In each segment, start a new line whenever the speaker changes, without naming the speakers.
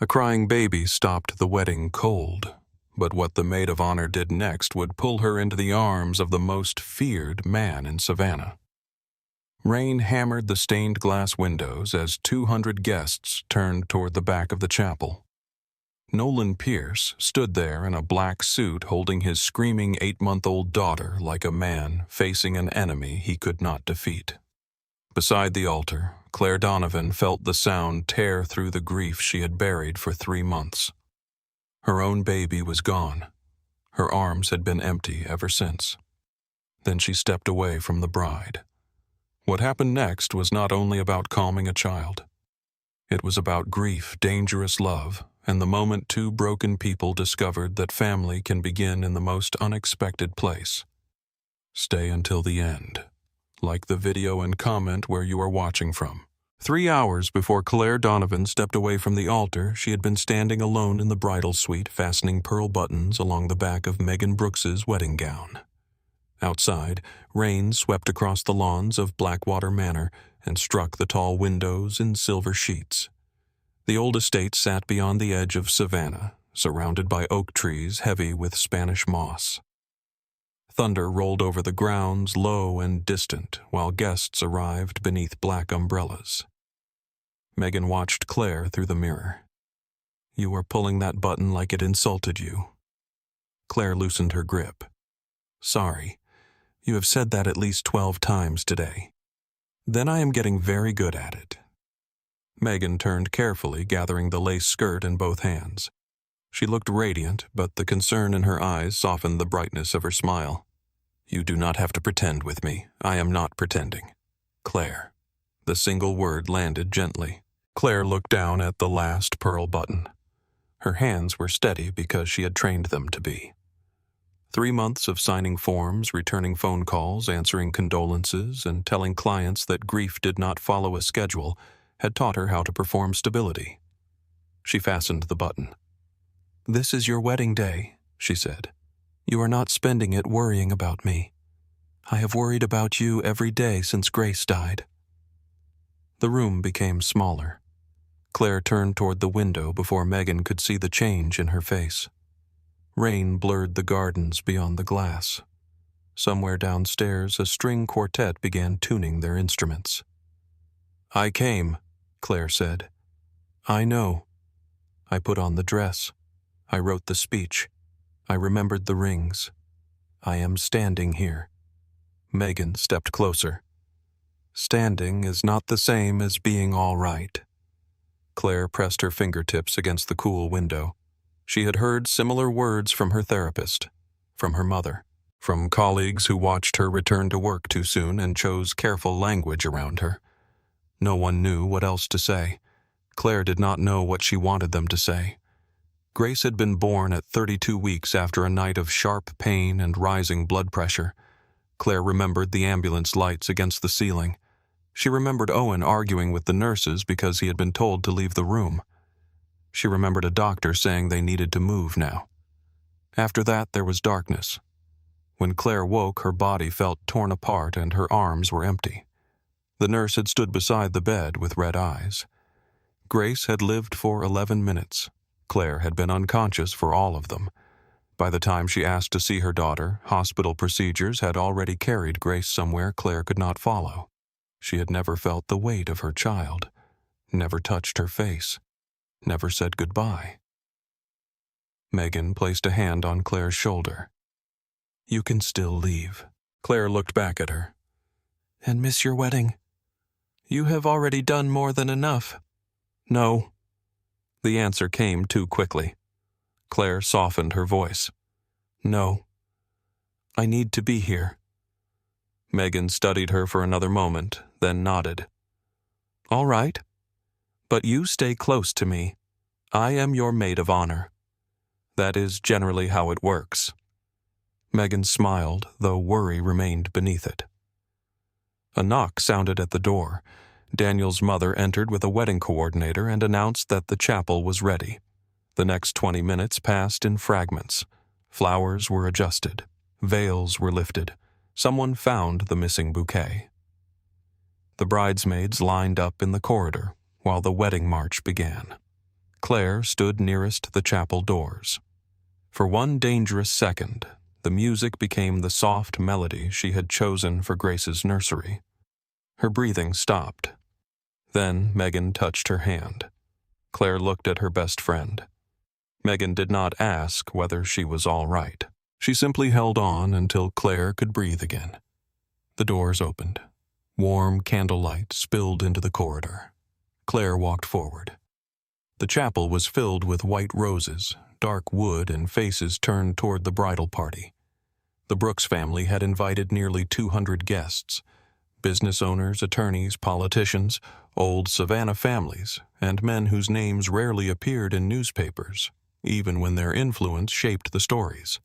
A crying baby stopped the wedding cold, but what the maid of honor did next would pull her into the arms of the most feared man in Savannah. Rain hammered the stained glass windows as 200 guests turned toward the back of the chapel. Nolan Pierce stood there in a black suit holding his screaming 8-month-old daughter like a man facing an enemy he could not defeat. Beside the altar, Claire Donovan felt the sound tear through the grief she had buried for 3 months. Her own baby was gone. Her arms had been empty ever since. Then she stepped away from the bride. What happened next was not only about calming a child. It was about grief, dangerous love, and the moment two broken people discovered that family can begin in the most unexpected place. Stay until the end. Like the video and comment where you are watching from. 3 hours before Claire Donovan stepped away from the altar, she had been standing alone in the bridal suite, fastening pearl buttons along the back of Megan Brooks's wedding gown. Outside, rain swept across the lawns of Blackwater Manor and struck the tall windows in silver sheets. The old estate sat beyond the edge of Savannah, surrounded by oak trees heavy with Spanish moss. Thunder rolled over the grounds, low and distant, while guests arrived beneath black umbrellas. Megan watched Claire through the mirror. "You were pulling that button like it insulted you." Claire loosened her grip. "Sorry. You have said that at least 12 times today. Then I am getting very good at it." Megan turned carefully, gathering the lace skirt in both hands. She looked radiant, but the concern in her eyes softened the brightness of her smile. "You do not have to pretend with me. I am not pretending. Claire." The single word landed gently. Claire looked down at the last pearl button. Her hands were steady because she had trained them to be. 3 months of signing forms, returning phone calls, answering condolences, and telling clients that grief did not follow a schedule had taught her how to perform stability. She fastened the button. "This is your wedding day," she said. "You are not spending it worrying about me. I have worried about you every day since Grace died." The room became smaller. Claire turned toward the window before Megan could see the change in her face. Rain blurred the gardens beyond the glass. Somewhere downstairs, a string quartet began tuning their instruments. "I came," Claire said. "I know. I put on the dress. I wrote the speech. I remembered the rings. I am standing here." Megan stepped closer. "Standing is not the same as being all right." Claire pressed her fingertips against the cool window. She had heard similar words from her therapist, from her mother, from colleagues who watched her return to work too soon and chose careful language around her. No one knew what else to say. Claire did not know what she wanted them to say. Grace had been born at 32 weeks after a night of sharp pain and rising blood pressure. Claire remembered the ambulance lights against the ceiling. She remembered Owen arguing with the nurses because he had been told to leave the room. She remembered a doctor saying they needed to move now. After that, there was darkness. When Claire woke, her body felt torn apart and her arms were empty. The nurse had stood beside the bed with red eyes. Grace had lived for 11 minutes. Claire had been unconscious for all of them. By the time she asked to see her daughter, hospital procedures had already carried Grace somewhere Claire could not follow. She had never felt the weight of her child, never touched her face, never said goodbye. Megan placed a hand on Claire's shoulder. "You can still leave." Claire looked back at her. "And miss your wedding?" "You have already done more than enough." "No." The answer came too quickly. Claire softened her voice. "No. I need to be here." Megan studied her for another moment, then nodded. "All right. But you stay close to me. I am your maid of honor. That is generally how it works." Megan smiled, though worry remained beneath it. A knock sounded at the door. Daniel's mother entered with a wedding coordinator and announced that the chapel was ready. The next 20 minutes passed in fragments. Flowers were adjusted. Veils were lifted. Someone found the missing bouquet. The bridesmaids lined up in the corridor while the wedding march began. Claire stood nearest the chapel doors. For one dangerous second, the music became the soft melody she had chosen for Grace's nursery. Her breathing stopped. Then Megan touched her hand. Claire looked at her best friend. Megan did not ask whether she was all right. She simply held on until Claire could breathe again. The doors opened. Warm candlelight spilled into the corridor. Claire walked forward. The chapel was filled with white roses, dark wood, and faces turned toward the bridal party. The Brooks family had invited nearly 200 guests: business owners, attorneys, politicians, old Savannah families, and men whose names rarely appeared in newspapers, even when their influence shaped the stories.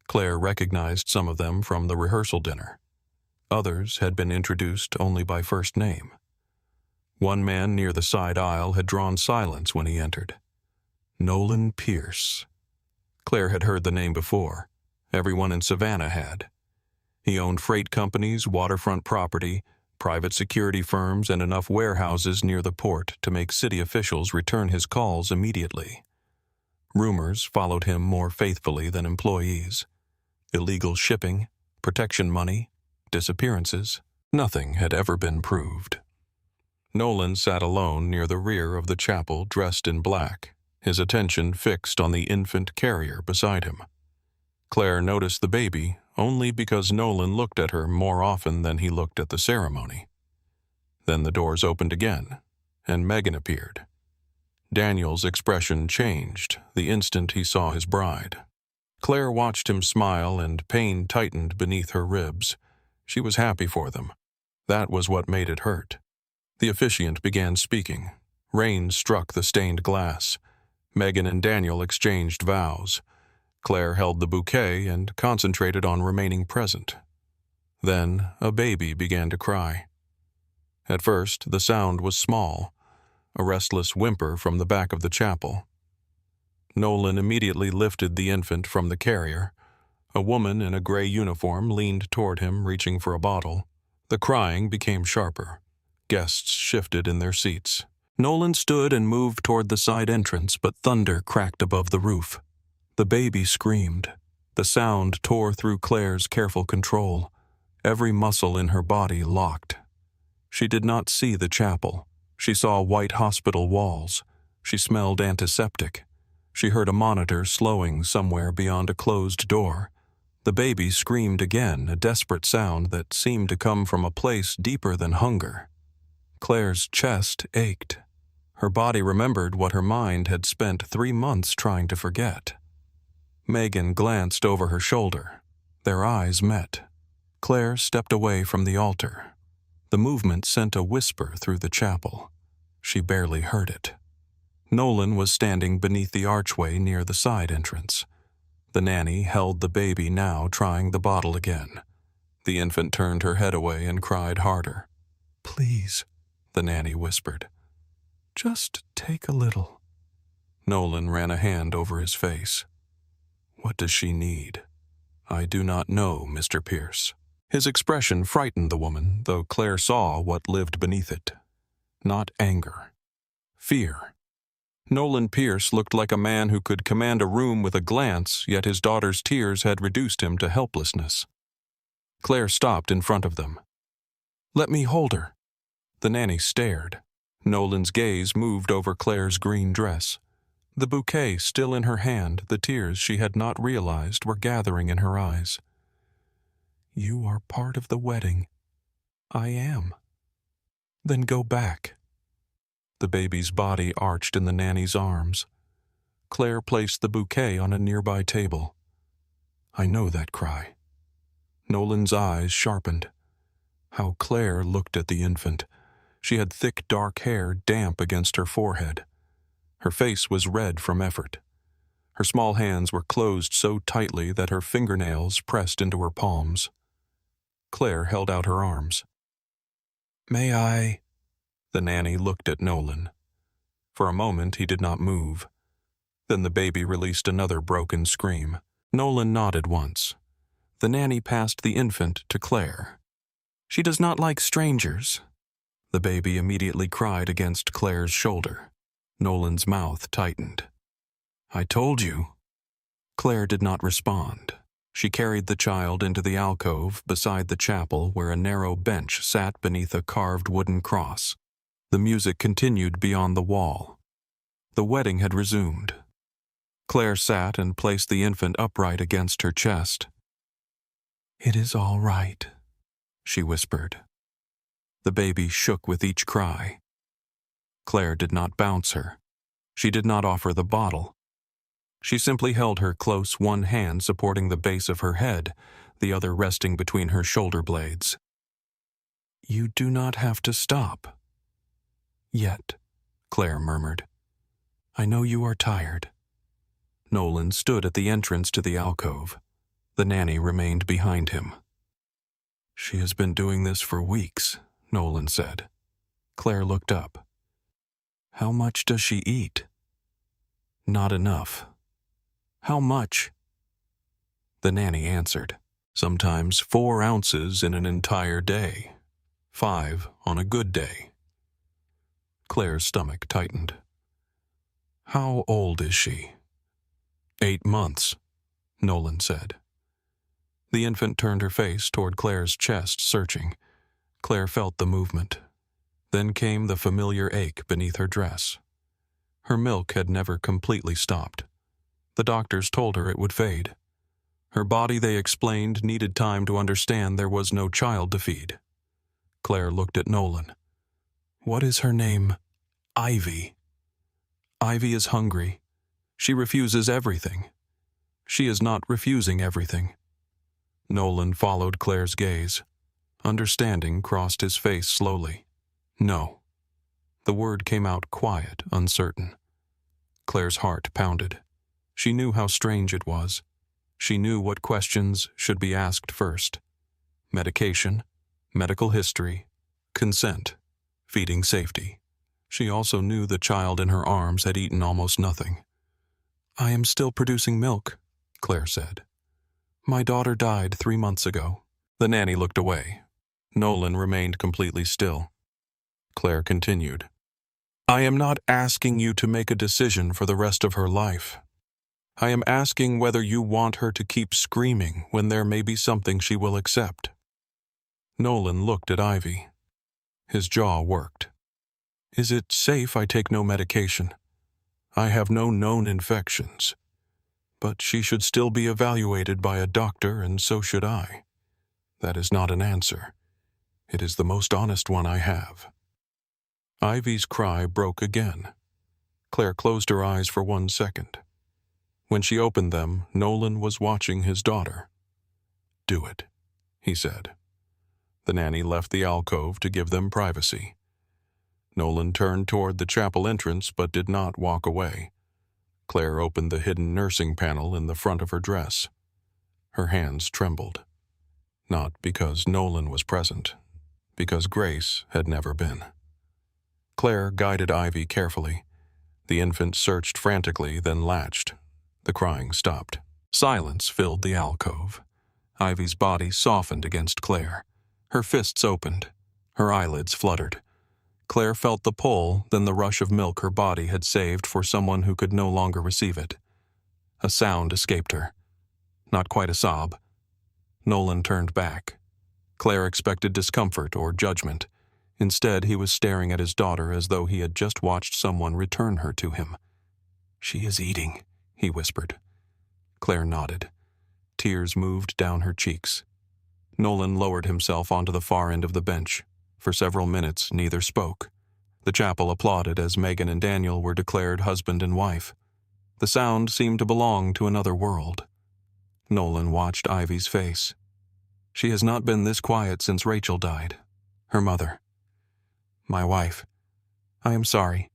Claire recognized some of them from the rehearsal dinner. Others had been introduced only by first name. One man near the side aisle had drawn silence when he entered. Nolan Pierce. Claire had heard the name before. Everyone in Savannah had. He owned freight companies, waterfront property, private security firms, and enough warehouses near the port to make city officials return his calls immediately. Rumors followed him more faithfully than employees. Illegal shipping, protection money, disappearances. Nothing had ever been proved. Nolan sat alone near the rear of the chapel, dressed in black, his attention fixed on the infant carrier beside him. Claire noticed the baby only because Nolan looked at her more often than he looked at the ceremony. Then the doors opened again, and Megan appeared. Daniel's expression changed the instant he saw his bride. Claire watched him smile, and pain tightened beneath her ribs. She was happy for them. That was what made it hurt. The officiant began speaking. Rain struck the stained glass. Megan and Daniel exchanged vows. Claire held the bouquet and concentrated on remaining present. Then a baby began to cry. At first, the sound was small, a restless whimper from the back of the chapel. Nolan immediately lifted the infant from the carrier. A woman in a gray uniform leaned toward him, reaching for a bottle. The crying became sharper. Guests shifted in their seats. Nolan stood and moved toward the side entrance, but thunder cracked above the roof. The baby screamed. The sound tore through Claire's careful control. Every muscle in her body locked. She did not see the chapel. She saw white hospital walls. She smelled antiseptic. She heard a monitor slowing somewhere beyond a closed door. The baby screamed again, a desperate sound that seemed to come from a place deeper than hunger. Claire's chest ached. Her body remembered what her mind had spent 3 months trying to forget. Megan glanced over her shoulder. Their eyes met. Claire stepped away from the altar. The movement sent a whisper through the chapel. She barely heard it. Nolan was standing beneath the archway near the side entrance. The nanny held the baby, now trying the bottle again. The infant turned her head away and cried harder. "Please," the nanny whispered. "Just take a little." Nolan ran a hand over his face. "What does she need?" "I do not know, Mr. Pierce." His expression frightened the woman, though Claire saw what lived beneath it. Not anger. Fear. Nolan Pierce looked like a man who could command a room with a glance, yet his daughter's tears had reduced him to helplessness. Claire stopped in front of them. "Let me hold her." The nanny stared. Nolan's gaze moved over Claire's green dress. The bouquet still in her hand, the tears she had not realized were gathering in her eyes. "You are part of the wedding." "I am." "Then go back." The baby's body arched in the nanny's arms. Claire placed the bouquet on a nearby table. "I know that cry." Nolan's eyes sharpened. How Claire looked at the infant. She had thick dark hair damp against her forehead. Her face was red from effort. Her small hands were closed so tightly that her fingernails pressed into her palms. Claire held out her arms. "May I?" The nanny looked at Nolan. For a moment he did not move. Then the baby released another broken scream. Nolan nodded once. The nanny passed the infant to Claire. "She does not like strangers." The baby immediately cried against Claire's shoulder. Nolan's mouth tightened. "I told you." Claire did not respond. She carried the child into the alcove beside the chapel where a narrow bench sat beneath a carved wooden cross. The music continued beyond the wall. The wedding had resumed. Claire sat and placed the infant upright against her chest. "It is all right," she whispered. The baby shook with each cry. Claire did not bounce her. She did not offer the bottle. She simply held her close, one hand supporting the base of her head, the other resting between her shoulder blades. "You do not have to stop." "Yet," Claire murmured. "I know you are tired." Nolan stood at the entrance to the alcove. The nanny remained behind him. "She has been doing this for weeks," Nolan said. Claire looked up. "How much does she eat?" "Not enough." "How much?" The nanny answered. "Sometimes 4 ounces in an entire day. 5 on a good day." Claire's stomach tightened. "How old is she?" 8 months, Nolan said. The infant turned her face toward Claire's chest, searching. Claire felt the movement. Then came the familiar ache beneath her dress. Her milk had never completely stopped. The doctors told her it would fade. Her body, they explained, needed time to understand there was no child to feed. Claire looked at Nolan. "What is her name?" "Ivy." "Ivy is hungry. She refuses everything." "She is not refusing everything." Nolan followed Claire's gaze. Understanding crossed his face slowly. "No." The word came out quiet, uncertain. Claire's heart pounded. She knew how strange it was. She knew what questions should be asked first. Medication, medical history, consent, feeding safety. She also knew the child in her arms had eaten almost nothing. "I am still producing milk," Claire said. "My daughter died 3 months ago." The nanny looked away. Nolan remained completely still. Claire continued. "I am not asking you to make a decision for the rest of her life. I am asking whether you want her to keep screaming when there may be something she will accept." Nolan looked at Ivy. His jaw worked. "Is it safe I take no medication? I have no known infections. But she should still be evaluated by a doctor, and so should I. That is not an answer. It is the most honest one I have." Ivy's cry broke again. Claire closed her eyes for 1 second. When she opened them, Nolan was watching his daughter. "Do it," he said. The nanny left the alcove to give them privacy. Nolan turned toward the chapel entrance but did not walk away. Claire opened the hidden nursing panel in the front of her dress. Her hands trembled. Not because Nolan was present, because Grace had never been. Claire guided Ivy carefully. The infant searched frantically, then latched. The crying stopped. Silence filled the alcove. Ivy's body softened against Claire. Her fists opened. Her eyelids fluttered. Claire felt the pull, then the rush of milk her body had saved for someone who could no longer receive it. A sound escaped her. Not quite a sob. Nolan turned back. Claire expected discomfort or judgment. Instead, he was staring at his daughter as though he had just watched someone return her to him. "She is eating," he whispered. Claire nodded. Tears moved down her cheeks. Nolan lowered himself onto the far end of the bench. For several minutes, neither spoke. The chapel applauded as Megan and Daniel were declared husband and wife. The sound seemed to belong to another world. Nolan watched Ivy's face. She has not been this quiet since Rachel died. Her mother. "My wife. I am sorry.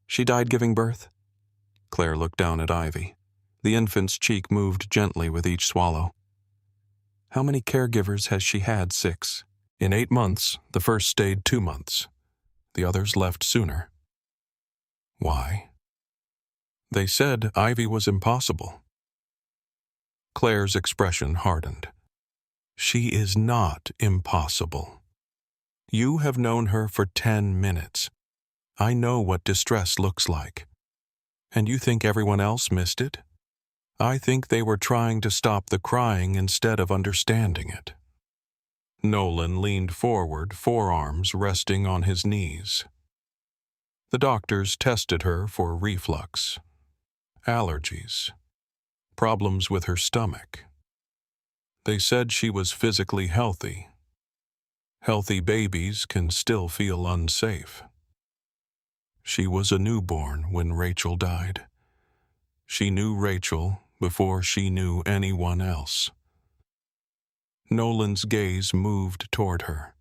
She died giving birth?" Claire looked down at Ivy. The infant's cheek moved gently with each swallow. "How many caregivers has she had, 6? In 8 months, the first stayed 2 months. The others left sooner." "Why?" "They said Ivy was impossible." Claire's expression hardened. "She is not impossible. You have known her for 10 minutes. I know what distress looks like. And you think everyone else missed it? I think they were trying to stop the crying instead of understanding it." Nolan leaned forward, forearms resting on his knees. The doctors tested her for reflux, allergies, problems with her stomach. They said she was physically healthy. Healthy babies can still feel unsafe. She was a newborn when Rachel died. She knew Rachel before she knew anyone else. Nolan's gaze moved toward her.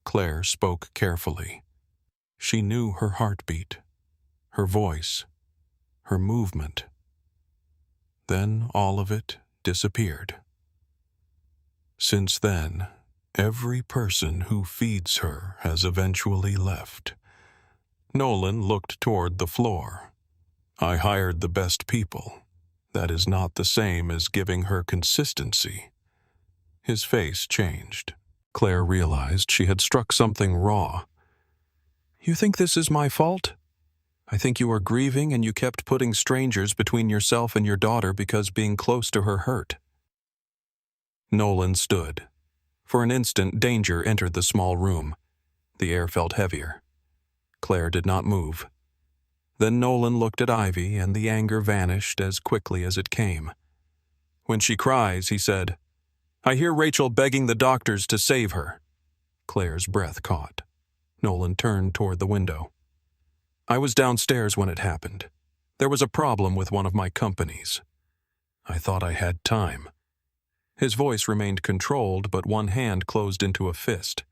Claire spoke carefully. She knew her heartbeat, her voice, her movement. Then all of it disappeared. Since then, every person who feeds her has eventually left. Nolan looked toward the floor. I hired the best people. That is not the same as giving her consistency. His face changed. Claire realized she had struck something raw. You think this is my fault? I think you are grieving and you kept putting strangers between yourself and your daughter because being close to her hurt. Nolan stood. For an instant, danger entered the small room. The air felt heavier. Claire did not move. Then Nolan looked at Ivy, and the anger vanished as quickly as it came. When she cries, he said, I hear Rachel begging the doctors to save her. Claire's breath caught. Nolan turned toward the window. I was downstairs when it happened. There was a problem with one of my companies. I thought I had time. His voice remained controlled, but one hand closed into a fist.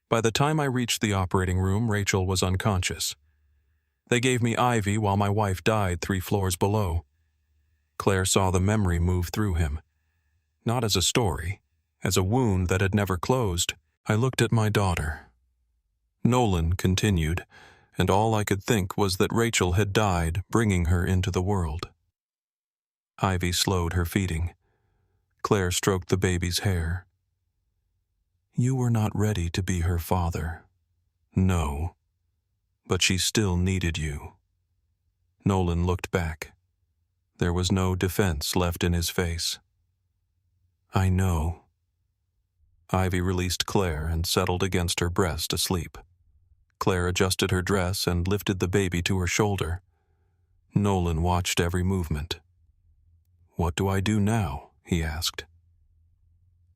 By the time I reached the operating room, Rachel was unconscious. They gave me Ivy while my wife died 3 floors below. Claire saw the memory move through him. Not as a story, as a wound that had never closed. I looked at my daughter. Nolan continued, and all I could think was that Rachel had died, bringing her into the world. Ivy slowed her feeding. Claire stroked the baby's hair. You were not ready to be her father. No. But she still needed you. Nolan looked back. There was no defense left in his face. I know. Ivy released Claire and settled against her breast asleep. Claire adjusted her dress and lifted the baby to her shoulder. Nolan watched every movement. What do I do now? He asked.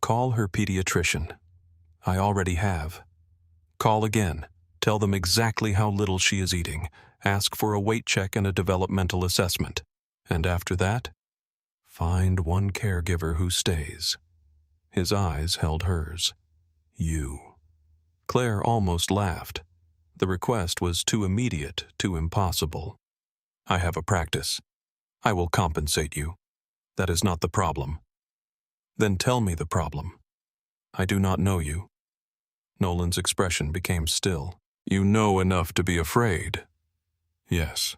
Call her pediatrician. I already have. Call again. Tell them exactly how little she is eating. Ask for a weight check and a developmental assessment. And after that, find one caregiver who stays. His eyes held hers. You. Claire almost laughed. The request was too immediate, too impossible. I have a practice. I will compensate you. That is not the problem. Then tell me the problem. I do not know you. Nolan's expression became still. You know enough to be afraid. Yes.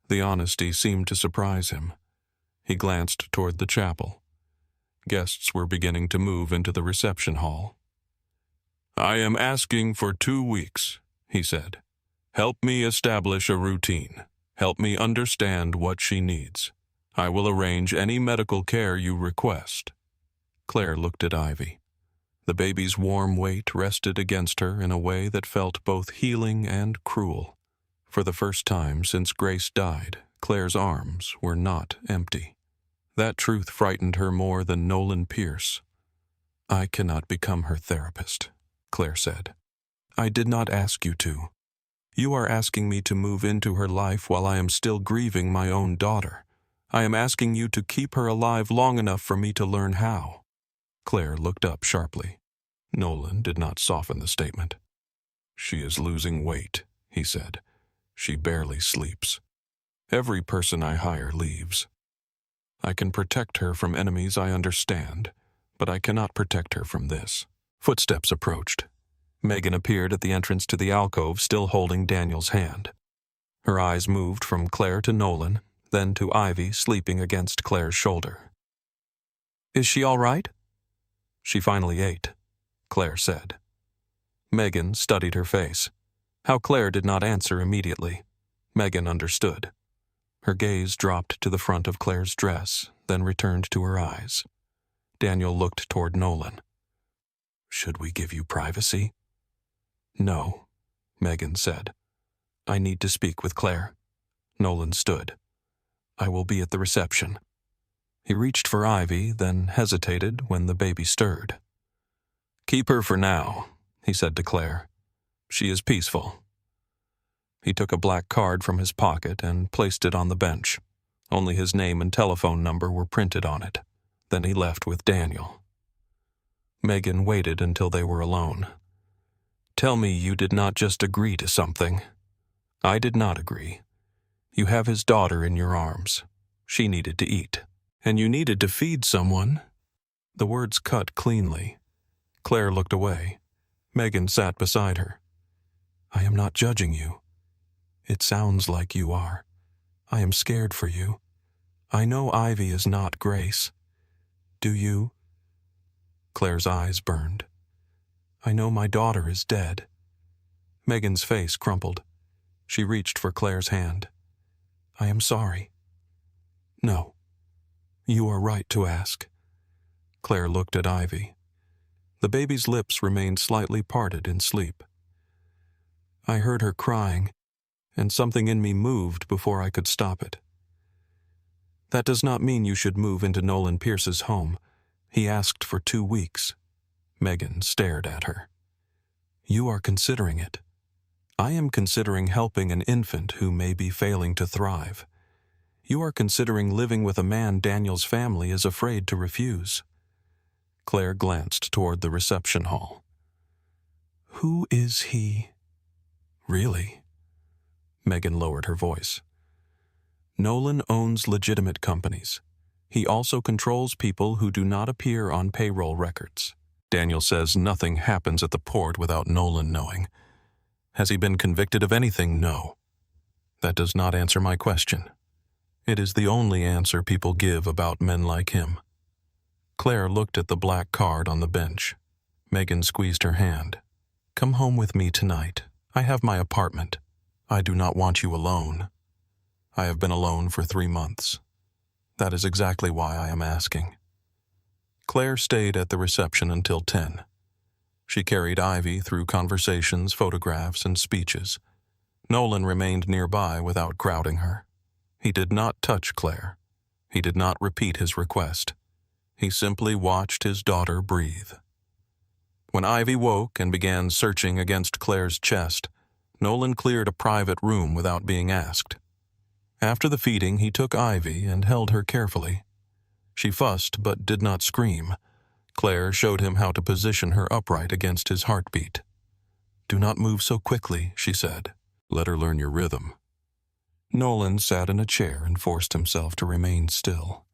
The honesty seemed to surprise him. He glanced toward the chapel. Guests were beginning to move into the reception hall. I am asking for 2 weeks, he said. Help me establish a routine. Help me understand what she needs. I will arrange any medical care you request. Claire looked at Ivy. The baby's warm weight rested against her in a way that felt both healing and cruel. For the first time since Grace died, Claire's arms were not empty. That truth frightened her more than Nolan Pierce. I cannot become her therapist, Claire said. I did not ask you to. You are asking me to move into her life while I am still grieving my own daughter. I am asking you to keep her alive long enough for me to learn how. Claire looked up sharply. Nolan did not soften the statement. She is losing weight, he said. She barely sleeps. Every person I hire leaves. I can protect her from enemies I understand, but I cannot protect her from this. Footsteps approached. Megan appeared at the entrance to the alcove, still holding Daniel's hand. Her eyes moved from Claire to Nolan, then to Ivy sleeping against Claire's shoulder. Is she all right? She finally ate, Claire said. Megan studied her face. How Claire did not answer immediately. Megan understood. Her gaze dropped to the front of Claire's dress, then returned to her eyes. Daniel looked toward Nolan. "Should we give you privacy?" "No," Megan said. "I need to speak with Claire." Nolan stood. "I will be at the reception." He reached for Ivy, then hesitated when the baby stirred. "Keep her for now," he said to Claire. "She is peaceful." He took a black card from his pocket and placed it on the bench. Only his name and telephone number were printed on it. Then he left with Daniel. Megan waited until they were alone. "Tell me you did not just agree to something." "I did not agree. You have his daughter in your arms. She needed to eat. And you needed to feed someone." The words cut cleanly. Claire looked away. Megan sat beside her. "I am not judging you. It sounds like you are. I am scared for you. I know Ivy is not Grace. Do you?" Claire's eyes burned. "I know my daughter is dead." Megan's face crumpled. She reached for Claire's hand. "I am sorry." "No. You are right to ask." Claire looked at Ivy. The baby's lips remained slightly parted in sleep. "I heard her crying, and something in me moved before I could stop it." "That does not mean you should move into Nolan Pierce's home. He asked for 2 weeks." Megan stared at her. "You are considering it. I am considering helping an infant who may be failing to thrive. You are considering living with a man Daniel's family is afraid to refuse." Claire glanced toward the reception hall. "Who is he?" "Really?" Megan lowered her voice. "Nolan owns legitimate companies. He also controls people who do not appear on payroll records. Daniel says nothing happens at the port without Nolan knowing. Has he been convicted of anything? No. That does not answer my question. It is the only answer people give about men like him." Claire looked at the black card on the bench. Megan squeezed her hand. "Come home with me tonight. I have my apartment. I do not want you alone. I have been alone for 3 months. That is exactly why I am asking." Claire stayed at the reception until 10. She carried Ivy through conversations, photographs, and speeches. Nolan remained nearby without crowding her. He did not touch Claire. He did not repeat his request. He simply watched his daughter breathe. When Ivy woke and began searching against Claire's chest, Nolan cleared a private room without being asked. After the feeding, he took Ivy and held her carefully. She fussed but did not scream. Claire showed him how to position her upright against his heartbeat. "Do not move so quickly," she said. "Let her learn your rhythm." Nolan sat in a chair and forced himself to remain still.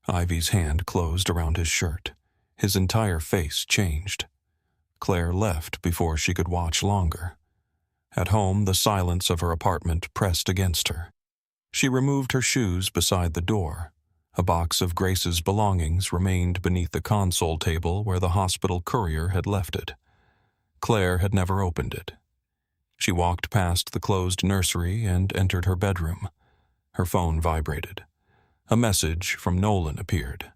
Ivy's hand closed around his shirt. His entire face changed. Claire left before she could watch longer. At home, the silence of her apartment pressed against her. She removed her shoes beside the door. A box of Grace's belongings remained beneath the console table where the hospital courier had left it. Claire had never opened it. She walked past the closed nursery and entered her bedroom. Her phone vibrated. A message from Nolan appeared.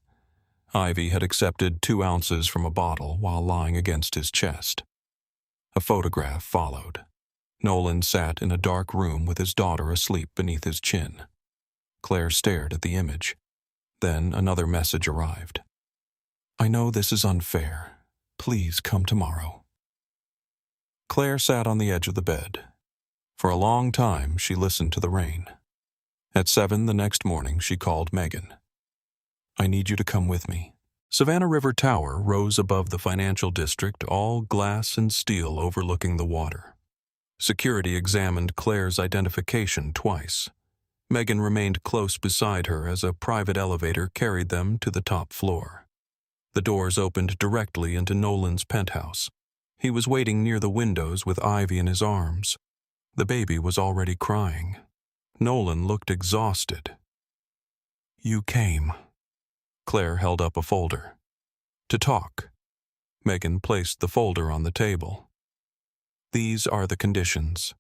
Ivy had accepted 2 ounces from a bottle while lying against his chest. A photograph followed. Nolan sat in a dark room with his daughter asleep beneath his chin. Claire stared at the image. Then another message arrived. "I know this is unfair. Please come tomorrow." Claire sat on the edge of the bed. For a long time, she listened to the rain. At 7 the next morning, she called Megan. "I need you to come with me." Savannah River Tower rose above the financial district, all glass and steel overlooking the water. Security examined Claire's identification twice. Megan remained close beside her as a private elevator carried them to the top floor. The doors opened directly into Nolan's penthouse. He was waiting near the windows with Ivy in his arms. The baby was already crying. Nolan looked exhausted. "You came." Claire held up a folder. "To talk." Megan placed the folder on the table. These are the conditions.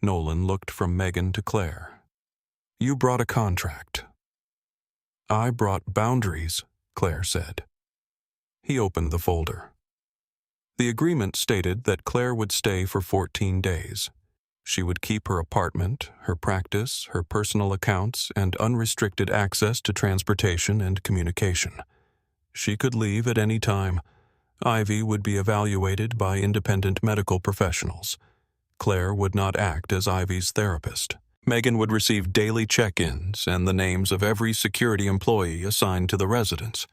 Nolan looked from Megan to Claire. You brought a contract. I brought boundaries, Claire said. He opened the folder. The agreement stated that Claire would stay for 14 days. She would keep her apartment, her practice, her personal accounts, and unrestricted access to transportation and communication. She could leave at any time. Ivy would be evaluated by independent medical professionals. Claire would not act as Ivy's therapist. Megan would receive daily check-ins and the names of every security employee assigned to the residence.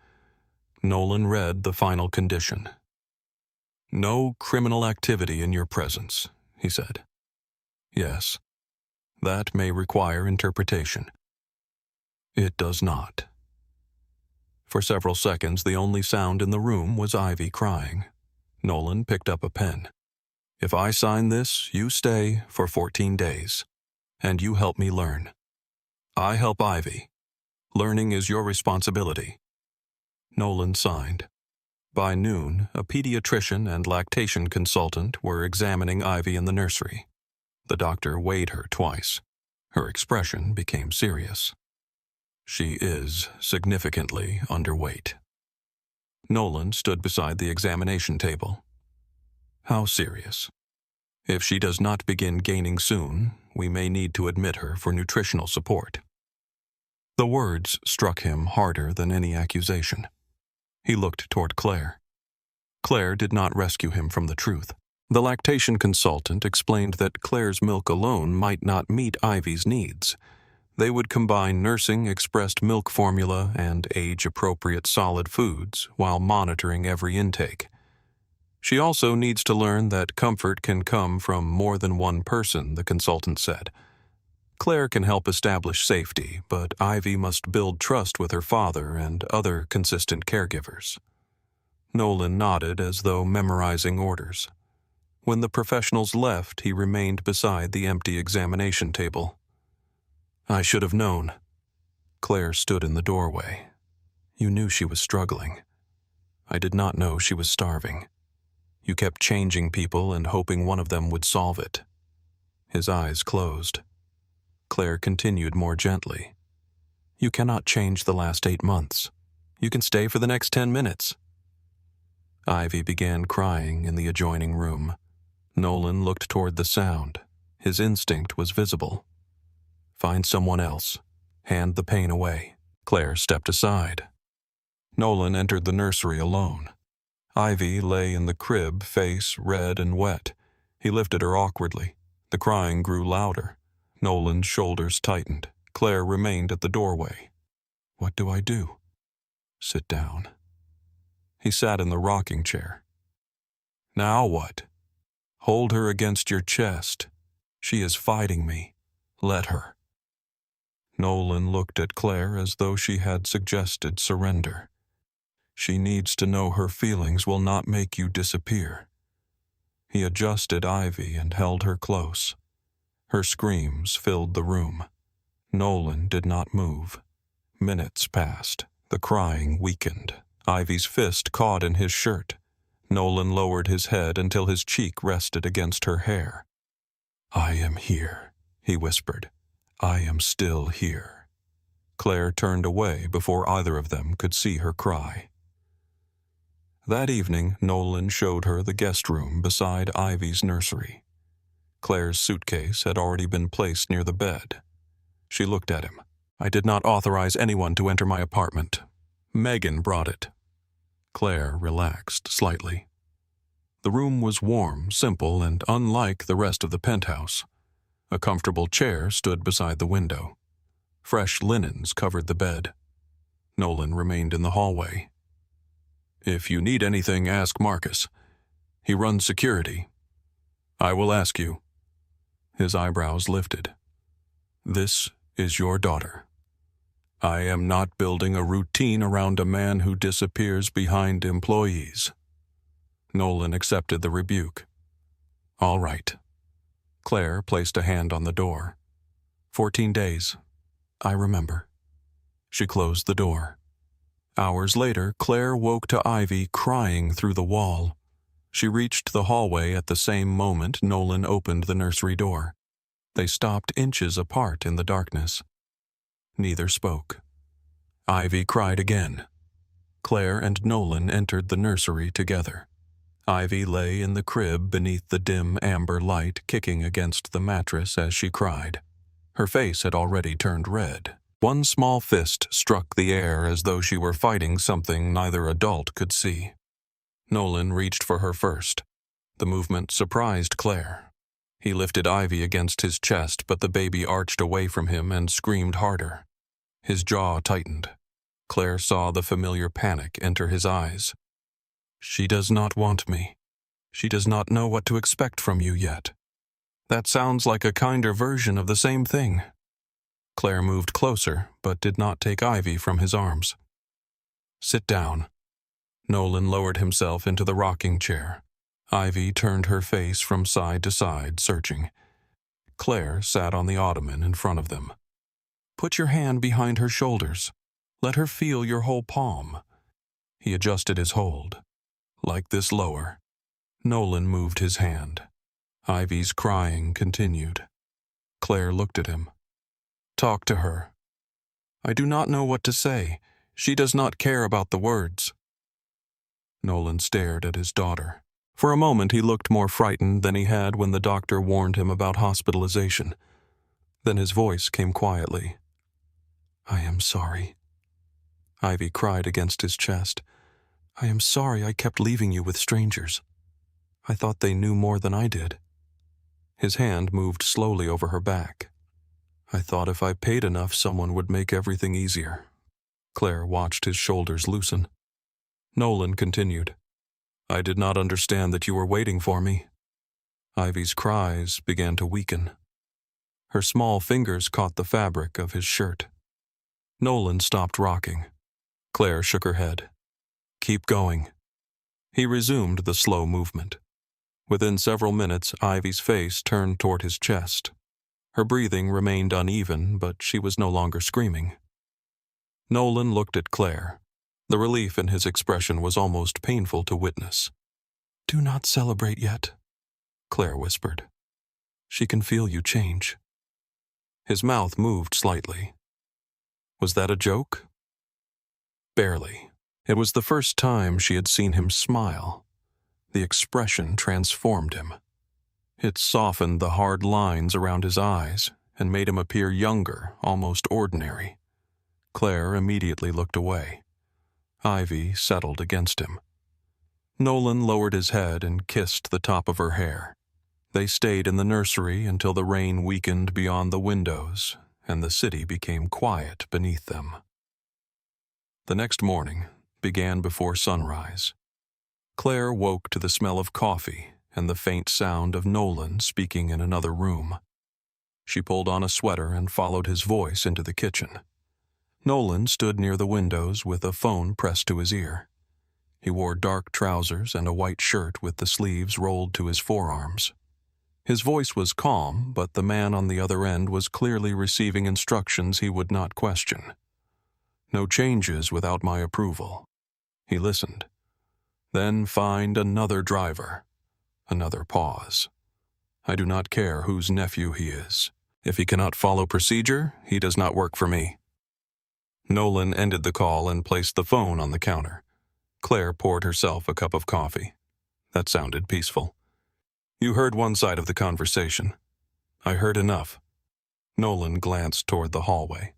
Nolan read the final condition. No criminal activity in your presence, he said. Yes, that may require interpretation. It does not. For several seconds, the only sound in the room was Ivy crying. Nolan picked up a pen. If I sign this, you stay for 14 days, and you help me learn. I help Ivy. Learning is your responsibility. Nolan signed. By noon, a pediatrician and lactation consultant were examining Ivy in the nursery. The doctor weighed her twice. Her expression became serious. She is significantly underweight. Nolan stood beside the examination table. How serious? If she does not begin gaining soon, we may need to admit her for nutritional support. The words struck him harder than any accusation. He looked toward Claire. Claire did not rescue him from the truth. The lactation consultant explained that Claire's milk alone might not meet Ivy's needs. They would combine nursing expressed milk formula and age-appropriate solid foods while monitoring every intake. She also needs to learn that comfort can come from more than one person, the consultant said. Claire can help establish safety, but Ivy must build trust with her father and other consistent caregivers. Nolan nodded as though memorizing orders. When the professionals left, he remained beside the empty examination table. I should have known. Claire stood in the doorway. You knew she was struggling. I did not know she was starving. You kept changing people and hoping one of them would solve it. His eyes closed. Claire continued more gently. You cannot change the last 8 months. You can stay for the next 10 minutes. Ivy began crying in the adjoining room. Nolan looked toward the sound. His instinct was visible. Find someone else. Hand the pain away. Claire stepped aside. Nolan entered the nursery alone. Ivy lay in the crib, face red and wet. He lifted her awkwardly. The crying grew louder. Nolan's shoulders tightened. Claire remained at the doorway. What do I do? Sit down. He sat in the rocking chair. Now what? Hold her against your chest. She is fighting me. Let her. Nolan looked at Claire as though she had suggested surrender. She needs to know her feelings will not make you disappear. He adjusted Ivy and held her close. Her screams filled the room. Nolan did not move. Minutes passed. The crying weakened. Ivy's fist caught in his shirt. Nolan lowered his head until his cheek rested against her hair. I am here, he whispered. I am still here. Claire turned away before either of them could see her cry. That evening, Nolan showed her the guest room beside Ivy's nursery. Claire's suitcase had already been placed near the bed. She looked at him. I did not authorize anyone to enter my apartment. Megan brought it. Claire relaxed slightly. The room was warm, simple, and unlike the rest of the penthouse. A comfortable chair stood beside the window. Fresh linens covered the bed. Nolan remained in the hallway. If you need anything, ask Marcus. He runs security. I will ask you. His eyebrows lifted. This is your daughter. I am not building a routine around a man who disappears behind employees. Nolan accepted the rebuke. All right. Claire placed a hand on the door. 14 days. I remember. She closed the door. Hours later, Claire woke to Ivy crying through the wall. She reached the hallway at the same moment Nolan opened the nursery door. They stopped inches apart in the darkness. Neither spoke. Ivy cried again. Claire and Nolan entered the nursery together. Ivy lay in the crib beneath the dim amber light kicking against the mattress as she cried. Her face had already turned red. One small fist struck the air as though she were fighting something neither adult could see. Nolan reached for her first. The movement surprised Claire. He lifted Ivy against his chest, but the baby arched away from him and screamed harder. His jaw tightened. Claire saw the familiar panic enter his eyes. She does not want me. She does not know what to expect from you yet. That sounds like a kinder version of the same thing. Claire moved closer, but did not take Ivy from his arms. Sit down. Nolan lowered himself into the rocking chair. Ivy turned her face from side to side, searching. Claire sat on the ottoman in front of them. Put your hand behind her shoulders. Let her feel your whole palm. He adjusted his hold. Like this lower. Nolan moved his hand. Ivy's crying continued. Claire looked at him. Talk to her. I do not know what to say. She does not care about the words. Nolan stared at his daughter. For a moment he looked more frightened than he had when the doctor warned him about hospitalization. Then his voice came quietly. I am sorry. Ivy cried against his chest. I am sorry I kept leaving you with strangers. I thought they knew more than I did. His hand moved slowly over her back. I thought if I paid enough, someone would make everything easier. Claire watched his shoulders loosen. Nolan continued. I did not understand that you were waiting for me. Ivy's cries began to weaken. Her small fingers caught the fabric of his shirt. Nolan stopped rocking. Claire shook her head. Keep going. He resumed the slow movement. Within several minutes, Ivy's face turned toward his chest. Her breathing remained uneven, but she was no longer screaming. Nolan looked at Claire. The relief in his expression was almost painful to witness. Do not celebrate yet, Claire whispered. She can feel you change. His mouth moved slightly. Was that a joke? Barely. It was the first time she had seen him smile. The expression transformed him. It softened the hard lines around his eyes and made him appear younger, almost ordinary. Claire immediately looked away. Ivy settled against him. Nolan lowered his head and kissed the top of her hair. They stayed in the nursery until the rain weakened beyond the windows and the city became quiet beneath them. The next morning began before sunrise. Claire woke to the smell of coffee and the faint sound of Nolan speaking in another room. She pulled on a sweater and followed his voice into the kitchen. Nolan stood near the windows with a phone pressed to his ear. He wore dark trousers and a white shirt with the sleeves rolled to his forearms. His voice was calm, but the man on the other end was clearly receiving instructions he would not question. No changes without my approval. He listened. Then find another driver. Another pause. I do not care whose nephew he is. If he cannot follow procedure, he does not work for me. Nolan ended the call and placed the phone on the counter. Claire poured herself a cup of coffee. That sounded peaceful. You heard one side of the conversation. I heard enough. Nolan glanced toward the hallway.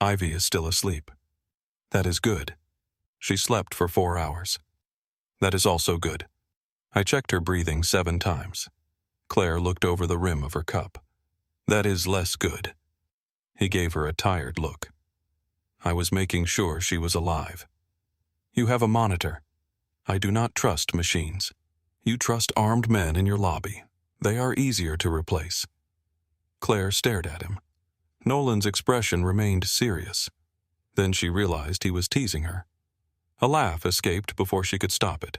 Ivy is still asleep. That is good. She slept for 4 hours. That is also good. I checked her breathing 7 times. Claire looked over the rim of her cup. That is less good. He gave her a tired look. I was making sure she was alive. You have a monitor. I do not trust machines. You trust armed men in your lobby. They are easier to replace. Claire stared at him. Nolan's expression remained serious. Then she realized he was teasing her. A laugh escaped before she could stop it.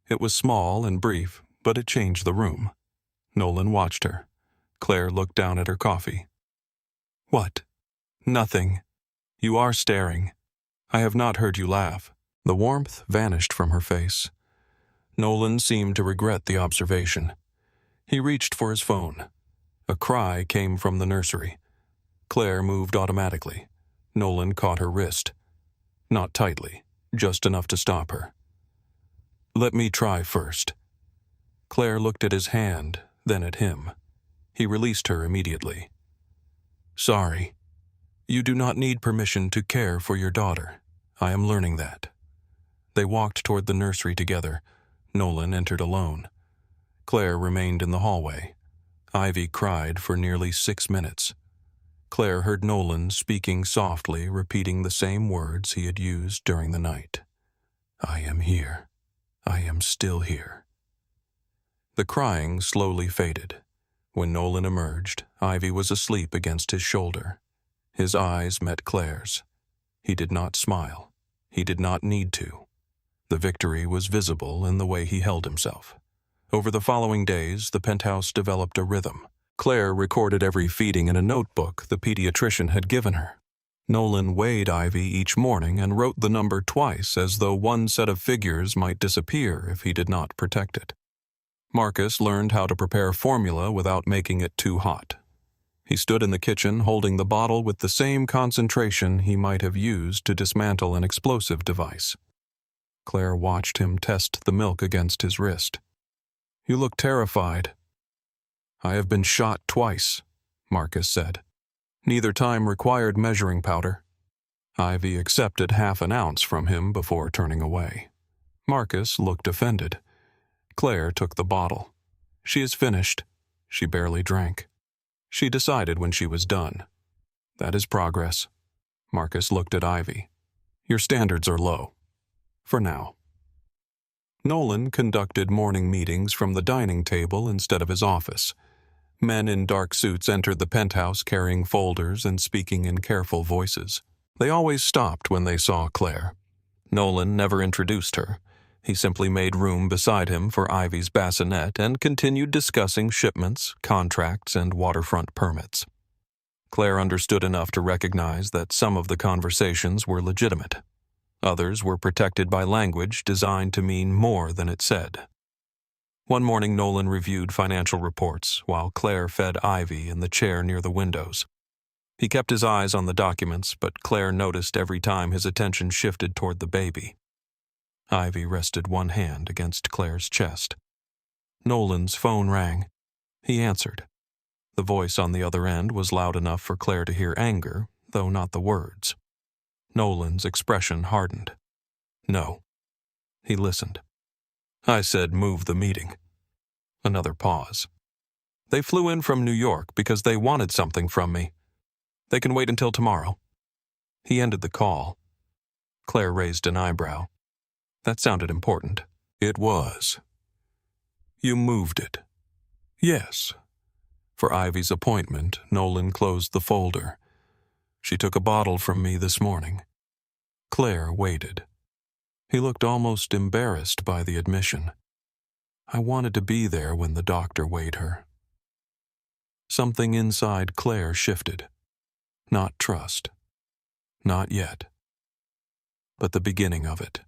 It was small and brief, but it changed the room. Nolan watched her. Claire looked down at her coffee. What? Nothing. You are staring. I have not heard you laugh. The warmth vanished from her face. Nolan seemed to regret the observation. He reached for his phone. A cry came from the nursery. Claire moved automatically. Nolan caught her wrist. Not tightly, just enough to stop her. "Let me try first." Claire looked at his hand, then at him. He released her immediately. "Sorry. You do not need permission to care for your daughter. I am learning that." They walked toward the nursery together. Nolan entered alone. Claire remained in the hallway. Ivy cried for nearly 6 minutes. Claire heard Nolan speaking softly, repeating the same words he had used during the night. "I am here. I am still here." The crying slowly faded. When Nolan emerged, Ivy was asleep against his shoulder. His eyes met Claire's. He did not smile. He did not need to. The victory was visible in the way he held himself. Over the following days, the penthouse developed a rhythm. Claire recorded every feeding in a notebook the pediatrician had given her. Nolan weighed Ivy each morning and wrote the number twice, as though one set of figures might disappear if he did not protect it. Marcus learned how to prepare formula without making it too hot. He stood in the kitchen holding the bottle with the same concentration he might have used to dismantle an explosive device. Claire watched him test the milk against his wrist. "You look terrified." "I have been shot twice," Marcus said. Neither time required measuring powder. Ivy accepted half an ounce from him before turning away. Marcus looked offended. Claire took the bottle. "She is finished." She barely drank. She decided when she was done. "That is progress." Marcus looked at Ivy. "Your standards are low. For now." Nolan conducted morning meetings from the dining table instead of his office. Men in dark suits entered the penthouse carrying folders and speaking in careful voices. They always stopped when they saw Claire. Nolan never introduced her. He simply made room beside him for Ivy's bassinet and continued discussing shipments, contracts, and waterfront permits. Claire understood enough to recognize that some of the conversations were legitimate. Others were protected by language designed to mean more than it said. One morning, Nolan reviewed financial reports while Claire fed Ivy in the chair near the windows. He kept his eyes on the documents, but Claire noticed every time his attention shifted toward the baby. Ivy rested one hand against Claire's chest. Nolan's phone rang. He answered. The voice on the other end was loud enough for Claire to hear anger, though not the words. Nolan's expression hardened. "No." He listened. "I said move the meeting." Another pause. "They flew in from New York because they wanted something from me. They can wait until tomorrow." He ended the call. Claire raised an eyebrow. That sounded important. It was. "You moved it." "Yes." For Ivy's appointment, Nolan closed the folder. "She took a bottle from me this morning." Claire waited. He looked almost embarrassed by the admission. "I wanted to be there when the doctor weighed her." Something inside Claire shifted. Not trust. Not yet. But the beginning of it.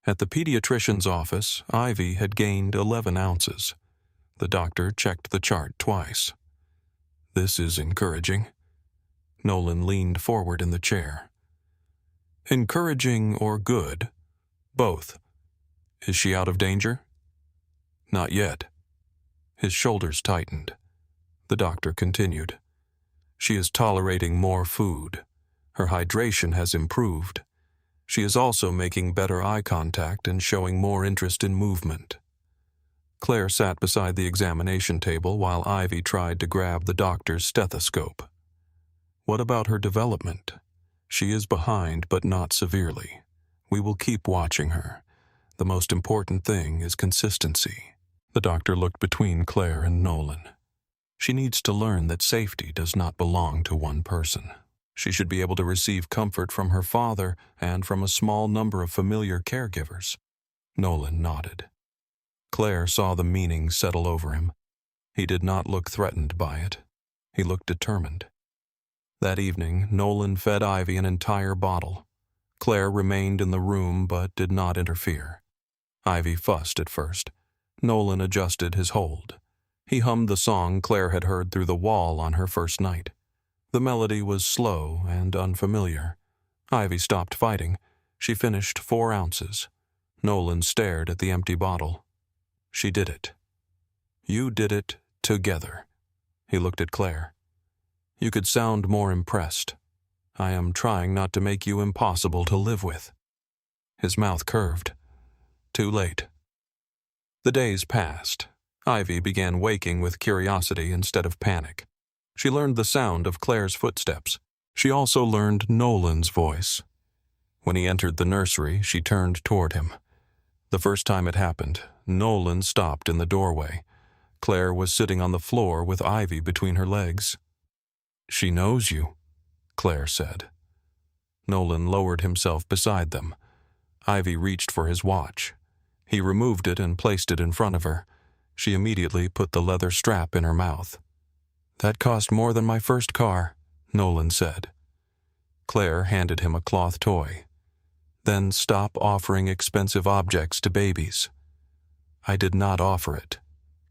At the pediatrician's office, Ivy had gained 11 ounces. The doctor checked the chart twice. "This is encouraging." Nolan leaned forward in the chair. "Encouraging or good? Both. Is she out of danger?" "Not yet." His shoulders tightened. The doctor continued. "She is tolerating more food. Her hydration has improved. She is also making better eye contact and showing more interest in movement." Claire sat beside the examination table while Ivy tried to grab the doctor's stethoscope. "What about her development?" "She is behind, but not severely. We will keep watching her. The most important thing is consistency." The doctor looked between Claire and Nolan. "She needs to learn that safety does not belong to one person. She should be able to receive comfort from her father and from a small number of familiar caregivers." Nolan nodded. Claire saw the meaning settle over him. He did not look threatened by it. He looked determined. That evening, Nolan fed Ivy an entire bottle. Claire remained in the room but did not interfere. Ivy fussed at first. Nolan adjusted his hold. He hummed the song Claire had heard through the wall on her first night. The melody was slow and unfamiliar. Ivy stopped fighting. She finished 4 ounces. Nolan stared at the empty bottle. She did it. You did it together. He looked at Claire. You could sound more impressed. I am trying not to make you impossible to live with. His mouth curved. Too late. The days passed. Ivy began waking with curiosity instead of panic. She learned the sound of Claire's footsteps. She also learned Nolan's voice. When he entered the nursery, she turned toward him. The first time it happened, Nolan stopped in the doorway. Claire was sitting on the floor with Ivy between her legs. She knows you, Claire said. Nolan lowered himself beside them. Ivy reached for his watch. He removed it and placed it in front of her. She immediately put the leather strap in her mouth. That cost more than my first car, Nolan said. Claire handed him a cloth toy. Then stop offering expensive objects to babies. I did not offer it.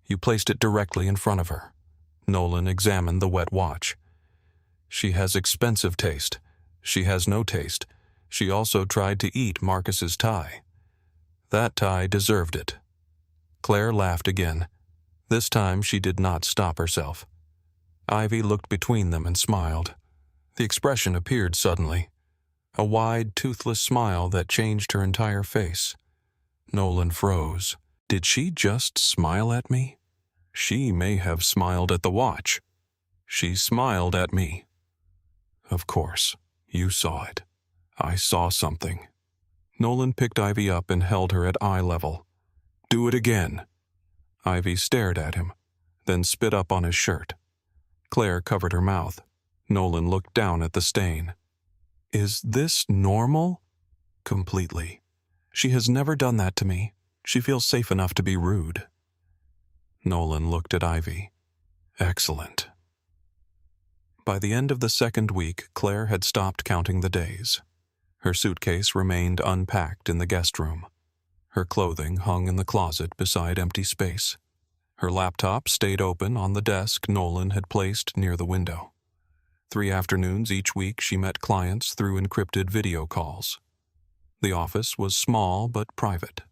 You placed it directly in front of her. Nolan examined the wet watch. She has expensive taste. She has no taste. She also tried to eat Marcus's tie. That tie deserved it. Claire laughed again. This time she did not stop herself. Ivy looked between them and smiled. The expression appeared suddenly. A wide, toothless smile that changed her entire face. Nolan froze. Did she just smile at me? She may have smiled at the watch. She smiled at me. Of course, you saw it. I saw something. Nolan picked Ivy up and held her at eye level. Do it again. Ivy stared at him, then spit up on his shirt. Claire covered her mouth. Nolan looked down at the stain. Is this normal? Completely. She has never done that to me. She feels safe enough to be rude. Nolan looked at Ivy. Excellent. By the end of the second week, Claire had stopped counting the days. Her suitcase remained unpacked in the guest room. Her clothing hung in the closet beside empty space. Her laptop stayed open on the desk Nolan had placed near the window. 3 afternoons each week she met clients through encrypted video calls. The office was small but private.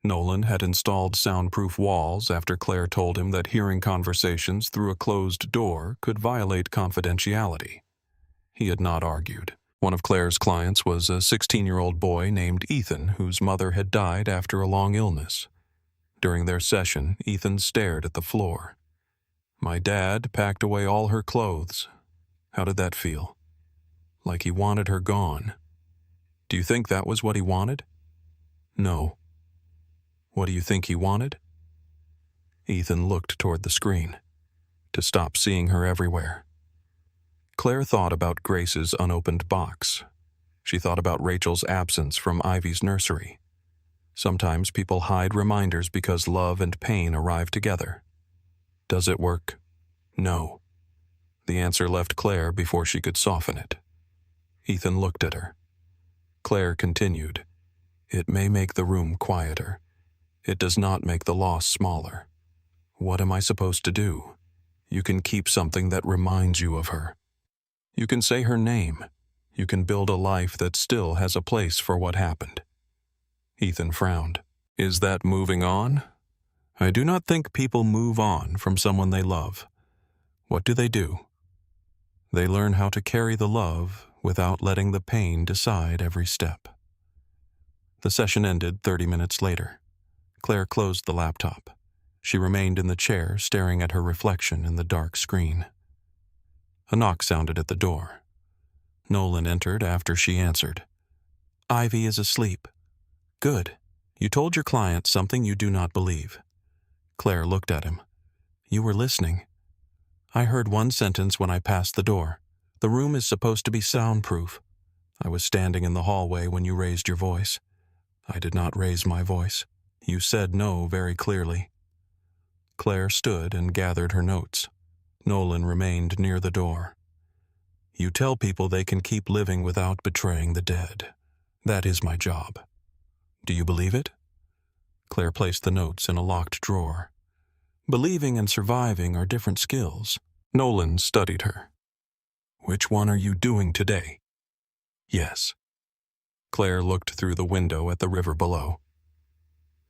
Nolan had installed soundproof walls after Claire told him that hearing conversations through a closed door could violate confidentiality. He had not argued. One of Claire's clients was a 16-year-old boy named Ethan, whose mother had died after a long illness. During their session, Ethan stared at the floor. My dad packed away all her clothes. How did that feel? Like he wanted her gone. Do you think that was what he wanted? No. What do you think he wanted? Ethan looked toward the screen. To stop seeing her everywhere. Claire thought about Grace's unopened box. She thought about Rachel's absence from Ivy's nursery. Sometimes people hide reminders because love and pain arrive together. Does it work? No. The answer left Claire before she could soften it. Ethan looked at her. Claire continued, It may make the room quieter. It does not make the loss smaller. What am I supposed to do? You can keep something that reminds you of her. You can say her name. You can build a life that still has a place for what happened. Ethan frowned. Is that moving on? I do not think people move on from someone they love. What do? They learn how to carry the love without letting the pain decide every step. The session ended 30 minutes later. Claire closed the laptop. She remained in the chair, staring at her reflection in the dark screen. A knock sounded at the door. Nolan entered after she answered. Ivy is asleep. Good. You told your client something you do not believe. Claire looked at him. You were listening. I heard one sentence when I passed the door. The room is supposed to be soundproof. I was standing in the hallway when you raised your voice. I did not raise my voice. You said no very clearly. Claire stood and gathered her notes. Nolan remained near the door. You tell people they can keep living without betraying the dead. That is my job. Do you believe it? Claire placed the notes in a locked drawer. Believing and surviving are different skills. Nolan studied her. Which one are you doing today? Yes. Claire looked through the window at the river below.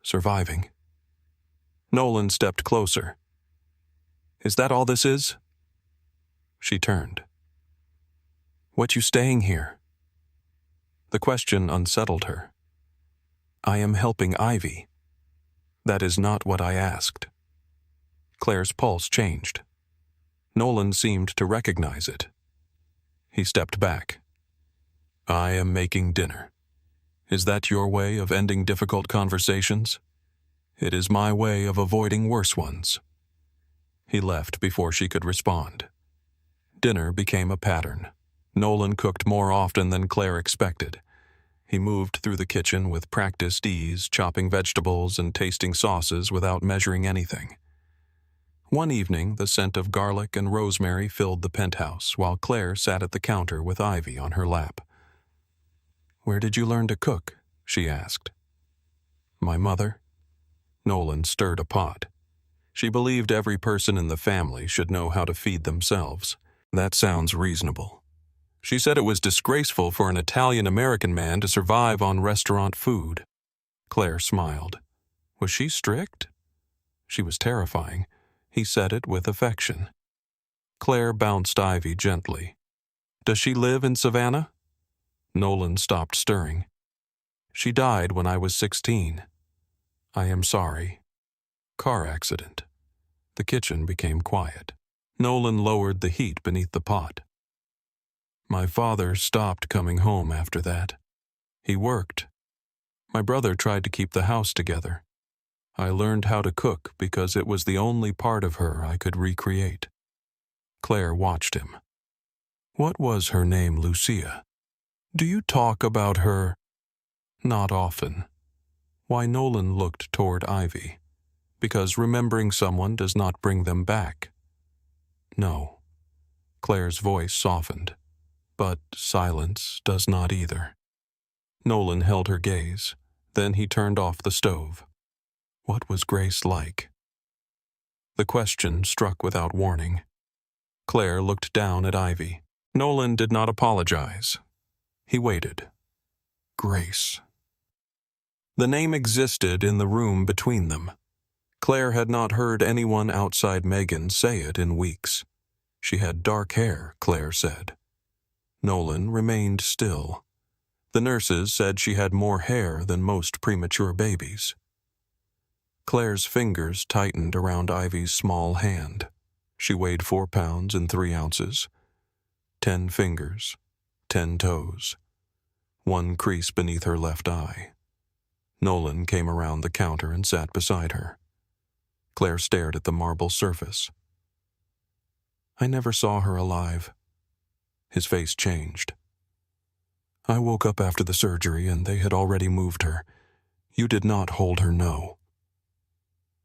Surviving. Nolan stepped closer. Is that all this is? She turned. What you staying here? The question unsettled her. I am helping Ivy. That is not what I asked. Claire's pulse changed. Nolan seemed to recognize it. He stepped back. I am making dinner. Is that your way of ending difficult conversations? It is my way of avoiding worse ones. He left before she could respond. Dinner became a pattern. Nolan cooked more often than Claire expected. He moved through the kitchen with practiced ease, chopping vegetables and tasting sauces without measuring anything. One evening, the scent of garlic and rosemary filled the penthouse, while Claire sat at the counter with Ivy on her lap. Where did you learn to cook? She asked. My mother. Nolan stirred a pot. She believed every person in the family should know how to feed themselves. That sounds reasonable. She said it was disgraceful for an Italian-American man to survive on restaurant food. Claire smiled. Was she strict? She was terrifying. He said it with affection. Claire bounced Ivy gently. Does she live in Savannah? Nolan stopped stirring. She died when I was 16. I am sorry. Car accident. The kitchen became quiet. Nolan lowered the heat beneath the pot. My father stopped coming home after that. He worked. My brother tried to keep the house together. I learned how to cook because it was the only part of her I could recreate. Claire watched him. What was her name, Lucia? Do you talk about her? Not often. Why Nolan looked toward Ivy. Because remembering someone does not bring them back. No. Claire's voice softened. But silence does not either. Nolan held her gaze. Then he turned off the stove. What was Grace like? The question struck without warning. Claire looked down at Ivy. Nolan did not apologize. He waited. Grace. The name existed in the room between them. Claire had not heard anyone outside Megan say it in weeks. She had dark hair, Claire said. Nolan remained still. The nurses said she had more hair than most premature babies. Claire's fingers tightened around Ivy's small hand. She weighed 4 pounds and 3 ounces. 10 fingers, 10 toes. 1 crease beneath her left eye. Nolan came around the counter and sat beside her. Claire stared at the marble surface. I never saw her alive. His face changed. I woke up after the surgery and they had already moved her. You did not hold her, no.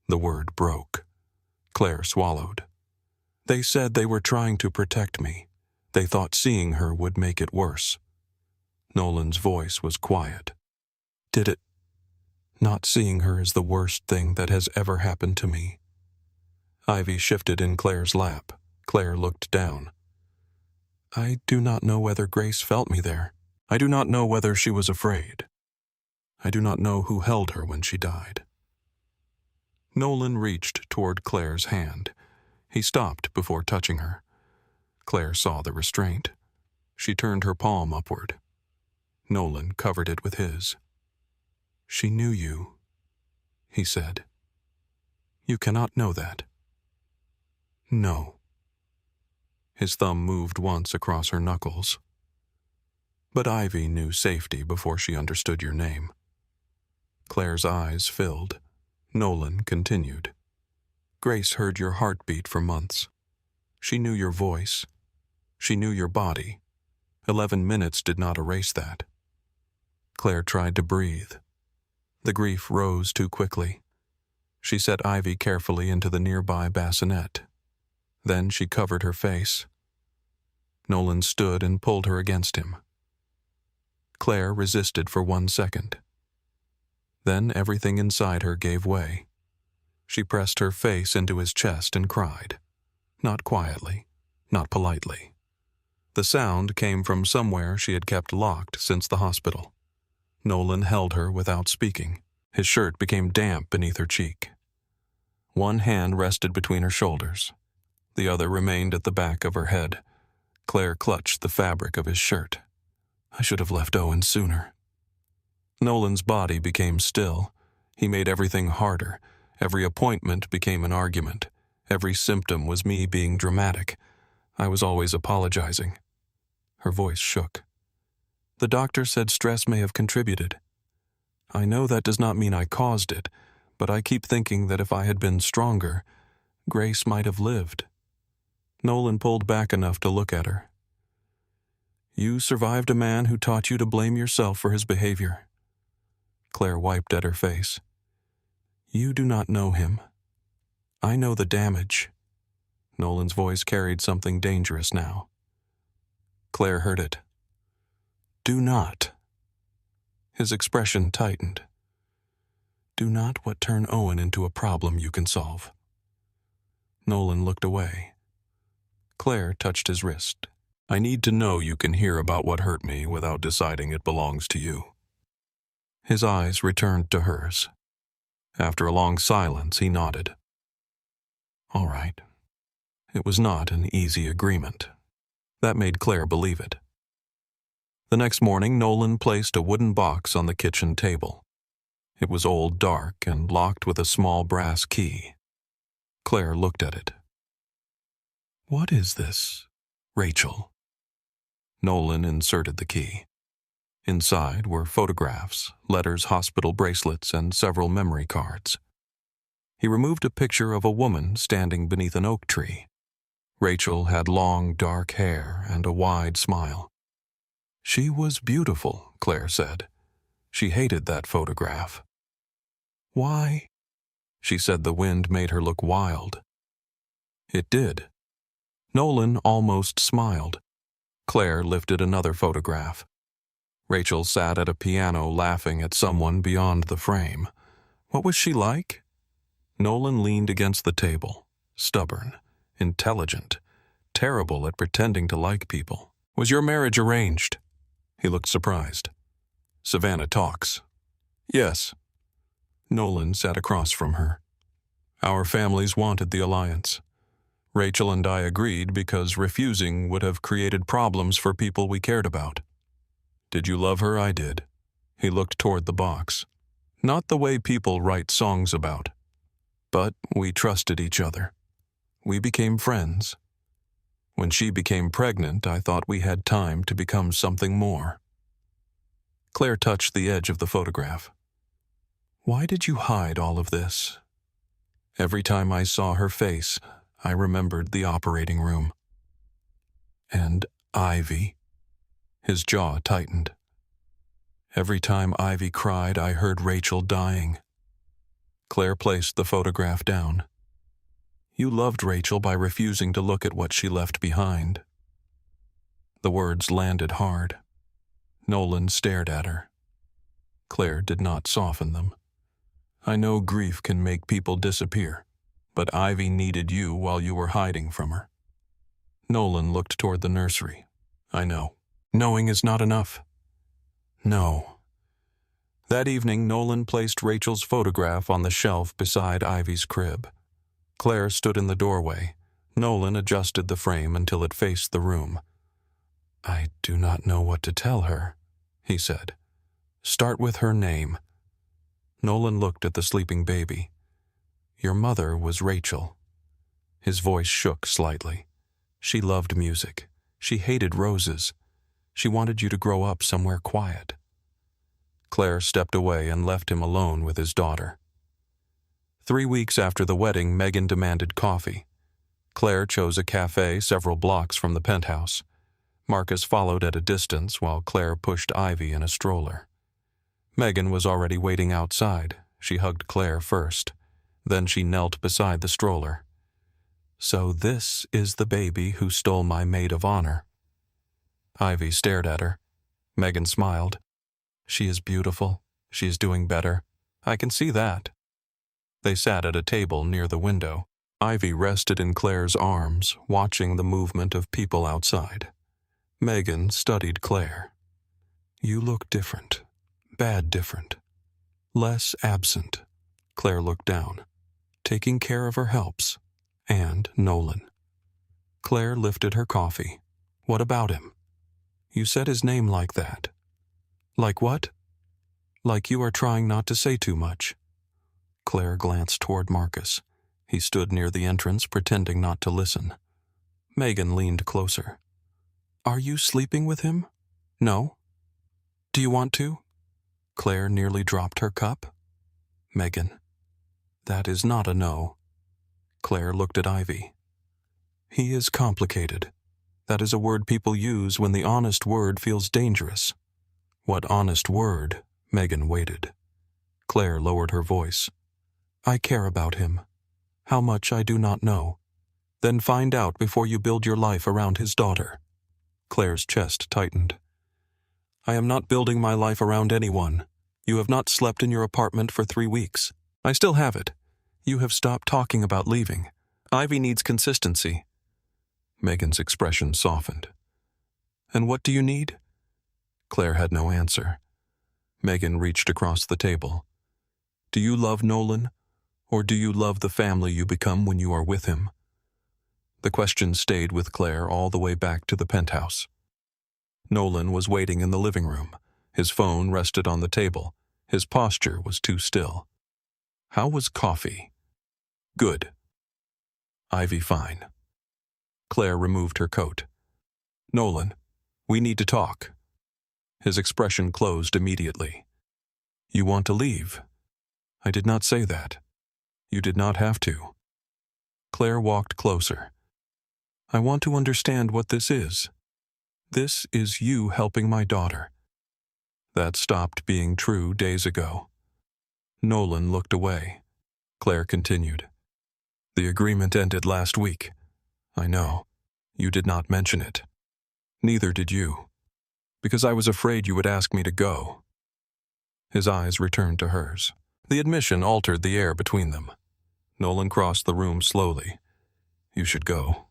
The word broke. Claire swallowed. They said they were trying to protect me. They thought seeing her would make it worse. Nolan's voice was quiet. Did it? Not seeing her is the worst thing that has ever happened to me. Ivy shifted in Claire's lap. Claire looked down. I do not know whether Grace felt me there. I do not know whether she was afraid. I do not know who held her when she died. Nolan reached toward Claire's hand. He stopped before touching her. Claire saw the restraint. She turned her palm upward. Nolan covered it with his. She knew you, he said. You cannot know that. No. His thumb moved once across her knuckles. But Ivy knew safety before she understood your name. Claire's eyes filled. Nolan continued. Grace heard your heartbeat for months. She knew your voice. She knew your body. 11 minutes did not erase that. Claire tried to breathe. The grief rose too quickly. She set Ivy carefully into the nearby bassinet. Then she covered her face. Nolan stood and pulled her against him. Claire resisted for 1 second. Then everything inside her gave way. She pressed her face into his chest and cried. Not quietly, not politely. The sound came from somewhere she had kept locked since the hospital. Nolan held her without speaking. His shirt became damp beneath her cheek. One hand rested between her shoulders. The other remained at the back of her head. Claire clutched the fabric of his shirt. I should have left Owen sooner. Nolan's body became still. He made everything harder. Every appointment became an argument. Every symptom was me being dramatic. I was always apologizing. Her voice shook. The doctor said stress may have contributed. I know that does not mean I caused it, but I keep thinking that if I had been stronger, Grace might have lived. Nolan pulled back enough to look at her. You survived a man who taught you to blame yourself for his behavior. Claire wiped at her face. You do not know him. I know the damage. Nolan's voice carried something dangerous now. Claire heard it. Do not. His expression tightened. Do not what turn Owen into a problem you can solve. Nolan looked away. Claire touched his wrist. I need to know you can hear about what hurt me without deciding it belongs to you. His eyes returned to hers. After a long silence, he nodded. All right. It was not an easy agreement. That made Claire believe it. The next morning, Nolan placed a wooden box on the kitchen table. It was old, dark, and locked with a small brass key. Claire looked at it. What is this, Rachel? Nolan inserted the key. Inside were photographs, letters, hospital bracelets, and several memory cards. He removed a picture of a woman standing beneath an oak tree. Rachel had long, dark hair and a wide smile. She was beautiful, Claire said. She hated that photograph. Why? She said the wind made her look wild. It did. Nolan almost smiled. Claire lifted another photograph. Rachel sat at a piano laughing at someone beyond the frame. What was she like? Nolan leaned against the table, stubborn, intelligent, terrible at pretending to like people. Was your marriage arranged? He looked surprised. Savannah talks. Yes. Nolan sat across from her. Our families wanted the alliance. Rachel and I agreed because refusing would have created problems for people we cared about. Did you love her? I did. He looked toward the box. Not the way people write songs about. But we trusted each other. We became friends. When she became pregnant, I thought we had time to become something more. Claire touched the edge of the photograph. Why did you hide all of this? Every time I saw her face, I remembered the operating room. And Ivy. His jaw tightened. Every time Ivy cried, I heard Rachel dying. Claire placed the photograph down. You loved Rachel by refusing to look at what she left behind. The words landed hard. Nolan stared at her. Claire did not soften them. I know grief can make people disappear, but Ivy needed you while you were hiding from her. Nolan looked toward the nursery. I know. Knowing is not enough. No. That evening, Nolan placed Rachel's photograph on the shelf beside Ivy's crib. Claire stood in the doorway. Nolan adjusted the frame until it faced the room. I do not know what to tell her, he said. Start with her name. Nolan looked at the sleeping baby. Your mother was Rachel. His voice shook slightly. She loved music. She hated roses. She wanted you to grow up somewhere quiet. Claire stepped away and left him alone with his daughter. 3 weeks after the wedding, Megan demanded coffee. Claire chose a cafe several blocks from the penthouse. Marcus followed at a distance while Claire pushed Ivy in a stroller. Megan was already waiting outside. She hugged Claire first. Then she knelt beside the stroller. So this is the baby who stole my maid of honor. Ivy stared at her. Megan smiled. She is beautiful. She is doing better. I can see that. They sat at a table near the window. Ivy rested in Claire's arms, watching the movement of people outside. Megan studied Claire. You look different. Bad different. Less absent. Claire looked down. Taking care of her helps. And Nolan. Claire lifted her coffee. What about him? You said his name like that. Like what? Like you are trying not to say too much. Claire glanced toward Marcus. He stood near the entrance, pretending not to listen. Megan leaned closer. Are you sleeping with him? No? Do you want to? Claire nearly dropped her cup. Megan. That is not a no. Claire looked at Ivy. He is complicated. That is a word people use when the honest word feels dangerous. What honest word? Megan waited. Claire lowered her voice. I care about him. How much I do not know. Then find out before you build your life around his daughter. Claire's chest tightened. I am not building my life around anyone. You have not slept in your apartment for 3 weeks. I still have it. You have stopped talking about leaving. Ivy needs consistency. Megan's expression softened. And what do you need? Claire had no answer. Megan reached across the table. Do you love Nolan? Or do you love the family you become when you are with him? The question stayed with Claire all the way back to the penthouse. Nolan was waiting in the living room. His phone rested on the table. His posture was too still. How was coffee? Good. Ivy fine. Claire removed her coat. Nolan, we need to talk. His expression closed immediately. You want to leave? I did not say that. You did not have to. Claire walked closer. I want to understand what this is. This is you helping my daughter. That stopped being true days ago. Nolan looked away. Claire continued. The agreement ended last week. I know. You did not mention it. Neither did you. Because I was afraid you would ask me to go. His eyes returned to hers. The admission altered the air between them. Nolan crossed the room slowly. You should go.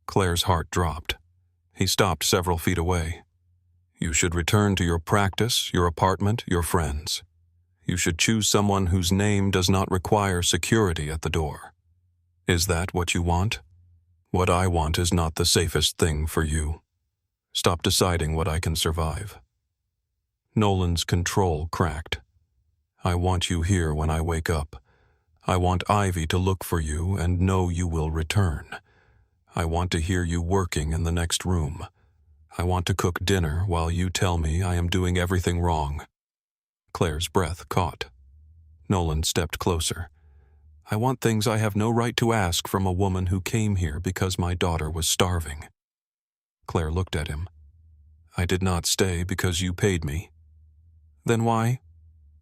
Claire's heart dropped. He stopped several feet away. You should return to your practice, your apartment, your friends. You should choose someone whose name does not require security at the door. Is that what you want? What I want is not the safest thing for you. Stop deciding what I can survive. Nolan's control cracked. I want you here when I wake up. I want Ivy to look for you and know you will return. I want to hear you working in the next room. I want to cook dinner while you tell me I am doing everything wrong. Claire's breath caught. Nolan stepped closer. I want things I have no right to ask from a woman who came here because my daughter was starving. Claire looked at him. I did not stay because you paid me. Then why?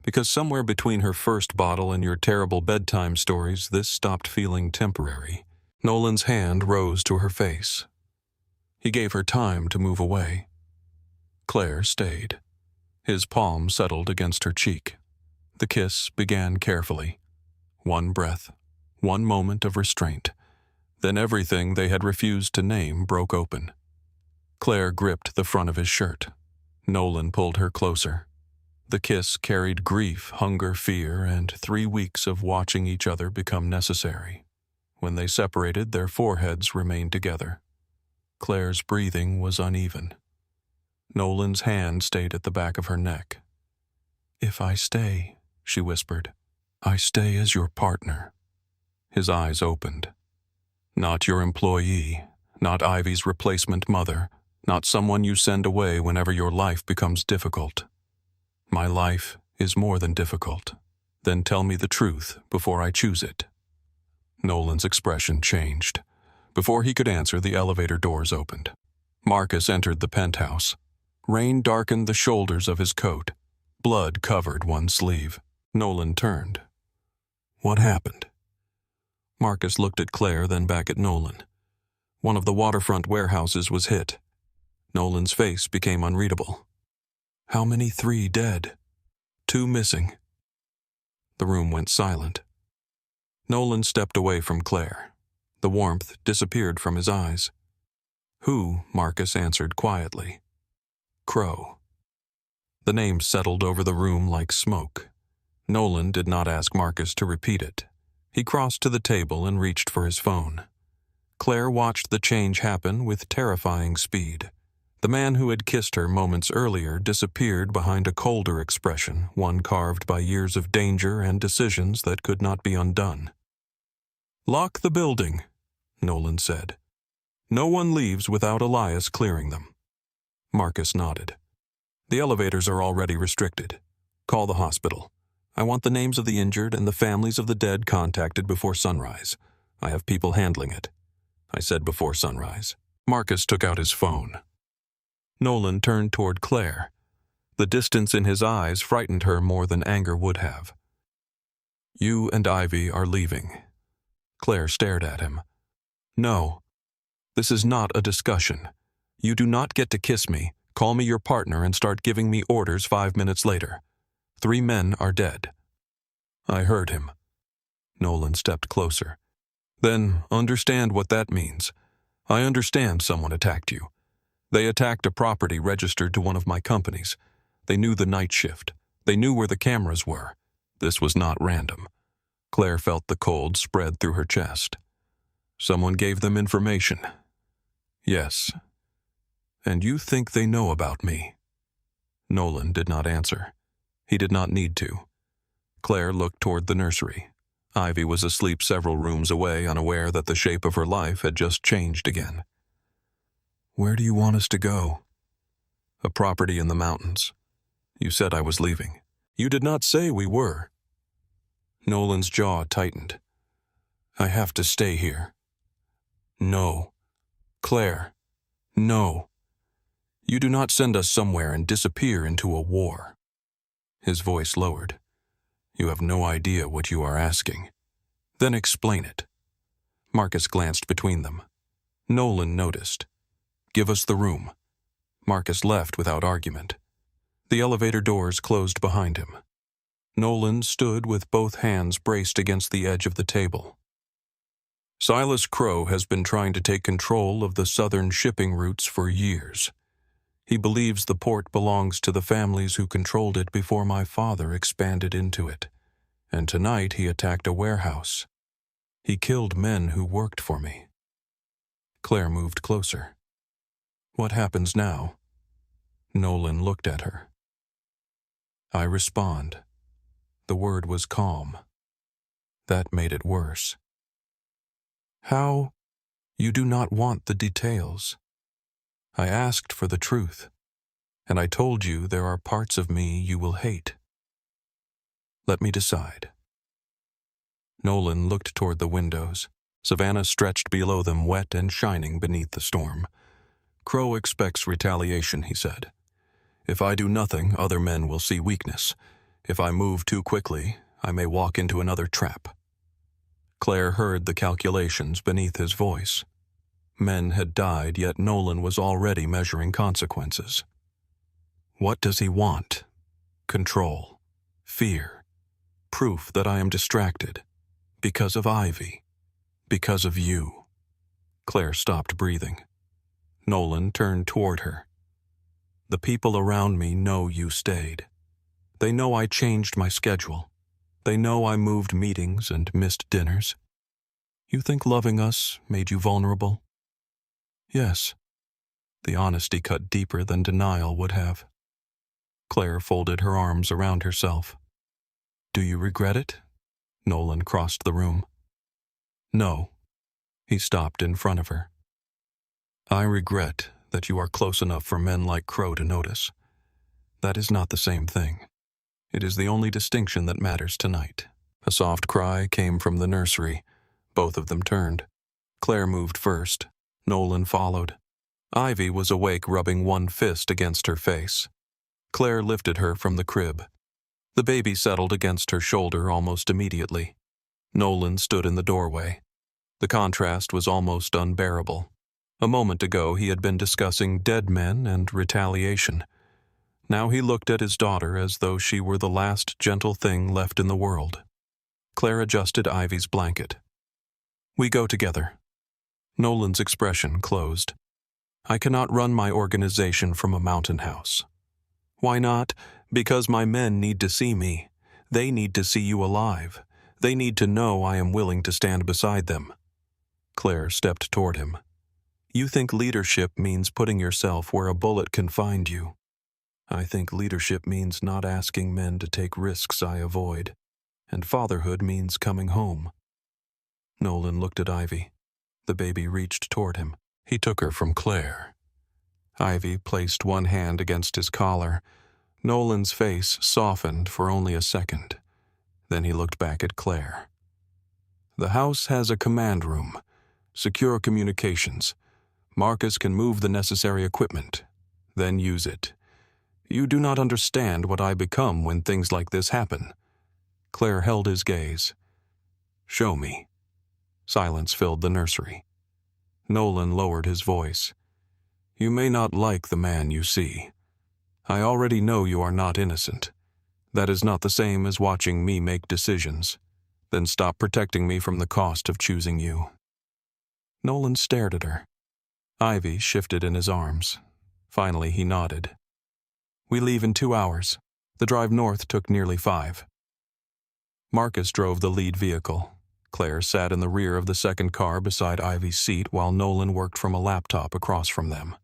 Because somewhere between her first bottle and your terrible bedtime stories, this stopped feeling temporary. Nolan's hand rose to her face. He gave her time to move away. Claire stayed. His palm settled against her cheek. The kiss began carefully. One breath, one moment of restraint. Then everything they had refused to name broke open. Claire gripped the front of his shirt. Nolan pulled her closer. The kiss carried grief, hunger, fear, and 3 weeks of watching each other become necessary. When they separated, their foreheads remained together. Claire's breathing was uneven. Nolan's hand stayed at the back of her neck. If I stay, she whispered, I stay as your partner. His eyes opened. Not your employee, not Ivy's replacement mother, not someone you send away whenever your life becomes difficult. My life is more than difficult. Then tell me the truth before I choose it. Nolan's expression changed. Before he could answer, the elevator doors opened. Marcus entered the penthouse. Rain darkened the shoulders of his coat. Blood covered one sleeve. Nolan turned. What happened? Marcus looked at Claire, then back at Nolan. One of the waterfront warehouses was hit. Nolan's face became unreadable. How many 3 dead? 2 missing. The room went silent. Nolan stepped away from Claire. The warmth disappeared from his eyes. "Who?" Marcus answered quietly. "Crow." The name settled over the room like smoke. Nolan did not ask Marcus to repeat it. He crossed to the table and reached for his phone. Claire watched the change happen with terrifying speed. The man who had kissed her moments earlier disappeared behind a colder expression, one carved by years of danger and decisions that could not be undone. "Lock the building," Nolan said. "No one leaves without Elias clearing them." Marcus nodded. "The elevators are already restricted. Call the hospital. I want the names of the injured and the families of the dead contacted before sunrise. I have people handling it." I said before sunrise. Marcus took out his phone. Nolan turned toward Claire. The distance in his eyes frightened her more than anger would have. "You and Ivy are leaving." Claire stared at him. "No. This is not a discussion. You do not get to kiss me, call me your partner, and start giving me orders 5 minutes later. 3 men are dead." I heard him. Nolan stepped closer. "Then understand what that means. I understand someone attacked you. They attacked a property registered to one of my companies. They knew the night shift. They knew where the cameras were. This was not random." Claire felt the cold spread through her chest. "Someone gave them information." "Yes. And you think they know about me?" Nolan did not answer. He did not need to. Claire looked toward the nursery. Ivy was asleep several rooms away, unaware that the shape of her life had just changed again. "Where do you want us to go?" "A property in the mountains. You said I was leaving." "You did not say we were." Nolan's jaw tightened. "I have to stay here." "No. Claire. No. You do not send us somewhere and disappear into a war." His voice lowered. "You have no idea what you are asking. Then explain it." Marcus glanced between them. Nolan noticed. "Give us the room." Marcus left without argument. The elevator doors closed behind him. Nolan stood with both hands braced against the edge of the table. "Silas Crow has been trying to take control of the southern shipping routes for years. He believes the port belongs to the families who controlled it before my father expanded into it. And tonight he attacked a warehouse. He killed men who worked for me." Claire moved closer. "What happens now?" Nolan looked at her. "I respond." The word was calm. That made it worse. "How? You do not want the details. I asked for the truth, and I told you there are parts of me you will hate. Let me decide." Nolan looked toward the windows. Savannah stretched below them, wet and shining beneath the storm. "Crow expects retaliation," he said. "If I do nothing, other men will see weakness. If I move too quickly, I may walk into another trap." Claire heard the calculations beneath his voice. Men had died, yet Nolan was already measuring consequences. "What does he want? Control. Fear. Proof that I am distracted. Because of Ivy. Because of you." Claire stopped breathing. Nolan turned toward her. "The people around me know you stayed. They know I changed my schedule. They know I moved meetings and missed dinners. You think loving us made you vulnerable?" "Yes." The honesty cut deeper than denial would have. Claire folded her arms around herself. "Do you regret it?" Nolan crossed the room. "No." He stopped in front of her. "I regret that you are close enough for men like Crow to notice. That is not the same thing. It is the only distinction that matters tonight." A soft cry came from the nursery. Both of them turned. Claire moved first. Nolan followed. Ivy was awake, rubbing one fist against her face. Claire lifted her from the crib. The baby settled against her shoulder almost immediately. Nolan stood in the doorway. The contrast was almost unbearable. A moment ago he had been discussing dead men and retaliation. Now he looked at his daughter as though she were the last gentle thing left in the world. Claire adjusted Ivy's blanket. We go together. Nolan's expression closed. I cannot run my organization from a mountain house. Why not? Because my men need to see me. They need to see you alive. They need to know I am willing to stand beside them. Claire stepped toward him. You think leadership means putting yourself where a bullet can find you. I think leadership means not asking men to take risks I avoid, and fatherhood means coming home. Nolan looked at Ivy. The baby reached toward him. He took her from Claire. Ivy placed one hand against his collar. Nolan's face softened for only a second. Then he looked back at Claire. The house has a command room, secure communications. Marcus can move the necessary equipment, then use it. You do not understand what I become when things like this happen. Claire held his gaze. Show me. Silence filled the nursery. Nolan lowered his voice. You may not like the man you see. I already know you are not innocent. That is not the same as watching me make decisions. Then stop protecting me from the cost of choosing you. Nolan stared at her. Ivy shifted in his arms. Finally, he nodded. We leave in 2 hours. The drive north took nearly 5. Marcus drove the lead vehicle. Claire sat in the rear of the second car beside Ivy's seat while Nolan worked from a laptop across from them.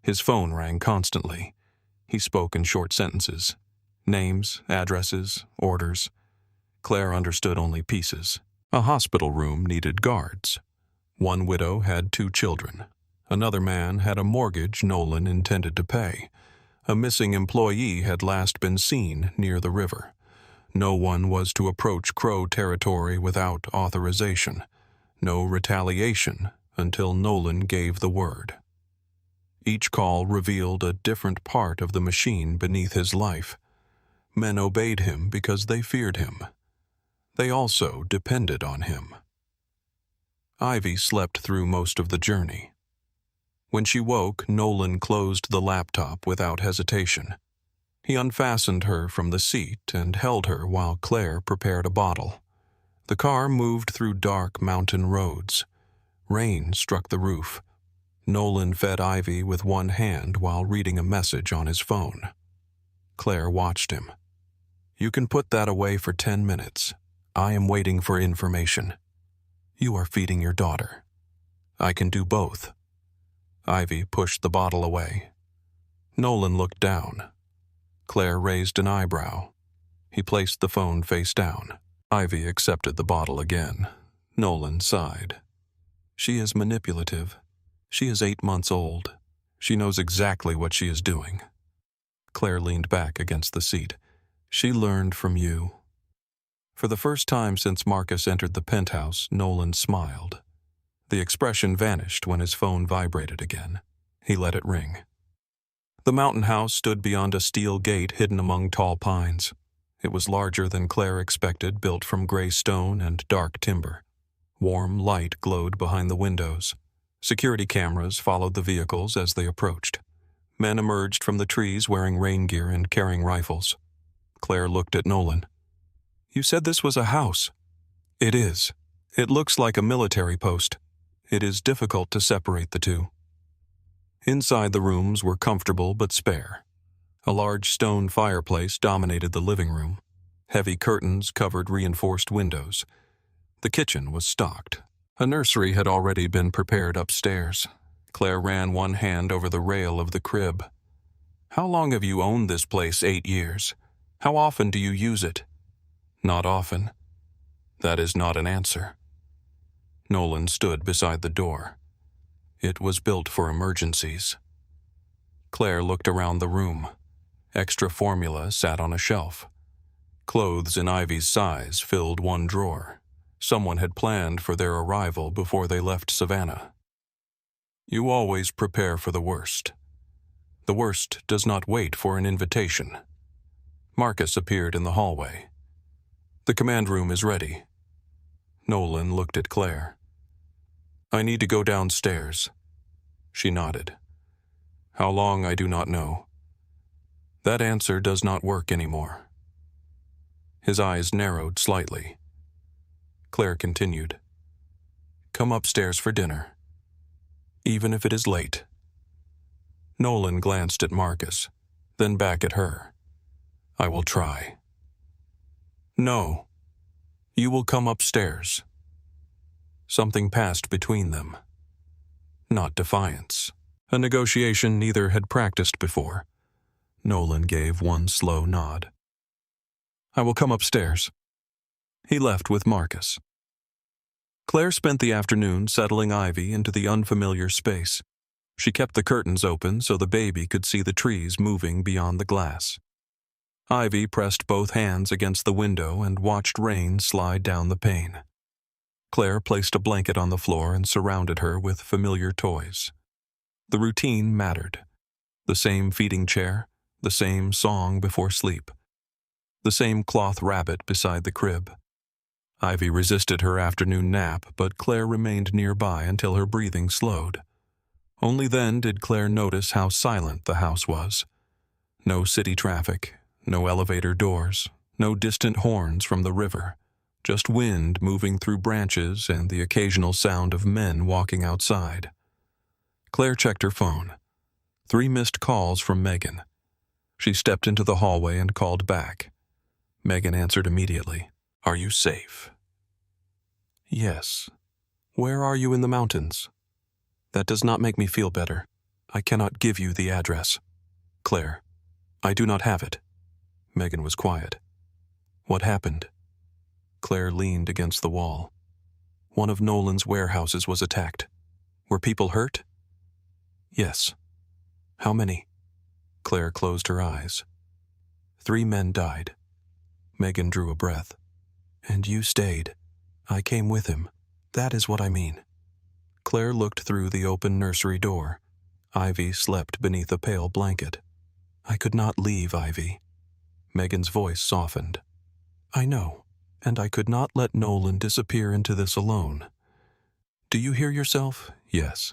His phone rang constantly. He spoke in short sentences. Names, addresses, orders. Claire understood only pieces. A hospital room needed guards. One widow had 2 children. Another man had a mortgage Nolan intended to pay. A missing employee had last been seen near the river. No one was to approach Crow territory without authorization. No retaliation until Nolan gave the word. Each call revealed a different part of the machine beneath his life. Men obeyed him because they feared him. They also depended on him. Ivy slept through most of the journey. When she woke, Nolan closed the laptop without hesitation. He unfastened her from the seat and held her while Claire prepared a bottle. The car moved through dark mountain roads. Rain struck the roof. Nolan fed Ivy with one hand while reading a message on his phone. Claire watched him. You can put that away for 10 minutes. I am waiting for information. You are feeding your daughter. I can do both. Ivy pushed the bottle away. Nolan looked down. Claire raised an eyebrow. He placed the phone face down. Ivy accepted the bottle again. Nolan sighed. She is manipulative. She is 8 months old. She knows exactly what she is doing. Claire leaned back against the seat. She learned from you. For the first time since Marcus entered the penthouse, Nolan smiled. The expression vanished when his phone vibrated again. He let it ring. The mountain house stood beyond a steel gate hidden among tall pines. It was larger than Claire expected, built from gray stone and dark timber. Warm light glowed behind the windows. Security cameras followed the vehicles as they approached. Men emerged from the trees wearing rain gear and carrying rifles. Claire looked at Nolan. You said this was a house. It is. It looks like a military post. It is difficult to separate the two. Inside the rooms were comfortable but spare. A large stone fireplace dominated the living room. Heavy curtains covered reinforced windows. The kitchen was stocked. A nursery had already been prepared upstairs. Claire ran one hand over the rail of the crib. How long have you owned this place? 8 years. How often do you use it? Not often. That is not an answer. Nolan stood beside the door. It was built for emergencies. Claire looked around the room. Extra formula sat on a shelf. Clothes in Ivy's size filled one drawer. Someone had planned for their arrival before they left Savannah. You always prepare for the worst. The worst does not wait for an invitation. Marcus appeared in the hallway. The command room is ready. Nolan looked at Claire. I need to go downstairs. She nodded. How long, I do not know. That answer does not work anymore. His eyes narrowed slightly. Claire continued. Come upstairs for dinner, even if it is late. Nolan glanced at Marcus, then back at her. I will try. No, you will come upstairs. Something passed between them. Not defiance. A negotiation neither had practiced before. Nolan gave one slow nod. I will come upstairs. He left with Marcus. Claire spent the afternoon settling Ivy into the unfamiliar space. She kept the curtains open so the baby could see the trees moving beyond the glass. Ivy pressed both hands against the window and watched rain slide down the pane. Claire placed a blanket on the floor and surrounded her with familiar toys. The routine mattered. The same feeding chair, the same song before sleep, the same cloth rabbit beside the crib. Ivy resisted her afternoon nap, but Claire remained nearby until her breathing slowed. Only then did Claire notice how silent the house was. No city traffic, no elevator doors, no distant horns from the river, just wind moving through branches and the occasional sound of men walking outside. Claire checked her phone. 3 missed calls from Megan. She stepped into the hallway and called back. Megan answered immediately. Are you safe? Yes. Where are you in the mountains? That does not make me feel better. I cannot give you the address. Claire, I do not have it. Megan was quiet. What happened? Claire leaned against the wall. One of Nolan's warehouses was attacked. Were people hurt? Yes. How many? Claire closed her eyes. 3 men died. Megan drew a breath. And you stayed. I came with him. That is what I mean. Claire looked through the open nursery door. Ivy slept beneath a pale blanket. I could not leave Ivy. Megan's voice softened. I know, and I could not let Nolan disappear into this alone. Do you hear yourself? Yes.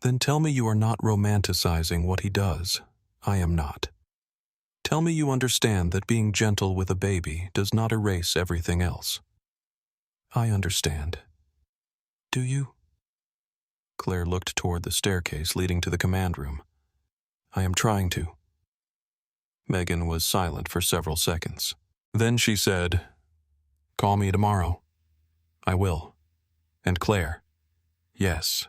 Then tell me you are not romanticizing what he does. I am not. Tell me you understand that being gentle with a baby does not erase everything else. I understand. Do you? Claire looked toward the staircase leading to the command room. I am trying to. Megan was silent for several seconds. Then she said, Call me tomorrow. I will. And Claire, yes.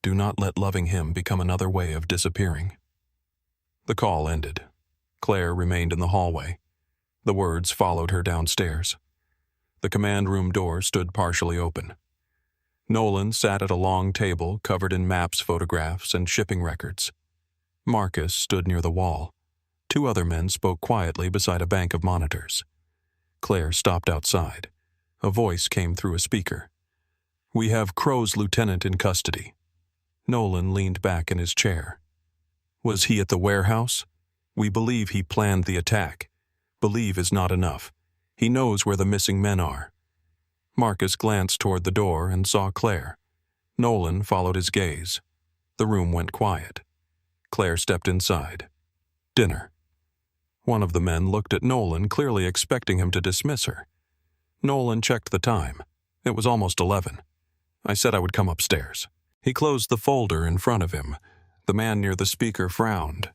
Do not let loving him become another way of disappearing. The call ended. Claire remained in the hallway. The words followed her downstairs. The command room door stood partially open. Nolan sat at a long table covered in maps, photographs, and shipping records. Marcus stood near the wall. 2 other men spoke quietly beside a bank of monitors. Claire stopped outside. A voice came through a speaker. We have Crow's lieutenant in custody. Nolan leaned back in his chair. Was he at the warehouse? We believe he planned the attack. Believe is not enough. He knows where the missing men are. Marcus glanced toward the door and saw Claire. Nolan followed his gaze. The room went quiet. Claire stepped inside. Dinner. One of the men looked at Nolan, clearly expecting him to dismiss her. Nolan checked the time. It was almost 11. I said I would come upstairs. He closed the folder in front of him. The man near the speaker frowned.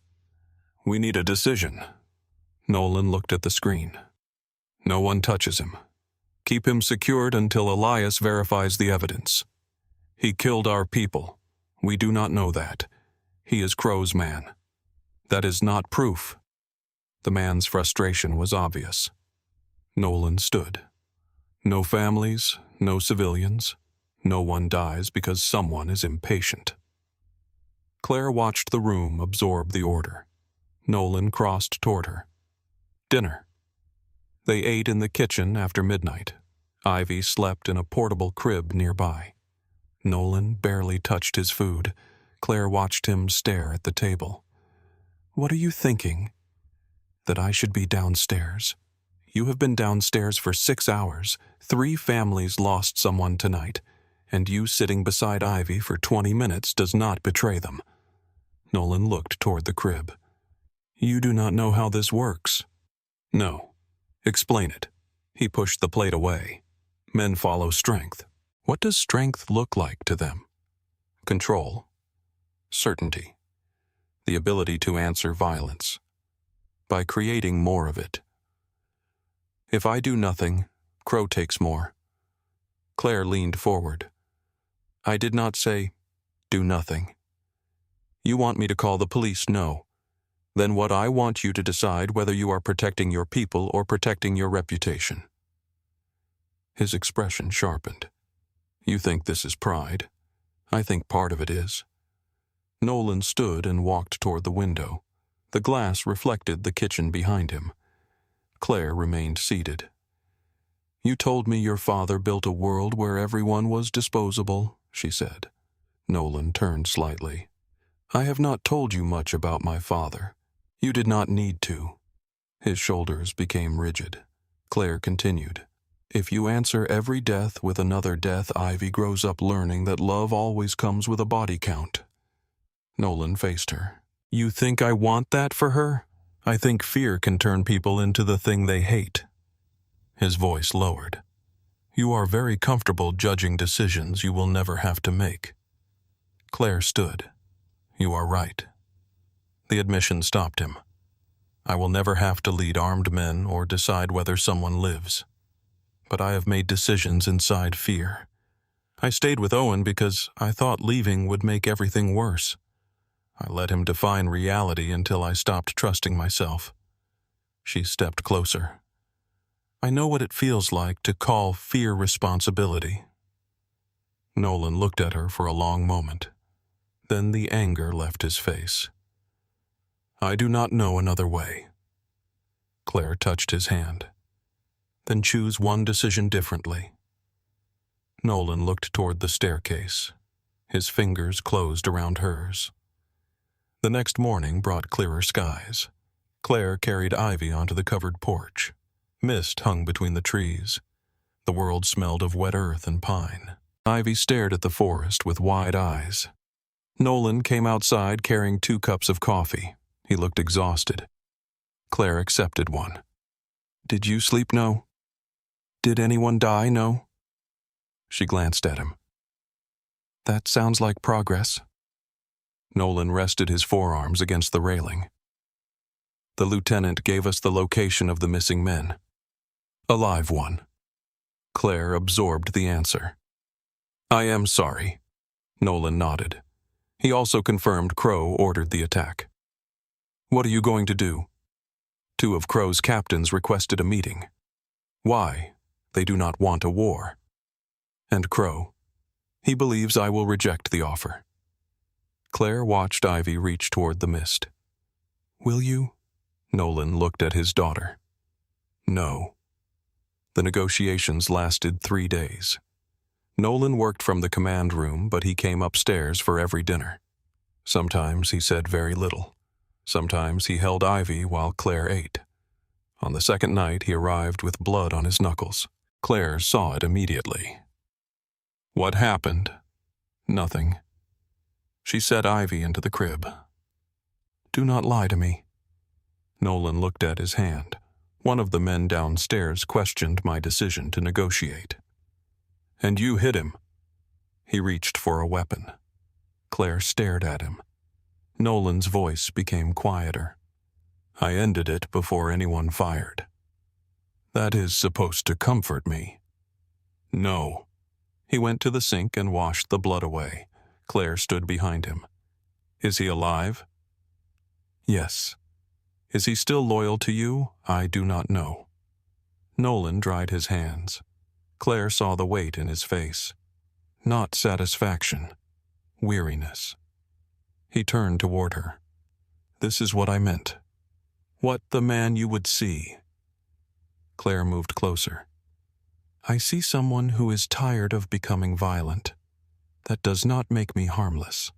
We need a decision. Nolan looked at the screen. No one touches him. Keep him secured until Elias verifies the evidence. He killed our people. We do not know that. He is Crow's man. That is not proof. The man's frustration was obvious. Nolan stood. No families, no civilians. No one dies because someone is impatient. Claire watched the room absorb the order. Nolan crossed toward her. Dinner. They ate in the kitchen after midnight. Ivy slept in a portable crib nearby. Nolan barely touched his food. Claire watched him stare at the table. What are you thinking? That I should be downstairs? You have been downstairs for 6 hours. 3 families lost someone tonight. And you sitting beside Ivy for 20 minutes does not betray them. Nolan looked toward the crib. You do not know how this works. No. Explain it. He pushed the plate away. Men follow strength. What does strength look like to them? Control. Certainty. The ability to answer violence. By creating more of it. If I do nothing, Crow takes more. Claire leaned forward. I did not say, do nothing. You want me to call the police? No. Then what I want you to decide whether you are protecting your people or protecting your reputation. His expression sharpened. You think this is pride? I think part of it is. Nolan stood and walked toward the window. The glass reflected the kitchen behind him. Claire remained seated. You told me your father built a world where everyone was disposable, she said. Nolan turned slightly. I have not told you much about my father. You did not need to. His shoulders became rigid. Claire continued. If you answer every death with another death, Ivy grows up learning that love always comes with a body count. Nolan faced her. You think I want that for her? I think fear can turn people into the thing they hate. His voice lowered. You are very comfortable judging decisions you will never have to make. Claire stood. You are right. The admission stopped him. I will never have to lead armed men or decide whether someone lives. But I have made decisions inside fear. I stayed with Owen because I thought leaving would make everything worse. I let him define reality until I stopped trusting myself. She stepped closer. I know what it feels like to call fear responsibility. Nolan looked at her for a long moment. Then the anger left his face. I do not know another way. Claire touched his hand. Then choose one decision differently. Nolan looked toward the staircase. His fingers closed around hers. The next morning brought clearer skies. Claire carried Ivy onto the covered porch. Mist hung between the trees. The world smelled of wet earth and pine. Ivy stared at the forest with wide eyes. Nolan came outside carrying 2 cups of coffee. He looked exhausted. Claire accepted one. Did you sleep? No. Did anyone die? No. She glanced at him. That sounds like progress. Nolan rested his forearms against the railing. The lieutenant gave us the location of the missing men. A live one. Claire absorbed the answer. I am sorry. Nolan nodded. He also confirmed Crow ordered the attack. What are you going to do? 2 of Crow's captains requested a meeting. Why? They do not want a war. And Crow? He believes I will reject the offer. Claire watched Ivy reach toward the mist. Will you? Nolan looked at his daughter. No. The negotiations lasted 3 days. Nolan worked from the command room, but he came upstairs for every dinner. Sometimes he said very little. Sometimes he held Ivy while Claire ate. On the second night, he arrived with blood on his knuckles. Claire saw it immediately. What happened? Nothing. She set Ivy into the crib. Do not lie to me. Nolan looked at his hand. One of the men downstairs questioned my decision to negotiate. And you hit him. He reached for a weapon. Claire stared at him. Nolan's voice became quieter. I ended it before anyone fired. That is supposed to comfort me. No. He went to the sink and washed the blood away. Claire stood behind him. Is he alive? Yes. Is he still loyal to you? I do not know. Nolan dried his hands. Claire saw the weight in his face. Not satisfaction. Weariness. He turned toward her. This is what I meant. What the man you would see. Claire moved closer. I see someone who is tired of becoming violent. That does not make me harmless.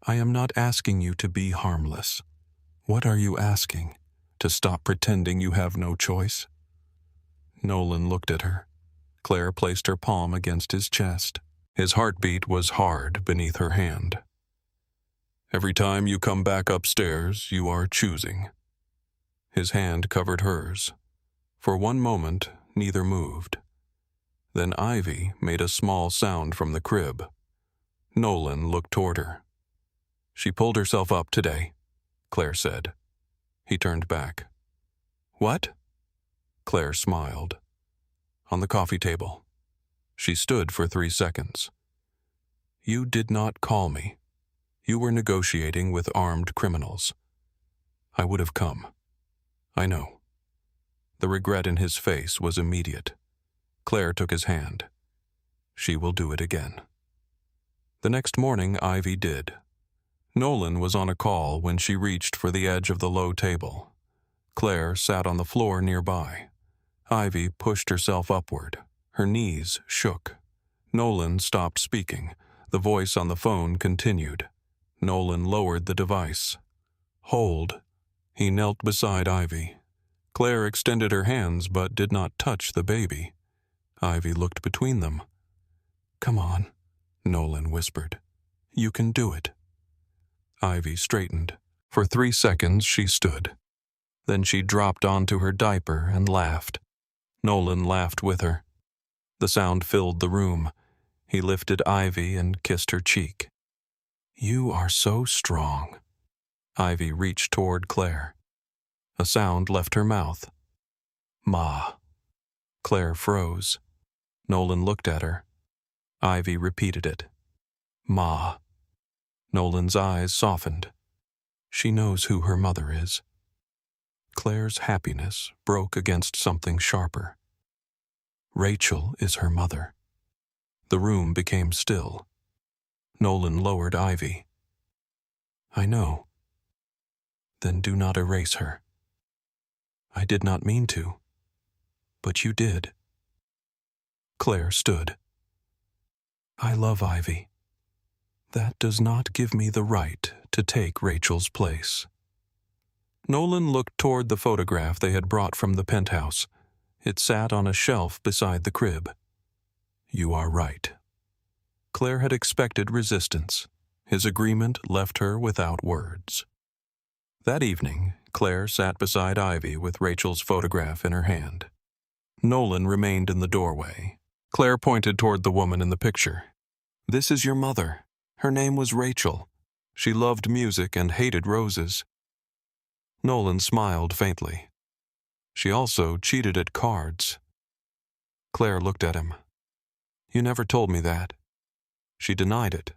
I am not asking you to be harmless. What are you asking? To stop pretending you have no choice? Nolan looked at her. Claire placed her palm against his chest. His heartbeat was hard beneath her hand. Every time you come back upstairs, you are choosing. His hand covered hers. For one moment, neither moved. Then Ivy made a small sound from the crib. Nolan looked toward her. "She pulled herself up today," Claire said. He turned back. "What?" Claire smiled. "On the coffee table." She stood for 3 seconds. "You did not call me. You were negotiating with armed criminals. I would have come. I know." The regret in his face was immediate. Claire took his hand. "She will do it again." The next morning, Ivy did. Nolan was on a call when she reached for the edge of the low table. Claire sat on the floor nearby. Ivy pushed herself upward. Her knees shook. Nolan stopped speaking. The voice on the phone continued. Nolan lowered the device. "Hold." He knelt beside Ivy. Claire extended her hands but did not touch the baby. Ivy looked between them. "Come on," Nolan whispered. "You can do it." Ivy straightened. For 3 seconds she stood. Then she dropped onto her diaper and laughed. Nolan laughed with her. The sound filled the room. He lifted Ivy and kissed her cheek. "You are so strong." Ivy reached toward Claire. A sound left her mouth. "Ma." Claire froze. Nolan looked at her. Ivy repeated it. "Ma." Nolan's eyes softened. She knows who her mother is. Claire's happiness broke against something sharper. Rachel is her mother. The room became still. Nolan lowered Ivy. "I know." "Then do not erase her." "I did not mean to." "But you did." Claire stood. "I love Ivy. That does not give me the right to take Rachel's place." Nolan looked toward the photograph they had brought from the penthouse. It sat on a shelf beside the crib. "You are right." Claire had expected resistance. His agreement left her without words. That evening, Claire sat beside Ivy with Rachel's photograph in her hand. Nolan remained in the doorway. Claire pointed toward the woman in the picture. "This is your mother. Her name was Rachel. She loved music and hated roses." Nolan smiled faintly. "She also cheated at cards." Claire looked at him. "You never told me that." She denied it.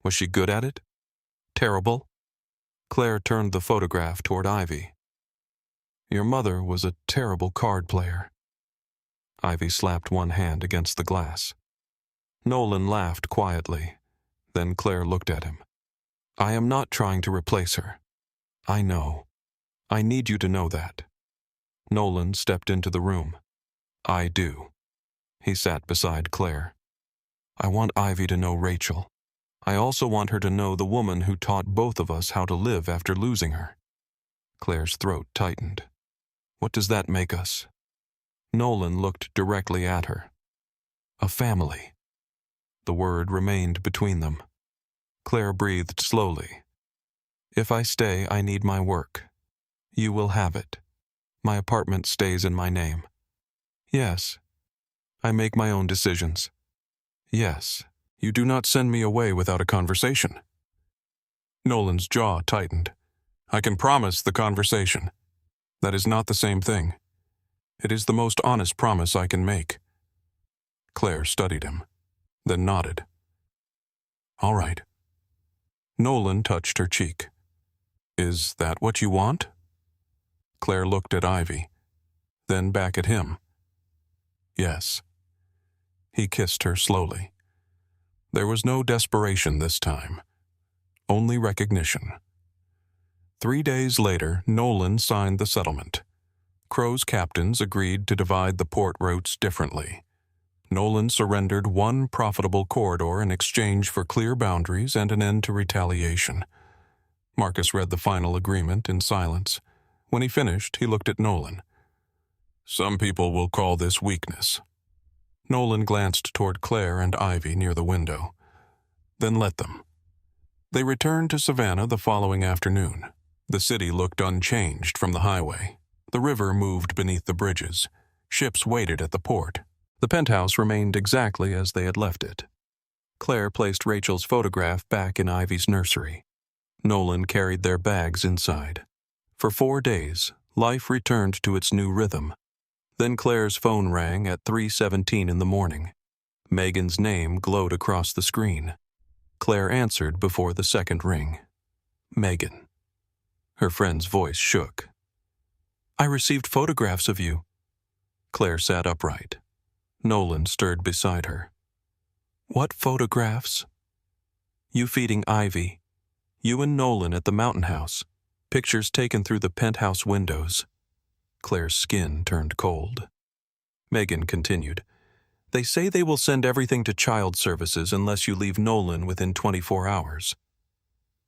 "Was she good at it? Terrible?" Claire turned the photograph toward Ivy. "Your mother was a terrible card player." Ivy slapped one hand against the glass. Nolan laughed quietly. Then Claire looked at him. "I am not trying to replace her. I know. I need you to know that." Nolan stepped into the room. "I do." He sat beside Claire. "I want Ivy to know Rachel. I also want her to know the woman who taught both of us how to live after losing her." Claire's throat tightened. "What does that make us?" Nolan looked directly at her. "A family." The word remained between them. Claire breathed slowly. "If I stay, I need my work. You will have it. My apartment stays in my name." "Yes." "I make my own decisions." "Yes. You do not send me away without a conversation." Nolan's jaw tightened. "I can promise the conversation. That is not the same thing. It is the most honest promise I can make." Claire studied him, then nodded. "All right." Nolan touched her cheek. "Is that what you want?" Claire looked at Ivy, then back at him. "Yes." He kissed her slowly. There was no desperation this time, only recognition. 3 days later, Nolan signed the settlement. Crow's captains agreed to divide the port routes differently. Nolan surrendered one profitable corridor in exchange for clear boundaries and an end to retaliation. Marcus read the final agreement in silence. When he finished, he looked at Nolan. "Some people will call this weakness." Nolan glanced toward Claire and Ivy near the window. "Then let them." They returned to Savannah the following afternoon. The city looked unchanged from the highway. The river moved beneath the bridges. Ships waited at the port. The penthouse remained exactly as they had left it. Claire placed Rachel's photograph back in Ivy's nursery. Nolan carried their bags inside. For 4 days, life returned to its new rhythm. Then Claire's phone rang at 3:17 in the morning. Megan's name glowed across the screen. Claire answered before the second ring. Megan. Her friend's voice shook. "I received photographs of you." Claire sat upright. Nolan stirred beside her. "What photographs?" "You feeding Ivy. You and Nolan at the mountain house. Pictures taken through the penthouse windows." Claire's skin turned cold. Megan continued. "They say they will send everything to child services unless you leave Nolan within 24 hours.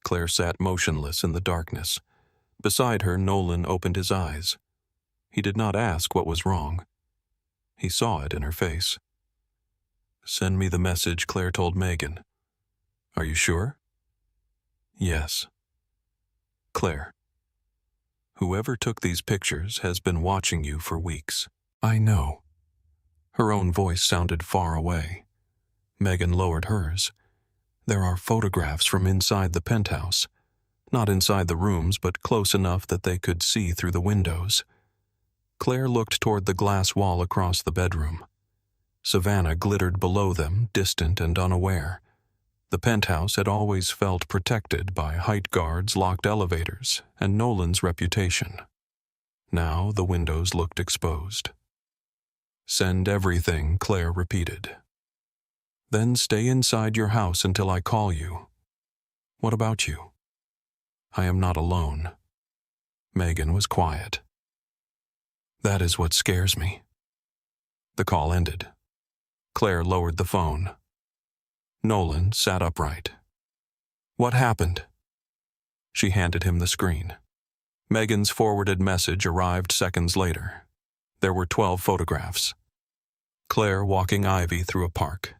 Claire sat motionless in the darkness. Beside her, Nolan opened his eyes. He did not ask what was wrong. He saw it in her face. "Send me the message," Claire told Megan. "Are you sure?" "Yes." "Claire, whoever took these pictures has been watching you for weeks." "I know." Her own voice sounded far away. Megan lowered hers. "There are photographs from inside the penthouse. Not inside the rooms, but close enough that they could see through the windows." Claire looked toward the glass wall across the bedroom. Savannah glittered below them, distant and unaware. The penthouse had always felt protected by height guards, locked elevators, and Nolan's reputation. Now the windows looked exposed. "Send everything," Claire repeated. "Then stay inside your house until I call you." "What about you?" "I am not alone." Megan was quiet. "That is what scares me." The call ended. Claire lowered the phone. Nolan sat upright. "What happened?" She handed him the screen. Megan's forwarded message arrived seconds later. There were 12 photographs. Claire walking Ivy through a park.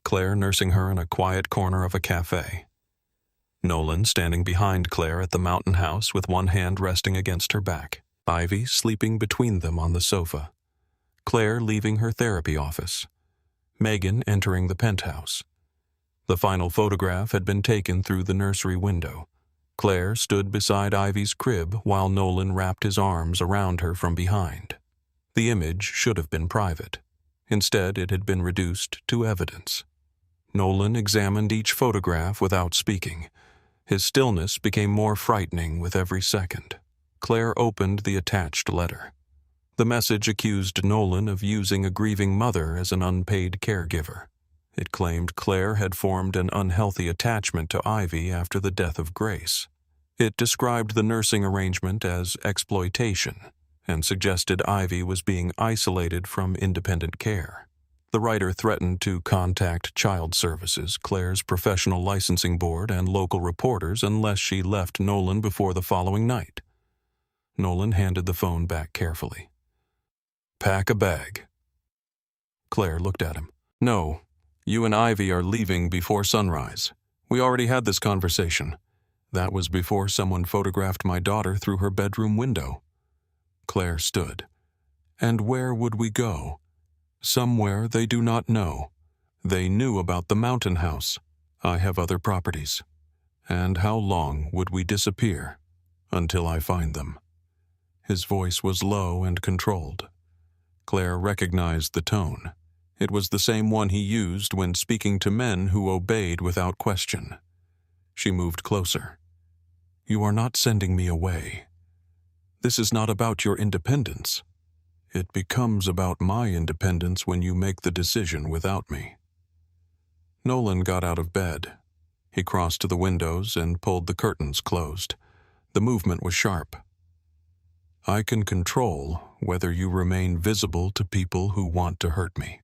Claire nursing her in a quiet corner of a cafe. Nolan standing behind Claire at the mountain house with one hand resting against her back. Ivy sleeping between them on the sofa. Claire leaving her therapy office. Megan entering the penthouse. The final photograph had been taken through the nursery window. Claire stood beside Ivy's crib while Nolan wrapped his arms around her from behind. The image should have been private. Instead, it had been reduced to evidence. Nolan examined each photograph without speaking. His stillness became more frightening with every second. Claire opened the attached letter. The message accused Nolan of using a grieving mother as an unpaid caregiver. It claimed Claire had formed an unhealthy attachment to Ivy after the death of Grace. It described the nursing arrangement as exploitation and suggested Ivy was being isolated from independent care. The writer threatened to contact child services, Claire's professional licensing board, and local reporters unless she left Nolan before the following night. Nolan handed the phone back carefully. "Pack a bag." Claire looked at him. "No, you and Ivy are leaving before sunrise. We already had this conversation. That was before someone photographed my daughter through her bedroom window." Claire stood. "And where would we go? Somewhere they do not know. They knew about the mountain house. I have other properties. And how long would we disappear? Until I find them." His voice was low and controlled. Claire recognized the tone. It was the same one he used when speaking to men who obeyed without question. She moved closer. "You are not sending me away. This is not about your independence. It becomes about my independence when you make the decision without me." Nolan got out of bed. He crossed to the windows and pulled the curtains closed. The movement was sharp. "I can control whether you remain visible to people who want to hurt me.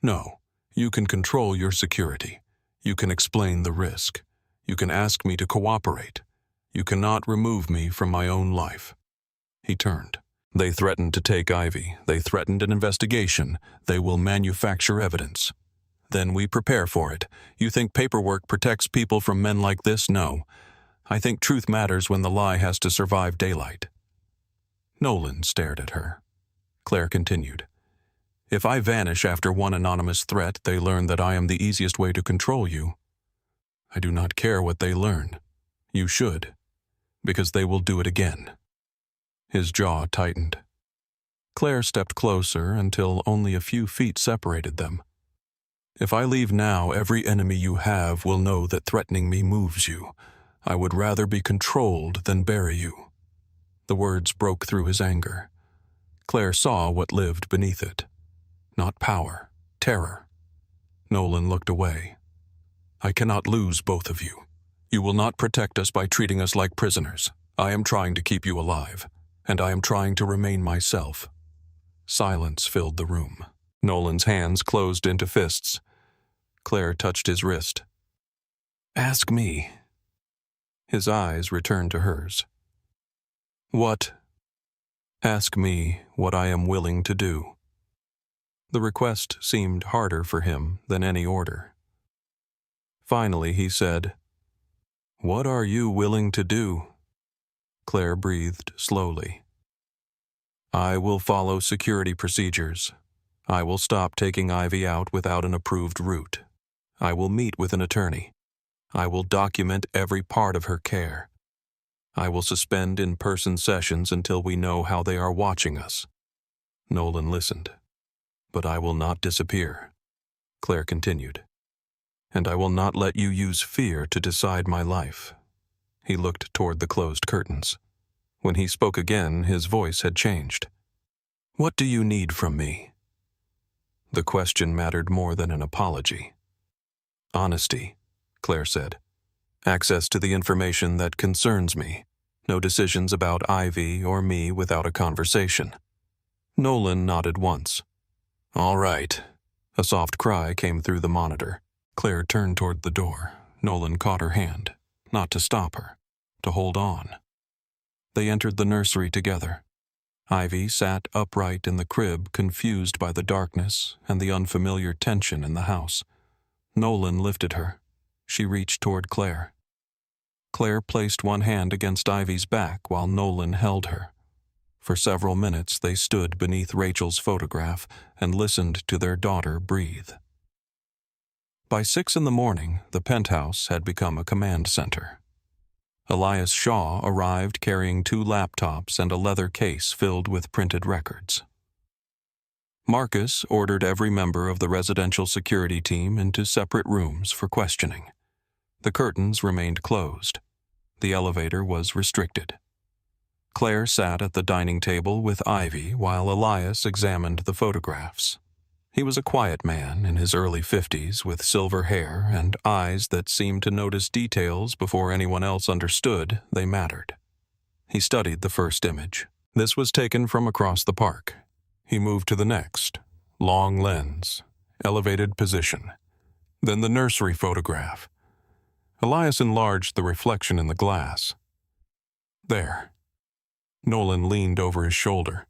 No, you can control your security. You can explain the risk. You can ask me to cooperate. You cannot remove me from my own life." He turned. "They threatened to take Ivy. They threatened an investigation. They will manufacture evidence. Then we prepare for it. You think paperwork protects people from men like this? No. I think truth matters when the lie has to survive daylight." Nolan stared at her. Claire continued. If I vanish after one anonymous threat, they learn that I am the easiest way to control you. I do not care what they learn. You should, because they will do it again." His jaw tightened. Claire stepped closer until only a few feet separated them. "If I leave now, every enemy you have will know that threatening me moves you. I would rather be controlled than bury you." The words broke through his anger. Claire saw what lived beneath it. Not power, terror. Nolan looked away. "I cannot lose both of you. You will not protect us by treating us like prisoners. I am trying to keep you alive, and I am trying to remain myself." Silence filled the room. Nolan's hands closed into fists. Claire touched his wrist. "Ask me." His eyes returned to hers. "What?" "Ask me what I am willing to do." The request seemed harder for him than any order. Finally, he said, "What are you willing to do?" Claire breathed slowly. "I will follow security procedures. I will stop taking Ivy out without an approved route. I will meet with an attorney. I will document every part of her care. I will suspend in-person sessions until we know how they are watching us." Nolan listened. "But I will not disappear," Claire continued. "And I will not let you use fear to decide my life." He looked toward the closed curtains. When he spoke again, his voice had changed. "What do you need from me?" The question mattered more than an apology. "Honesty," Claire said. "Access to the information that concerns me. No decisions about Ivy or me without a conversation." Nolan nodded once. "All right." A soft cry came through the monitor. Claire turned toward the door. Nolan caught her hand, not to stop her, to hold on. They entered the nursery together. Ivy sat upright in the crib, confused by the darkness and the unfamiliar tension in the house. Nolan lifted her. She reached toward Claire. Claire placed one hand against Ivy's back while Nolan held her. For several minutes they stood beneath Rachel's photograph and listened to their daughter breathe. By 6 a.m, the penthouse had become a command center. Elias Shaw arrived carrying 2 laptops and a leather case filled with printed records. Marcus ordered every member of the residential security team into separate rooms for questioning. The curtains remained closed. The elevator was restricted. Claire sat at the dining table with Ivy while Elias examined the photographs. He was a quiet man in his early 50s with silver hair and eyes that seemed to notice details before anyone else understood they mattered. He studied the first image. This was taken from across the park. He moved to the next. Long lens, elevated position. Then the nursery photograph. Elias enlarged the reflection in the glass. There. Nolan leaned over his shoulder.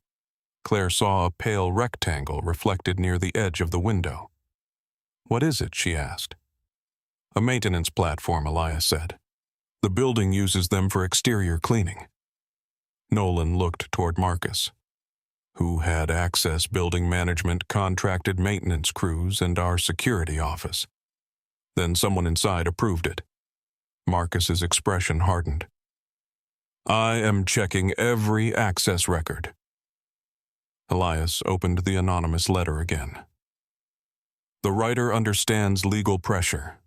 Claire saw a pale rectangle reflected near the edge of the window. "What is it?" she asked. "A maintenance platform," Elias said. "The building uses them for exterior cleaning." Nolan looked toward Marcus. "Who had access building management contracted maintenance crews and our security office. Then someone inside approved it." Marcus's expression hardened. "I am checking every access record." Elias opened the anonymous letter again. "The writer understands legal pressure."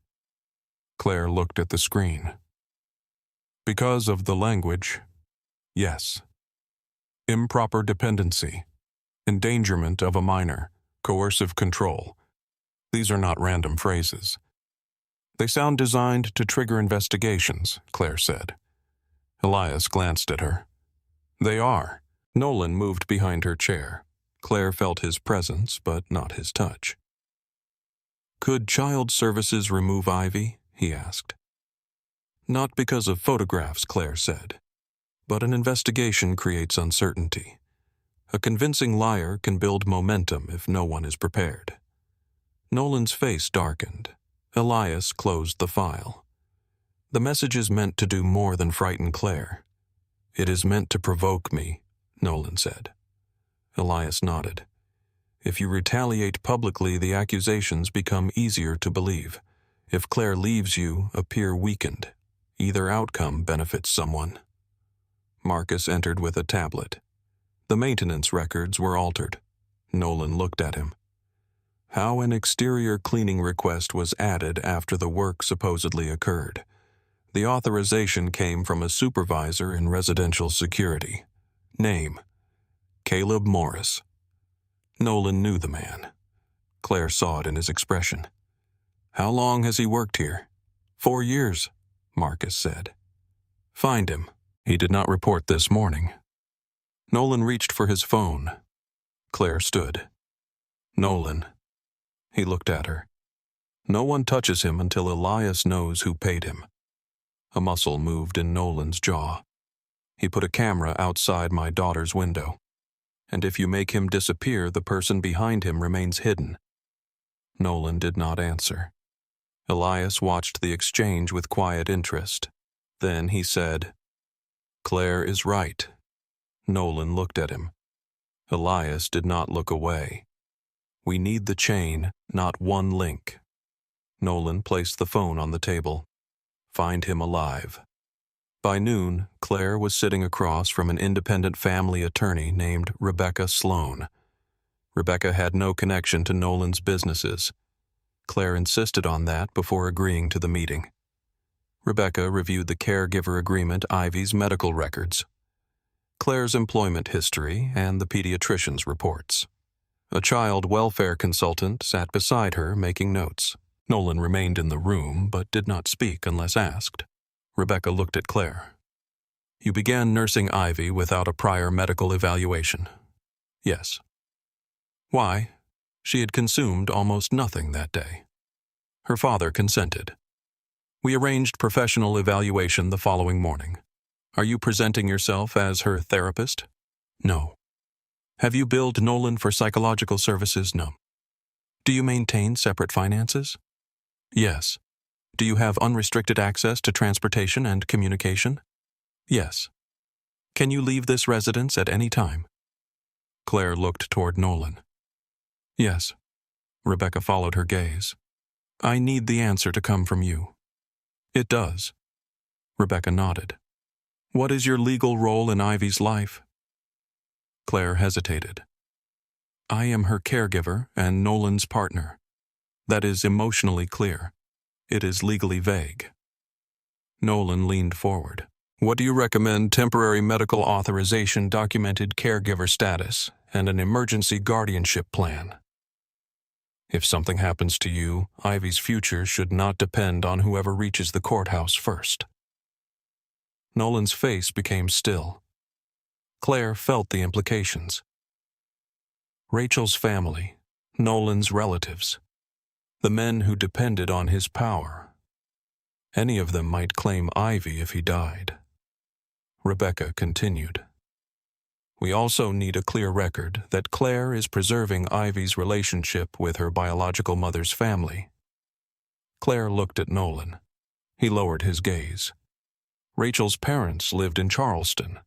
Claire looked at the screen. "Because of the language, yes. Improper dependency, endangerment of a minor, coercive control. These are not random phrases. They sound designed to trigger investigations," Claire said. Elias glanced at her. "They are." Nolan moved behind her chair. Claire felt his presence, but not his touch. "Could Child Services remove Ivy?" he asked. "Not because of photographs," Claire said. "But an investigation creates uncertainty. A convincing liar can build momentum if no one is prepared." Nolan's face darkened. Elias closed the file. "The message is meant to do more than frighten Claire. It is meant to provoke me," Nolan said. Elias nodded. If you retaliate publicly, the accusations become easier to believe. If Claire leaves, you appear weakened. Either outcome benefits someone. Marcus entered with a tablet. The maintenance records were altered. Nolan looked at him. How an exterior cleaning request was added after the work supposedly occurred. The authorization came from a supervisor in residential security. Name: Caleb Morris. Nolan knew the man. Claire saw it in his expression. How long has he worked here? 4 years, Marcus said. Find him. He did not report this morning. Nolan reached for his phone. Claire stood. Nolan. He looked at her. No one touches him until Elias knows who paid him. A muscle moved in Nolan's jaw. He put a camera outside my daughter's window. And if you make him disappear, the person behind him remains hidden. Nolan did not answer. Elias watched the exchange with quiet interest. Then he said, Claire is right. Nolan looked at him. Elias did not look away. We need the chain, not one link. Nolan placed the phone on the table. Find him alive. By noon, Claire was sitting across from an independent family attorney named Rebecca Sloan. Rebecca had no connection to Nolan's businesses. Claire insisted on that before agreeing to the meeting. Rebecca reviewed the caregiver agreement, Ivy's medical records, Claire's employment history, and the pediatrician's reports. A child welfare consultant sat beside her making notes. Nolan remained in the room but did not speak unless asked. Rebecca looked at Claire. You began nursing Ivy without a prior medical evaluation. Yes. Why? She had consumed almost nothing that day. Her father consented. We arranged professional evaluation the following morning. Are you presenting yourself as her therapist? No. Have you billed Nolan for psychological services? No. Do you maintain separate finances? Yes. Do you have unrestricted access to transportation and communication? Yes. Can you leave this residence at any time? Claire looked toward Nolan. Yes. Rebecca followed her gaze. I need the answer to come from you. It does. Rebecca nodded. What is your legal role in Ivy's life? Claire hesitated. I am her caregiver and Nolan's partner. That is emotionally clear. It is legally vague. Nolan leaned forward. What do you recommend? Temporary medical authorization, documented caregiver status, and an emergency guardianship plan. If something happens to you, Ivy's future should not depend on whoever reaches the courthouse first. Nolan's face became still. Claire felt the implications. Rachel's family, Nolan's relatives, the men who depended on his power. Any of them might claim Ivy if he died. Rebecca continued. We also need a clear record that Claire is preserving Ivy's relationship with her biological mother's family. Claire looked at Nolan. He lowered his gaze. Rachel's parents lived in Charleston.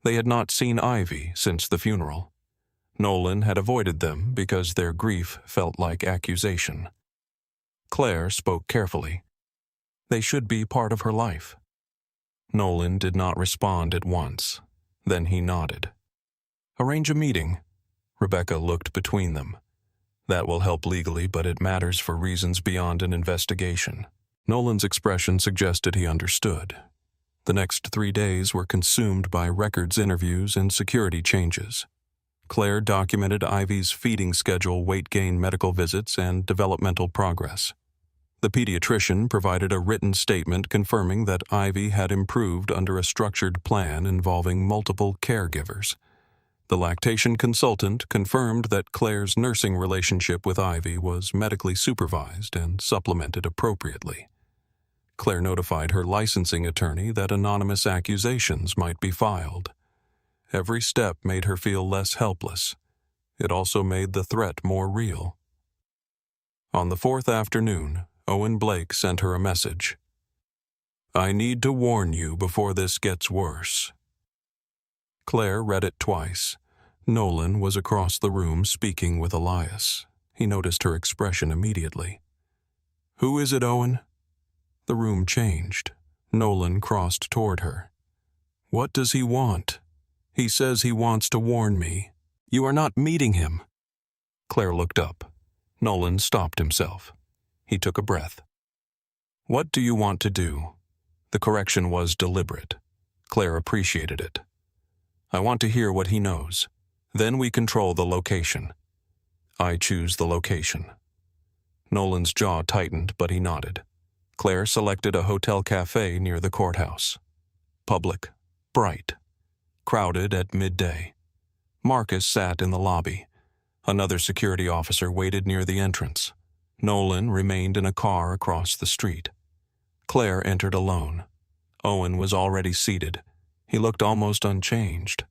They had not seen Ivy since the funeral. Nolan had avoided them because their grief felt like accusation. Claire spoke carefully. They should be part of her life. Nolan did not respond at once. Then he nodded. Arrange a meeting. Rebecca looked between them. That will help legally, but it matters for reasons beyond an investigation. Nolan's expression suggested he understood. The next 3 days were consumed by records interviews and security changes. Claire documented Ivy's feeding schedule, weight gain, medical visits, and developmental progress. The pediatrician provided a written statement confirming that Ivy had improved under a structured plan involving multiple caregivers. The lactation consultant confirmed that Claire's nursing relationship with Ivy was medically supervised and supplemented appropriately. Claire notified her licensing attorney that anonymous accusations might be filed. Every step made her feel less helpless. It also made the threat more real. On the 4th afternoon, Owen Blake sent her a message. I need to warn you before this gets worse. Claire read it twice. Nolan was across the room speaking with Elias. He noticed her expression immediately. "Who is it, Owen?" The room changed. Nolan crossed toward her. "What does he want?" "He says he wants to warn me." "You are not meeting him." Claire looked up. Nolan stopped himself. He took a breath. "What do you want to do?" The correction was deliberate. Claire appreciated it. "I want to hear what he knows. Then we control the location." "I choose the location." Nolan's jaw tightened, but he nodded. Claire selected a hotel cafe near the courthouse. Public, bright, crowded at midday. Marcus sat in the lobby. Another security officer waited near the entrance. Nolan remained in a car across the street. Claire entered alone. Owen was already seated. He looked almost unchanged.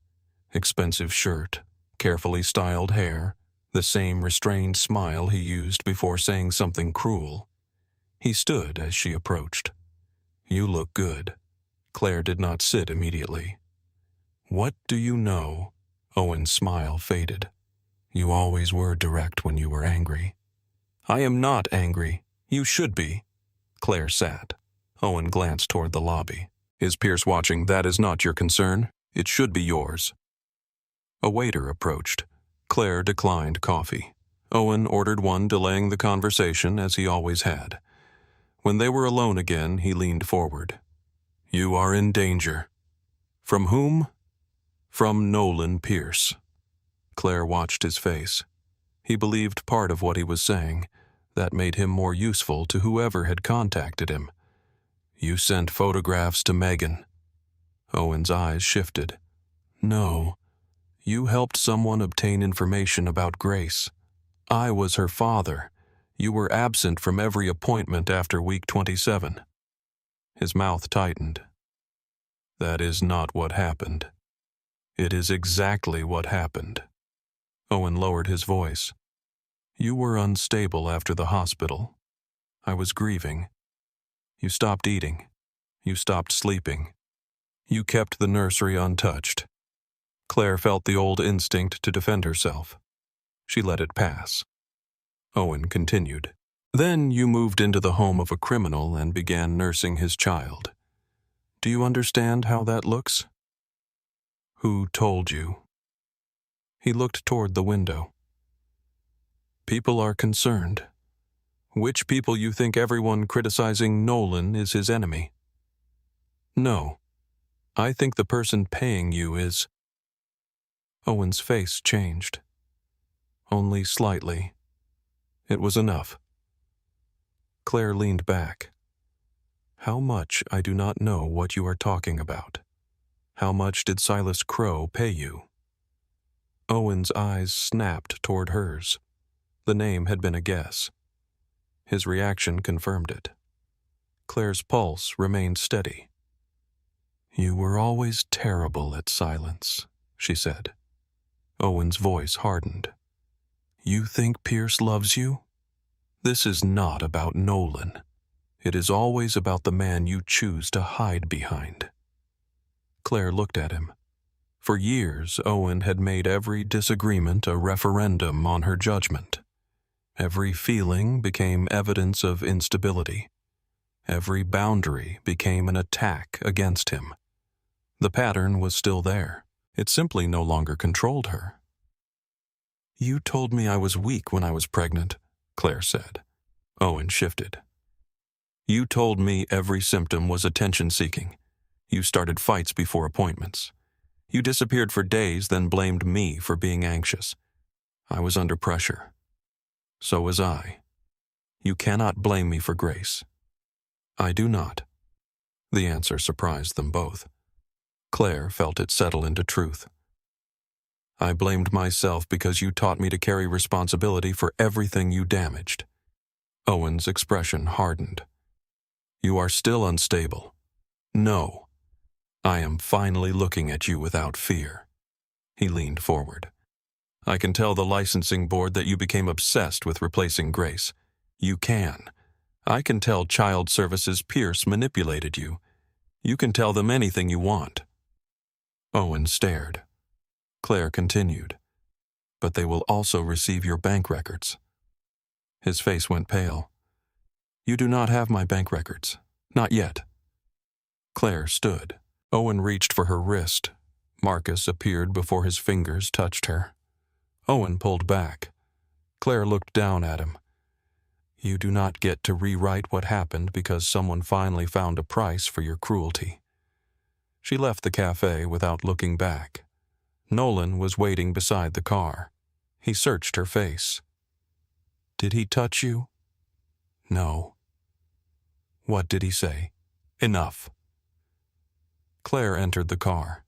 Expensive shirt, carefully styled hair, the same restrained smile he used before saying something cruel. He stood as she approached. "You look good." Claire did not sit immediately. "What do you know?" Owen's smile faded. "You always were direct when you were angry." "I am not angry. You should be." Claire sat. Owen glanced toward the lobby. "Is Pierce watching? That is not your concern. It should be yours." A waiter approached. Claire declined coffee. Owen ordered one, delaying the conversation as he always had. When they were alone again, he leaned forward. "You are in danger." "From whom?" "From Nolan Pierce." Claire watched his face. He believed part of what he was saying. That made him more useful to whoever had contacted him. "You sent photographs to Megan." Owen's eyes shifted. "No. You helped someone obtain information about Grace. I was her father. You were absent from every appointment after week 27. His mouth tightened. "That is not what happened." "It is exactly what happened." Owen lowered his voice. "You were unstable after the hospital. I was grieving. You stopped eating. You stopped sleeping. You kept the nursery untouched." Claire felt the old instinct to defend herself. She let it pass. Owen continued. "Then you moved into the home of a criminal and began nursing his child. Do you understand how that looks?" "Who told you?" He looked toward the window. "People are concerned. Which people you think everyone criticizing Nolan is his enemy?" "No. I think the person paying you is..." Owen's face changed. Only slightly. It was enough. Claire leaned back. "How much I do not know what you are talking about. How much did Silas Crow pay you?" Owen's eyes snapped toward hers. The name had been a guess. His reaction confirmed it. Claire's pulse remained steady. "You were always terrible at silence," she said. Owen's voice hardened. "You think Pierce loves you? This is not about Nolan. It is always about the man you choose to hide behind." Claire looked at him. For years, Owen had made every disagreement a referendum on her judgment. Every feeling became evidence of instability. Every boundary became an attack against him. The pattern was still there. It simply no longer controlled her. "You told me I was weak when I was pregnant," Claire said. Owen shifted. "You told me every symptom was attention-seeking. You started fights before appointments. You disappeared for days, then blamed me for being anxious. I was under pressure. So was I. You cannot blame me for Grace." "I do not." The answer surprised them both. Claire felt it settle into truth. "I blamed myself because you taught me to carry responsibility for everything you damaged." Owen's expression hardened. "You are still unstable." "No. I am finally looking at you without fear." He leaned forward. "I can tell the licensing board that you became obsessed with replacing Grace. You can. I can tell Child Services Pierce manipulated you. You can tell them anything you want." Owen stared. Claire continued. but they will also receive your bank records." His face went pale. "You do not have my bank records. Not yet." Claire stood. Owen reached for her wrist. Marcus appeared before his fingers touched her. Owen pulled back. Claire looked down at him. "You do not get to rewrite what happened because someone finally found a price for your cruelty." She left the cafe without looking back. Nolan was waiting beside the car. He searched her face. "Did he touch you?" "No." "What did he say?" "Enough." Claire entered the car.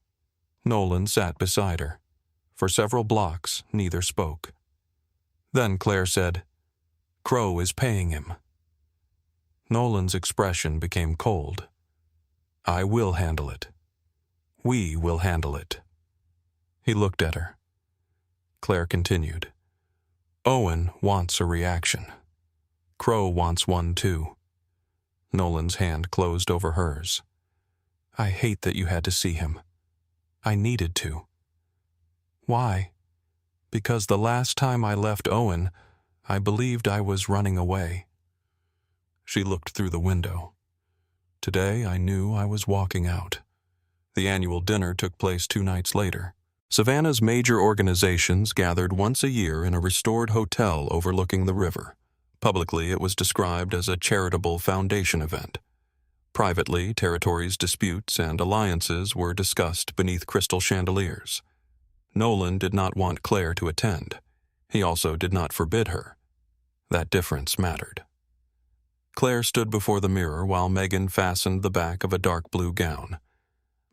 Nolan sat beside her. For several blocks, neither spoke. Then Claire said, "Crow is paying him." Nolan's expression became cold. "I will handle it. We will handle it." He looked at her. Claire continued, "Owen wants a reaction. Crow wants one too." Nolan's hand closed over hers. "I hate that you had to see him. I needed to." "Why?" "Because the last time I left Owen, I believed I was running away." She looked through the window. "Today I knew I was walking out." The annual dinner took place 2 nights later. Savannah's major organizations gathered once a year in a restored hotel overlooking the river. Publicly, it was described as a charitable foundation event. Privately, territories' disputes and alliances were discussed beneath crystal chandeliers. Nolan did not want Claire to attend. He also did not forbid her. That difference mattered. Claire stood before the mirror while Megan fastened the back of a dark blue gown.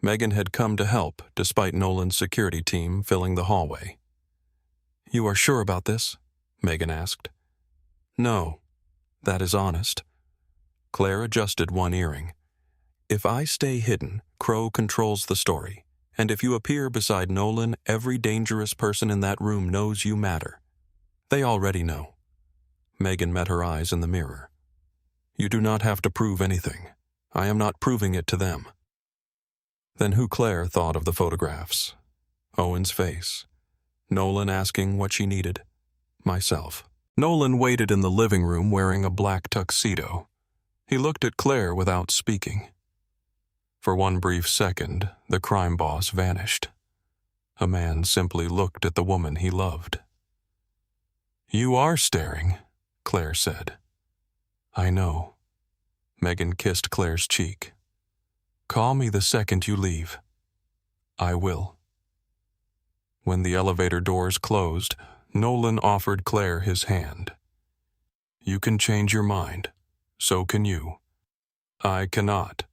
Megan had come to help, despite Nolan's security team filling the hallway. "You are sure about this?" Megan asked. "No. That is honest." Claire adjusted one earring. "If I stay hidden, Crow controls the story, and if you appear beside Nolan, every dangerous person in that room knows you matter. They already know." Megan met her eyes in the mirror. "You do not have to prove anything. I am not proving it to them." Then who Claire thought of the photographs. Owen's face. Nolan asking what she needed. Myself. Nolan waited in the living room wearing a black tuxedo. He looked at Claire without speaking. For one brief second, the crime boss vanished. A man simply looked at the woman he loved. "You are staring," Claire said. "I know." Megan kissed Claire's cheek. "Call me the second you leave." "I will." When the elevator doors closed, Nolan offered Claire his hand. "You can change your mind. So can you. I cannot.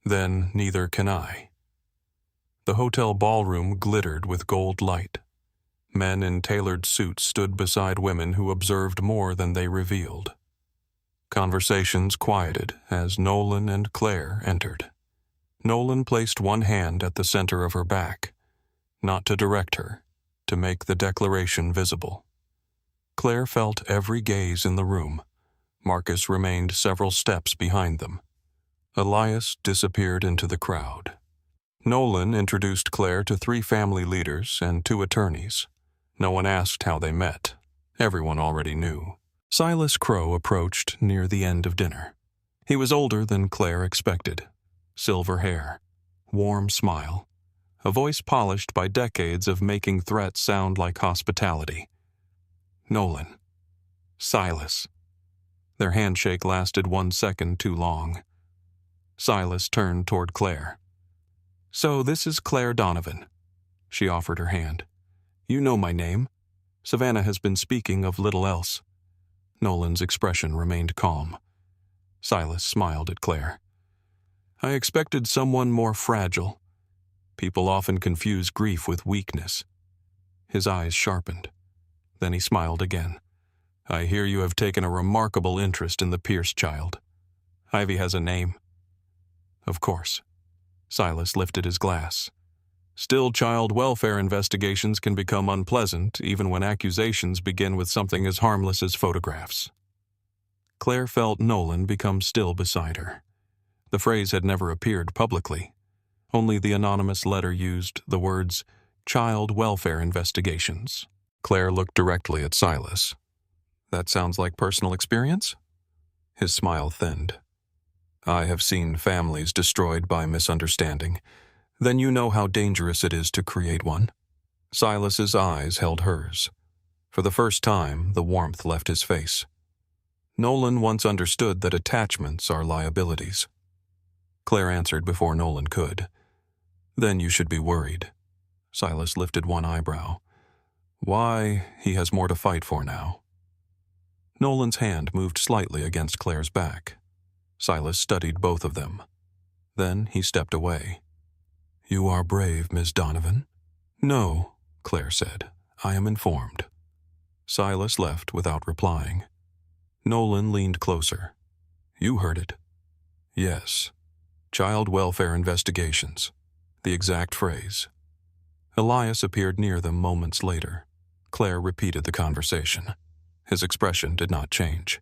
Then neither can I." The hotel ballroom glittered with gold light. Men in tailored suits stood beside women who observed more than they revealed. Conversations quieted as Nolan and Claire entered. Nolan placed one hand at the center of her back, not to direct her, to make the declaration visible. Claire felt every gaze in the room. Marcus remained several steps behind them. Elias disappeared into the crowd. Nolan introduced Claire to 3 family leaders and 2 attorneys. No one asked how they met. Everyone already knew. Silas Crow approached near the end of dinner. He was older than Claire expected. Silver hair, warm smile, a voice polished by decades of making threats sound like hospitality. Nolan. Silas. Their handshake lasted 1 second too long. Silas turned toward Claire. "So this is Claire Donovan." She offered her hand. "You know my name. Savannah has been speaking of little else." Nolan's expression remained calm. Silas smiled at Claire. "I expected someone more fragile. People often confuse grief with weakness." His eyes sharpened. Then he smiled again. "I hear you have taken a remarkable interest in the Pierce child. Ivy has a name." "Of course." Silas lifted his glass. "Still, child welfare investigations can become unpleasant even when accusations begin with something as harmless as photographs." Claire felt Nolan become still beside her. The phrase had never appeared publicly. Only the anonymous letter used the words, "child welfare investigations." Claire looked directly at Silas. That sounds like personal experience? His smile thinned. I have seen families destroyed by misunderstanding. Then you know how dangerous it is to create one. Silas's eyes held hers. For the first time, the warmth left his face. Nolan once understood that attachments are liabilities. Claire answered before Nolan could. Then you should be worried. Silas lifted one eyebrow. Why, he has more to fight for now. Nolan's hand moved slightly against Claire's back. Silas studied both of them. Then he stepped away. You are brave, Miss Donovan. No, Claire said. I am informed. Silas left without replying. Nolan leaned closer. You heard it. Yes. Child welfare investigations. The exact phrase. Elias appeared near them moments later. Claire repeated the conversation. His expression did not change,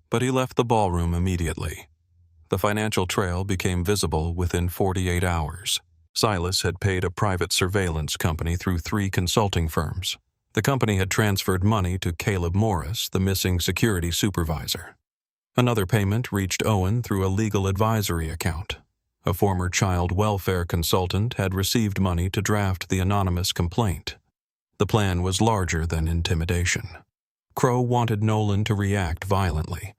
but he left the ballroom immediately. The financial trail became visible within 48 hours. Silas had paid a private surveillance company through 3 consulting firms. The company had transferred money to Caleb Morris, the missing security supervisor. Another payment reached Owen through a legal advisory account. A former child welfare consultant had received money to draft the anonymous complaint. The plan was larger than intimidation. Crow wanted Nolan to react violently.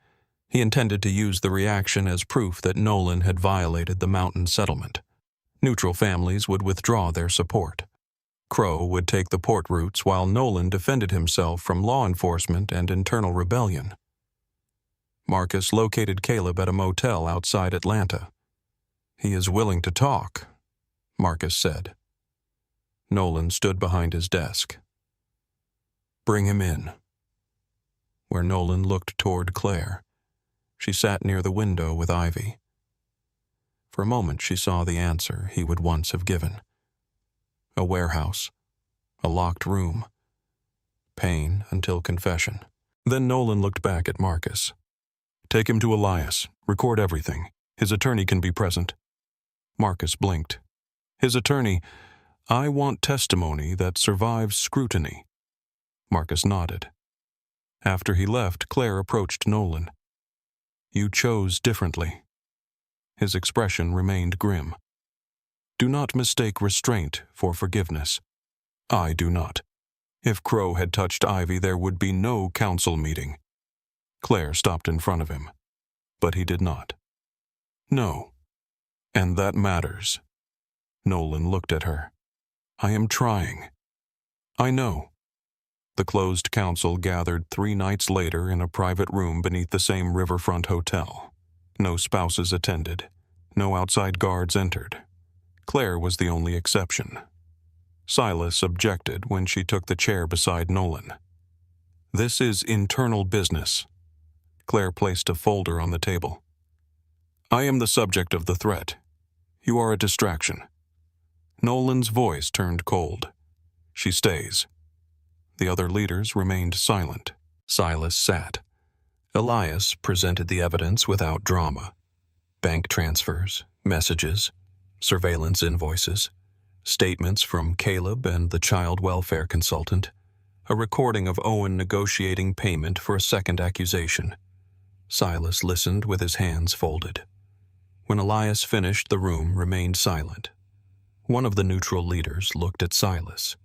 He intended to use the reaction as proof that Nolan had violated the mountain settlement. Neutral families would withdraw their support. Crow would take the port routes while Nolan defended himself from law enforcement and internal rebellion. Marcus located Caleb at a motel outside Atlanta. He is willing to talk, Marcus said. Nolan stood behind his desk. Bring him in. Where Nolan looked toward Claire, she sat near the window with Ivy. For a moment she saw the answer he would once have given. A warehouse, a locked room, pain until confession. Then Nolan looked back at Marcus. Take him to Elias. Record everything. His attorney can be present. Marcus blinked. His attorney, I want testimony that survives scrutiny. Marcus nodded. After he left, Claire approached Nolan. You chose differently. His expression remained grim. Do not mistake restraint for forgiveness. I do not. If Crow had touched Ivy, there would be no council meeting. Claire stopped in front of him, but he did not. No. And that matters. Nolan looked at her. I am trying. I know. The closed council gathered 3 nights later in a private room beneath the same riverfront hotel. No spouses attended. No outside guards entered. Claire was the only exception. Silas objected when she took the chair beside Nolan. This is internal business. Claire placed a folder on the table. I am the subject of the threat. You are a distraction. Nolan's voice turned cold. She stays. The other leaders remained silent. Silas sat. Elias presented the evidence without drama. Bank transfers, messages, surveillance invoices, statements from Caleb and the child welfare consultant, a recording of Owen negotiating payment for a second accusation. Silas listened with his hands folded. When Elias finished, the room remained silent. One of the neutral leaders looked at Silas.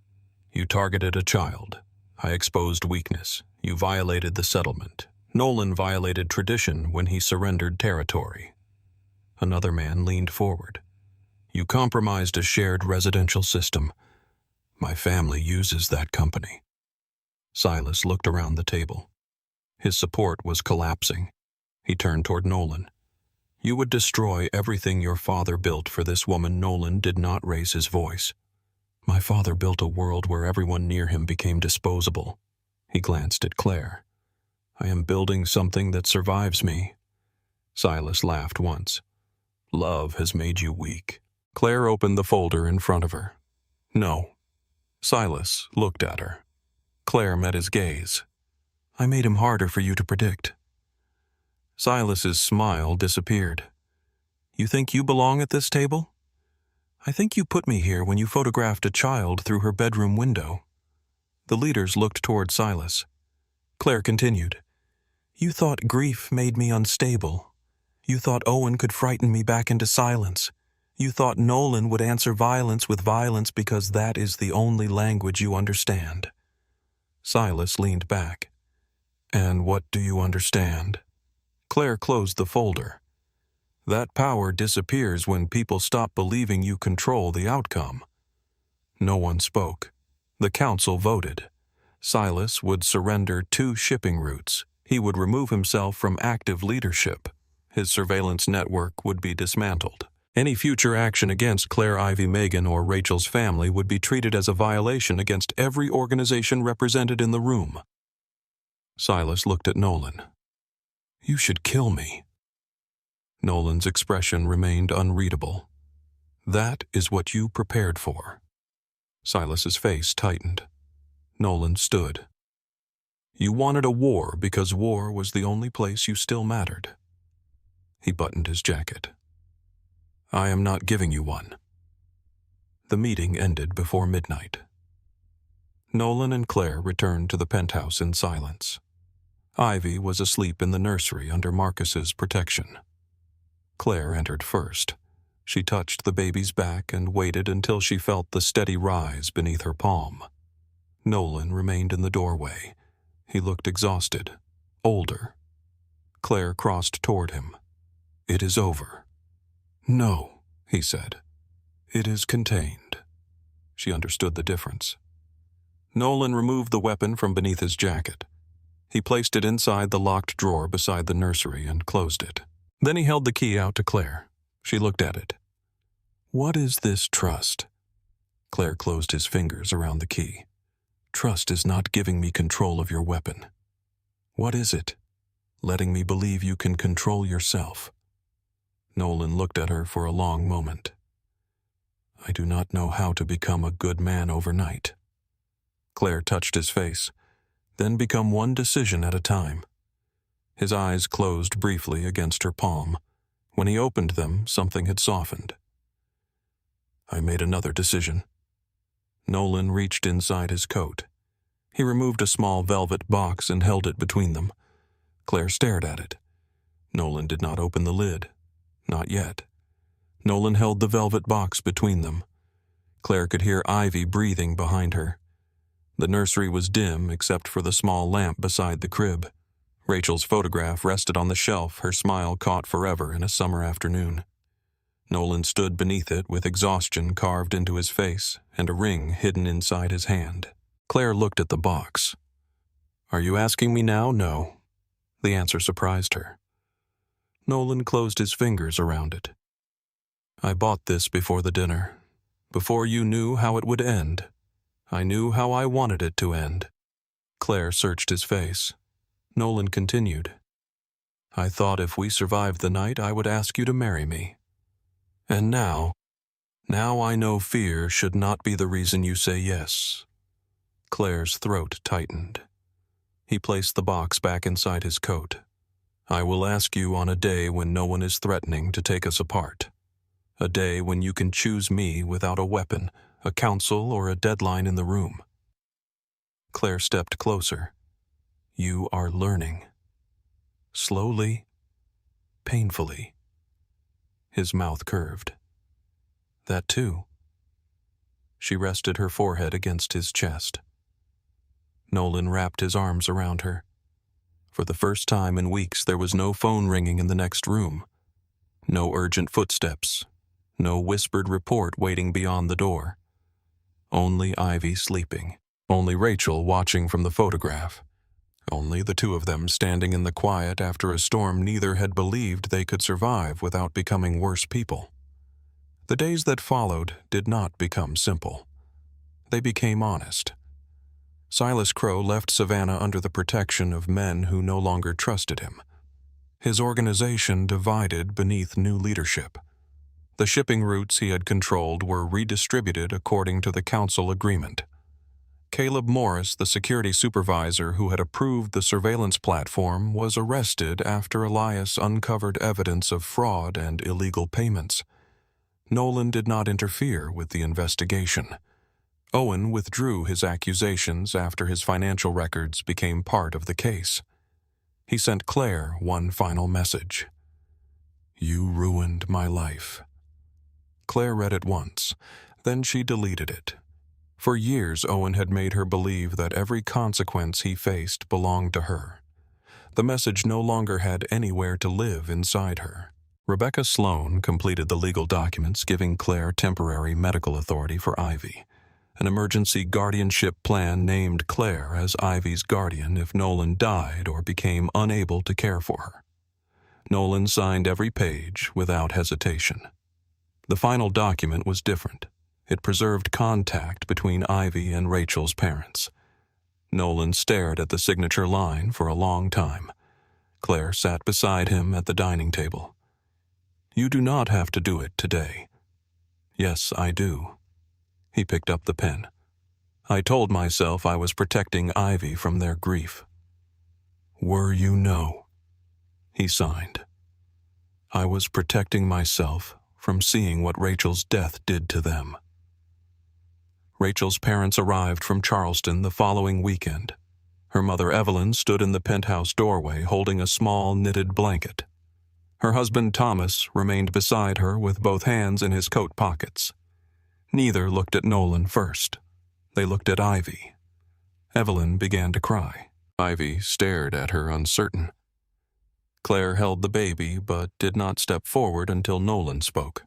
You targeted a child. I exposed weakness. You violated the settlement. Nolan violated tradition when he surrendered territory. Another man leaned forward. You compromised a shared residential system. My family uses that company. Silas looked around the table. His support was collapsing. He turned toward Nolan. You would destroy everything your father built for this woman. Nolan did not raise his voice. My father built a world where everyone near him became disposable. He glanced at Claire. I am building something that survives me. Silas laughed once. Love has made you weak. Claire opened the folder in front of her. No. Silas looked at her. Claire met his gaze. I made him harder for you to predict. Silas's smile disappeared. You think you belong at this table? I think you put me here when you photographed a child through her bedroom window. The leaders looked toward Silas. Claire continued, "You thought grief made me unstable. You thought Owen could frighten me back into silence. You thought Nolan would answer violence with violence because that is the only language you understand." Silas leaned back. "And what do you understand?" Claire closed the folder. "That power disappears when people stop believing you control the outcome." No one spoke. The council voted. Silas would surrender 2 shipping routes. He would remove himself from active leadership. His surveillance network would be dismantled. Any future action against Claire Ivy Megan or Rachel's family would be treated as a violation against every organization represented in the room. Silas looked at Nolan. "You should kill me." Nolan's expression remained unreadable. "That is what you prepared for." Silas's face tightened. Nolan stood. "You wanted a war because war was the only place you still mattered." He buttoned his jacket. "I am not giving you one." The meeting ended before midnight. Nolan and Claire returned to the penthouse in silence. Ivy was asleep in the nursery under Marcus's protection. Claire entered first. She touched the baby's back and waited until she felt the steady rise beneath her palm. Nolan remained in the doorway. He looked exhausted, older. Claire crossed toward him. "It is over." "No," he said. "It is contained." She understood the difference. Nolan removed the weapon from beneath his jacket. He placed it inside the locked drawer beside the nursery and closed it. Then he held the key out to Claire. She looked at it. "What is this trust?" Claire closed his fingers around the key. "Trust is not giving me control of your weapon." "What is it?" "Letting me believe you can control yourself." Nolan looked at her for a long moment. "I do not know how to become a good man overnight." Claire touched his face. "Then become one decision at a time." His eyes closed briefly against her palm. When he opened them, something had softened. "I made another decision." Nolan reached inside his coat. He removed a small velvet box and held it between them. Claire stared at it. Nolan did not open the lid. Not yet. Nolan held the velvet box between them. Claire could hear Ivy breathing behind her. The nursery was dim except for the small lamp beside the crib. Rachel's photograph rested on the shelf, her smile caught forever in a summer afternoon. Nolan stood beneath it with exhaustion carved into his face and a ring hidden inside his hand. Claire looked at the box. "Are you asking me now?" "No." The answer surprised her. Nolan closed his fingers around it. "I bought this before the dinner. Before you knew how it would end. I knew how I wanted it to end." Claire searched his face. Nolan continued. "I thought if we survived the night, I would ask you to marry me. And now I know fear should not be the reason you say yes." Claire's throat tightened. He placed the box back inside his coat. "I will ask you on a day when no one is threatening to take us apart. A day when you can choose me without a weapon, a council, or a deadline in the room." Claire stepped closer. "You are learning." Slowly, painfully. His mouth curved. "That too." She rested her forehead against his chest. Nolan wrapped his arms around her. For the first time in weeks, there was no phone ringing in the next room. No urgent footsteps. No whispered report waiting beyond the door. Only Ivy sleeping. Only Rachel watching from the photograph. Only the two of them standing in the quiet after a storm neither had believed they could survive without becoming worse people. The days that followed did not become simple. They became honest. Silas Crow left Savannah under the protection of men who no longer trusted him. His organization divided beneath new leadership. The shipping routes he had controlled were redistributed according to the council agreement. Caleb Morris, the security supervisor who had approved the surveillance platform, was arrested after Elias uncovered evidence of fraud and illegal payments. Nolan did not interfere with the investigation. Owen withdrew his accusations after his financial records became part of the case. He sent Claire one final message. "You ruined my life." Claire read it once, then she deleted it. For years, Owen had made her believe that every consequence he faced belonged to her. The message no longer had anywhere to live inside her. Rebecca Sloan completed the legal documents giving Claire temporary medical authority for Ivy. An emergency guardianship plan named Claire as Ivy's guardian if Nolan died or became unable to care for her. Nolan signed every page without hesitation. The final document was different. It preserved contact between Ivy and Rachel's parents. Nolan stared at the signature line for a long time. Claire sat beside him at the dining table. "You do not have to do it today." "Yes, I do." He picked up the pen. "I told myself I was protecting Ivy from their grief." "Were you no?" He signed. "I was protecting myself from seeing what Rachel's death did to them." Rachel's parents arrived from Charleston the following weekend. Her mother Evelyn stood in the penthouse doorway holding a small knitted blanket. Her husband Thomas remained beside her with both hands in his coat pockets. Neither looked at Nolan first. They looked at Ivy. Evelyn began to cry. Ivy stared at her uncertain. Claire held the baby but did not step forward until Nolan spoke.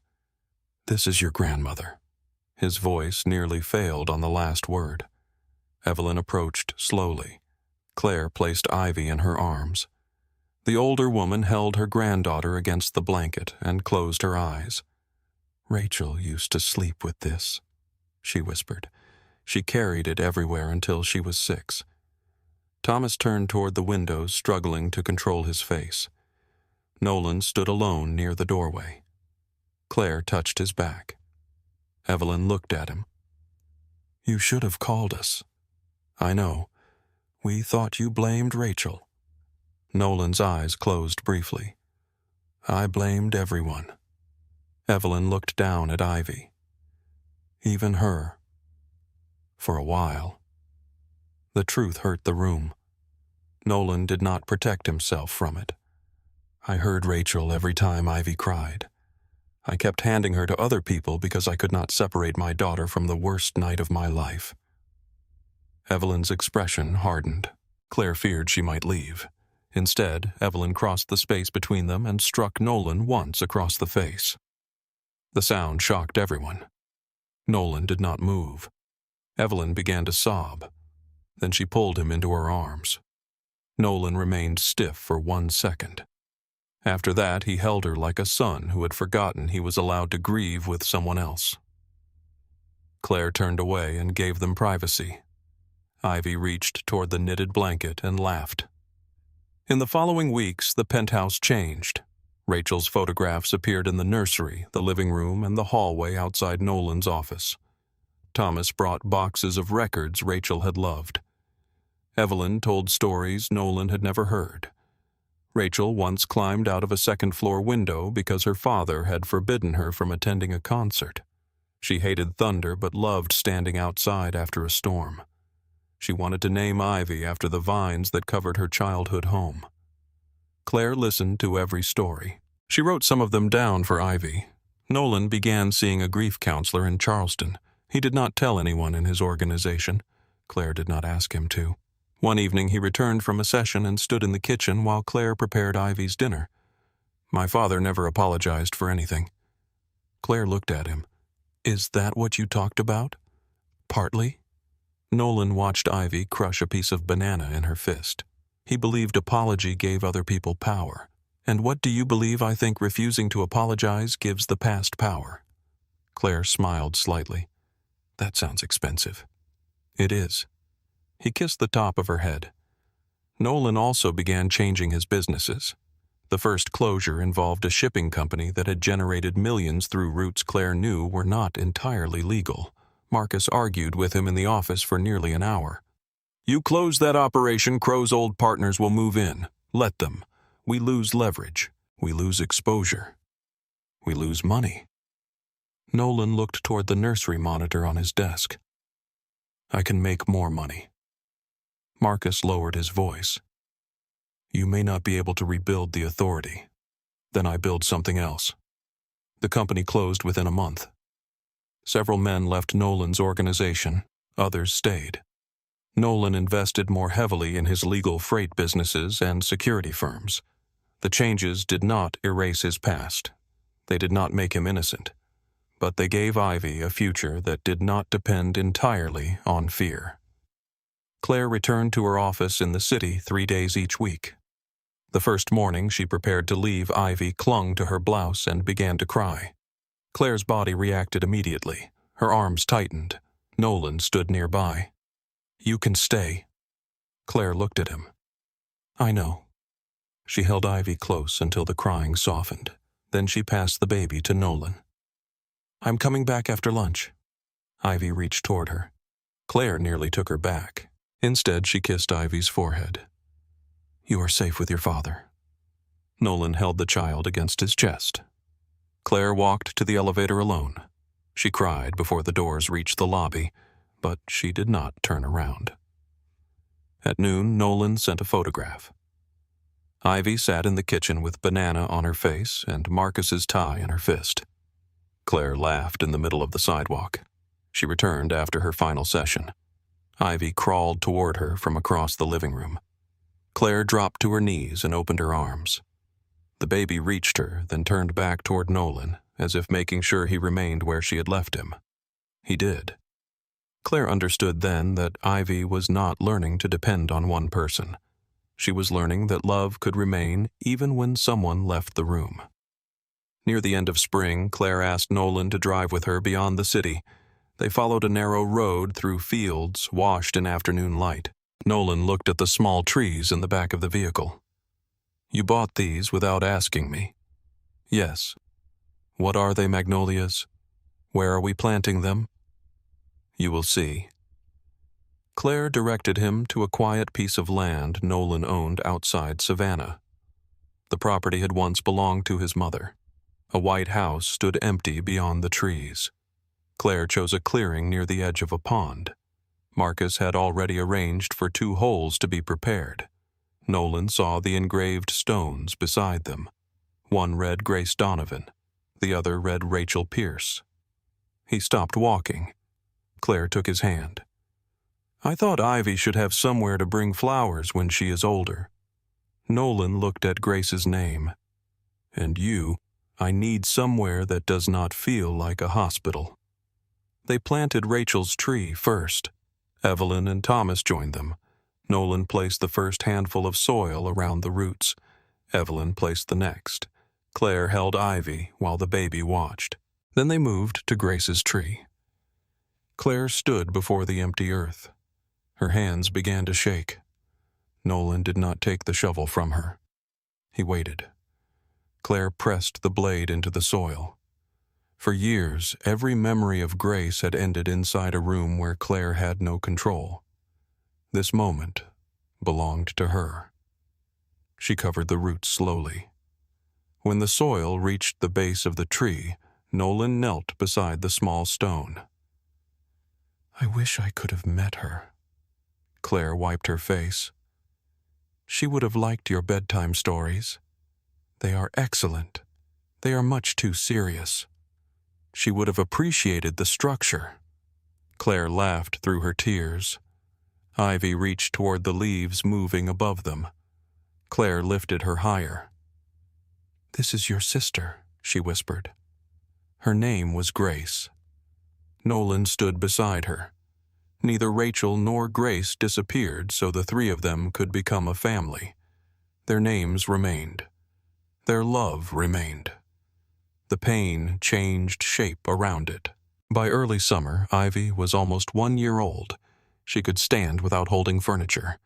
"This is your grandmother." His voice nearly failed on the last word. Evelyn approached slowly. Claire placed Ivy in her arms. The older woman held her granddaughter against the blanket and closed her eyes. "Rachel used to sleep with this," she whispered. "She carried it everywhere until she was 6. Thomas turned toward the window, struggling to control his face. Nolan stood alone near the doorway. Claire touched his back. Evelyn looked at him. "You should have called us." "I know. We thought you blamed Rachel." Nolan's eyes closed briefly. "I blamed everyone." Evelyn looked down at Ivy. "Even her." For a while. The truth hurt the room. Nolan did not protect himself from it. "I heard Rachel every time Ivy cried. I kept handing her to other people because I could not separate my daughter from the worst night of my life." Evelyn's expression hardened. Claire feared she might leave. Instead, Evelyn crossed the space between them and struck Nolan once across the face. The sound shocked everyone. Nolan did not move. Evelyn began to sob. Then she pulled him into her arms. Nolan remained stiff for 1 second. After that, he held her like a son who had forgotten he was allowed to grieve with someone else. Claire turned away and gave them privacy. Ivy reached toward the knitted blanket and laughed. In the following weeks, the penthouse changed. Rachel's photographs appeared in the nursery, the living room, and the hallway outside Nolan's office. Thomas brought boxes of records Rachel had loved. Evelyn told stories Nolan had never heard. Rachel once climbed out of a second-floor window because her father had forbidden her from attending a concert. She hated thunder but loved standing outside after a storm. She wanted to name Ivy after the vines that covered her childhood home. Claire listened to every story. She wrote some of them down for Ivy. Nolan began seeing a grief counselor in Charleston. He did not tell anyone in his organization. Claire did not ask him to. One evening he returned from a session and stood in the kitchen while Claire prepared Ivy's dinner. "My father never apologized for anything." Claire looked at him. "Is that what you talked about?" "Partly." Nolan watched Ivy crush a piece of banana in her fist. He believed apology gave other people power. "And what do you believe I think refusing to apologize gives the past power?" Claire smiled slightly. "That sounds expensive." "It is." He kissed the top of her head. Nolan also began changing his businesses. The first closure involved a shipping company that had generated millions through routes Claire knew were not entirely legal. Marcus argued with him in the office for nearly an hour. "You close that operation, Crow's old partners will move in. Let them. We lose leverage. We lose exposure. We lose money." Nolan looked toward the nursery monitor on his desk. I can make more money." Marcus lowered his voice. "You may not be able to rebuild the authority. Then I build something else." The company closed within a month. Several men left Nolan's organization, others stayed. Nolan invested more heavily in his legal freight businesses and security firms. The changes did not erase his past. They did not make him innocent, but they gave Ivy a future that did not depend entirely on fear. Claire returned to her office in the city 3 days each week. The first morning she prepared to leave, Ivy clung to her blouse and began to cry. Claire's body reacted immediately. Her arms tightened. Nolan stood nearby. "You can stay." Claire looked at him. "I know." She held Ivy close until the crying softened. Then she passed the baby to Nolan. "I'm coming back after lunch." Ivy reached toward her. Claire nearly took her back. Instead, she kissed Ivy's forehead. "You are safe with your father." Nolan held the child against his chest. Claire walked to the elevator alone. She cried before the doors reached the lobby, but she did not turn around. At noon, Nolan sent a photograph. Ivy sat in the kitchen with banana on her face and Marcus's tie in her fist. Claire laughed in the middle of the sidewalk. She returned after her final session. Ivy crawled toward her from across the living room. Claire dropped to her knees and opened her arms. The baby reached her, then turned back toward Nolan, as if making sure he remained where she had left him. He did. Claire understood then that Ivy was not learning to depend on one person. She was learning that love could remain even when someone left the room. Near the end of spring, Claire asked Nolan to drive with her beyond the city. They followed a narrow road through fields washed in afternoon light. Nolan looked at the small trees in the back of the vehicle. "You bought these without asking me." "Yes." "What are they, magnolias? Where are we planting them?" "You will see." Claire directed him to a quiet piece of land Nolan owned outside Savannah. The property had once belonged to his mother. A white house stood empty beyond the trees. Claire chose a clearing near the edge of a pond. Marcus had already arranged for 2 holes to be prepared. Nolan saw the engraved stones beside them. One read Grace Donovan, the other read Rachel Pierce. He stopped walking. Claire took his hand. "I thought Ivy should have somewhere to bring flowers when she is older." Nolan looked at Grace's name. "And you, I need somewhere that does not feel like a hospital." They planted Rachel's tree first. Evelyn and Thomas joined them. Nolan placed the first handful of soil around the roots. Evelyn placed the next. Claire held Ivy while the baby watched. Then they moved to Grace's tree. Claire stood before the empty earth. Her hands began to shake. Nolan did not take the shovel from her. He waited. Claire pressed the blade into the soil. For years, every memory of Grace had ended inside a room where Claire had no control. This moment belonged to her. She covered the roots slowly. When the soil reached the base of the tree, Nolan knelt beside the small stone. "I wish I could have met her." Claire wiped her face. "She would have liked your bedtime stories. They are excellent. They are much too serious. She would have appreciated the structure." Claire laughed through her tears. Ivy reached toward the leaves moving above them. Claire lifted her higher. "This is your sister," she whispered. Her name was Grace. Nolan stood beside her. Neither Rachel nor Grace disappeared, so the 3 of them could become a family. Their names remained. Their love remained. The pain changed shape around it. By early summer, Ivy was almost 1 year old. She could stand without holding furniture.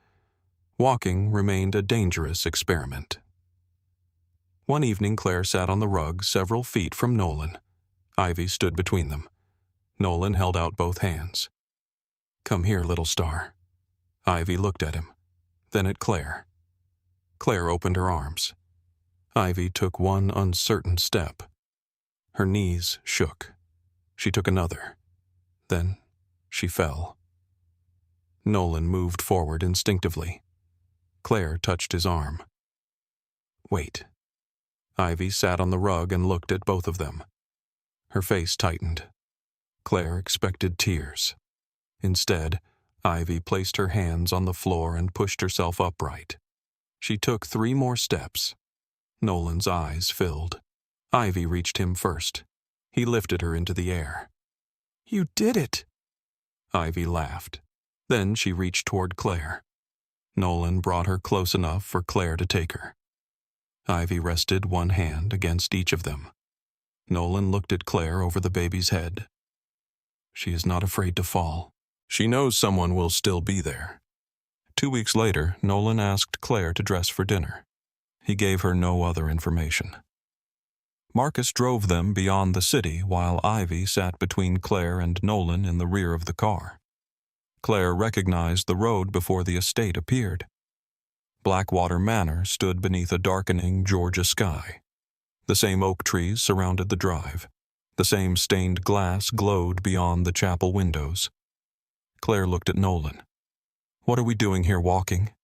Walking remained a dangerous experiment. One evening, Claire sat on the rug several feet from Nolan. Ivy stood between them. Nolan held out both hands. "Come here, little star." Ivy looked at him, then at Claire. Claire opened her arms. Ivy took one uncertain step. Her knees shook. She took another. Then she fell. Nolan moved forward instinctively. Claire touched his arm. Wait. Ivy sat on the rug and looked at both of them. Her face tightened. Claire expected tears. Instead, Ivy placed her hands on the floor and pushed herself upright. She took 3 more steps. Nolan's eyes filled. Ivy reached him first. He lifted her into the air. "You did it!" Ivy laughed. Then she reached toward Claire. Nolan brought her close enough for Claire to take her. Ivy rested one hand against each of them. Nolan looked at Claire over the baby's head. She is not afraid to fall. She knows someone will still be there. 2 weeks later, Nolan asked Claire to dress for dinner. He gave her no other information. Marcus drove them beyond the city while Ivy sat between Claire and Nolan in the rear of the car. Claire recognized the road before the estate appeared. Blackwater Manor stood beneath a darkening Georgia sky. The same oak trees surrounded the drive. The same stained glass glowed beyond the chapel windows. Claire looked at Nolan. "What are we doing here walking?"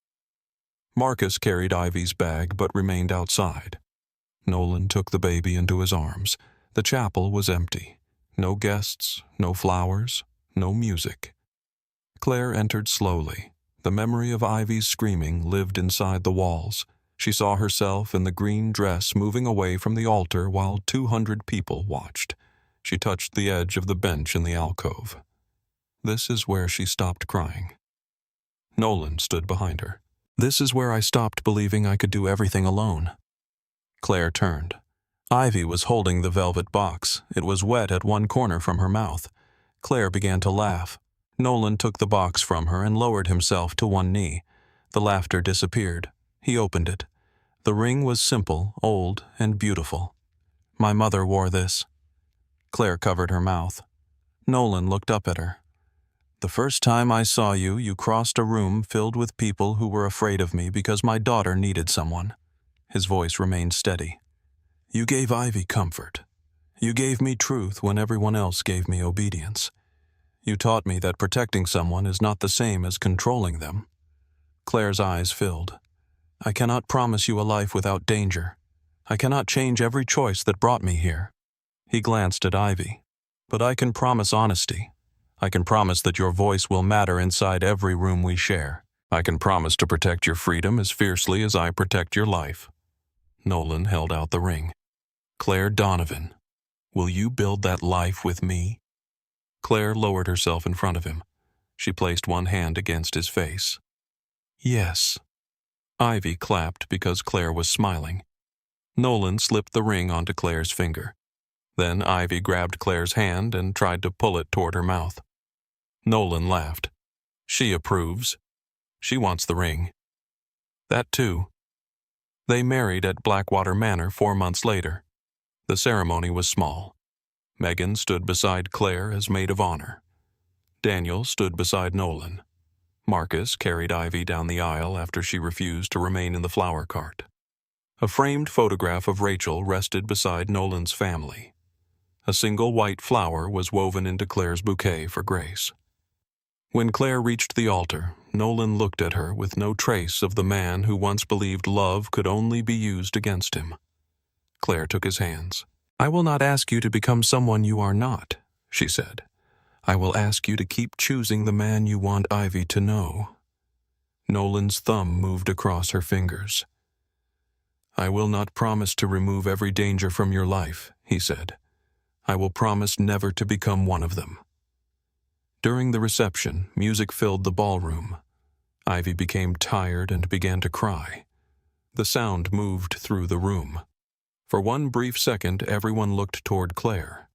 Marcus carried Ivy's bag but remained outside. Nolan took the baby into his arms. The chapel was empty. No guests, no flowers, no music. Claire entered slowly. The memory of Ivy's screaming lived inside the walls. She saw herself in the green dress moving away from the altar while 200 people watched. She touched the edge of the bench in the alcove. This is where she stopped crying. Nolan stood behind her. "This is where I stopped believing I could do everything alone." Claire turned. Ivy was holding the velvet box. It was wet at one corner from her mouth. Claire began to laugh. Nolan took the box from her and lowered himself to one knee. The laughter disappeared. He opened it. The ring was simple, old, and beautiful. "My mother wore this." Claire covered her mouth. Nolan looked up at her. "The first time I saw you, you crossed a room filled with people who were afraid of me because my daughter needed someone." His voice remained steady. "You gave Ivy comfort. You gave me truth when everyone else gave me obedience. You taught me that protecting someone is not the same as controlling them." Claire's eyes filled. "I cannot promise you a life without danger. I cannot change every choice that brought me here." He glanced at Ivy. "But I can promise honesty. I can promise that your voice will matter inside every room we share. I can promise to protect your freedom as fiercely as I protect your life." Nolan held out the ring. "Claire Donovan, will you build that life with me?" Claire lowered herself in front of him. She placed one hand against his face. "Yes." Ivy clapped because Claire was smiling. Nolan slipped the ring onto Claire's finger. Then Ivy grabbed Claire's hand and tried to pull it toward her mouth. Nolan laughed. "She approves. She wants the ring." That too. They married at Blackwater Manor 4 months later. The ceremony was small. Megan stood beside Claire as maid of honor. Daniel stood beside Nolan. Marcus carried Ivy down the aisle after she refused to remain in the flower cart. A framed photograph of Rachel rested beside Nolan's family. A single white flower was woven into Claire's bouquet for Grace. When Claire reached the altar, Nolan looked at her with no trace of the man who once believed love could only be used against him. Claire took his hands. "I will not ask you to become someone you are not," she said. "I will ask you to keep choosing the man you want Ivy to know." Nolan's thumb moved across her fingers. "I will not promise to remove every danger from your life," he said. "I will promise never to become one of them." During the reception, music filled the ballroom. Ivy became tired and began to cry. The sound moved through the room. For one brief second, everyone looked toward Claire.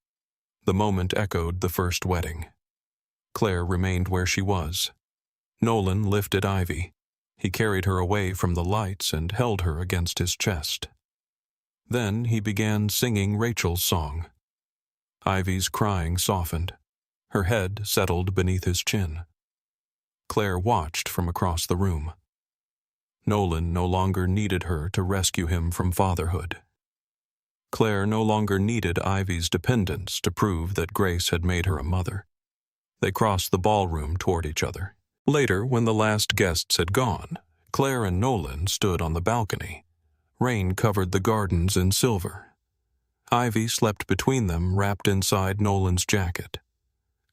The moment echoed the first wedding. Claire remained where she was. Nolan lifted Ivy. He carried her away from the lights and held her against his chest. Then he began singing Rachel's song. Ivy's crying softened. Her head settled beneath his chin. Claire watched from across the room. Nolan no longer needed her to rescue him from fatherhood. Claire no longer needed Ivy's dependence to prove that Grace had made her a mother. They crossed the ballroom toward each other. Later, when the last guests had gone, Claire and Nolan stood on the balcony. Rain covered the gardens in silver. Ivy slept between them, wrapped inside Nolan's jacket.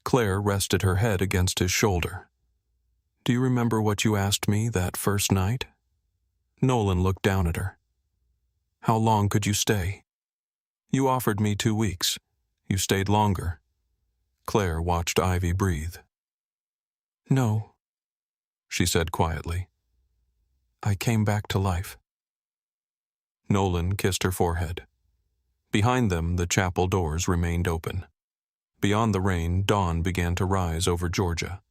Claire rested her head against his shoulder. "Do you remember what you asked me that first night?" Nolan looked down at her. "How long could you stay?" "You offered me 2 weeks. You stayed longer." Claire watched Ivy breathe. "No," she said quietly. "I came back to life." Nolan kissed her forehead. Behind them, the chapel doors remained open. Beyond the rain, dawn began to rise over Georgia.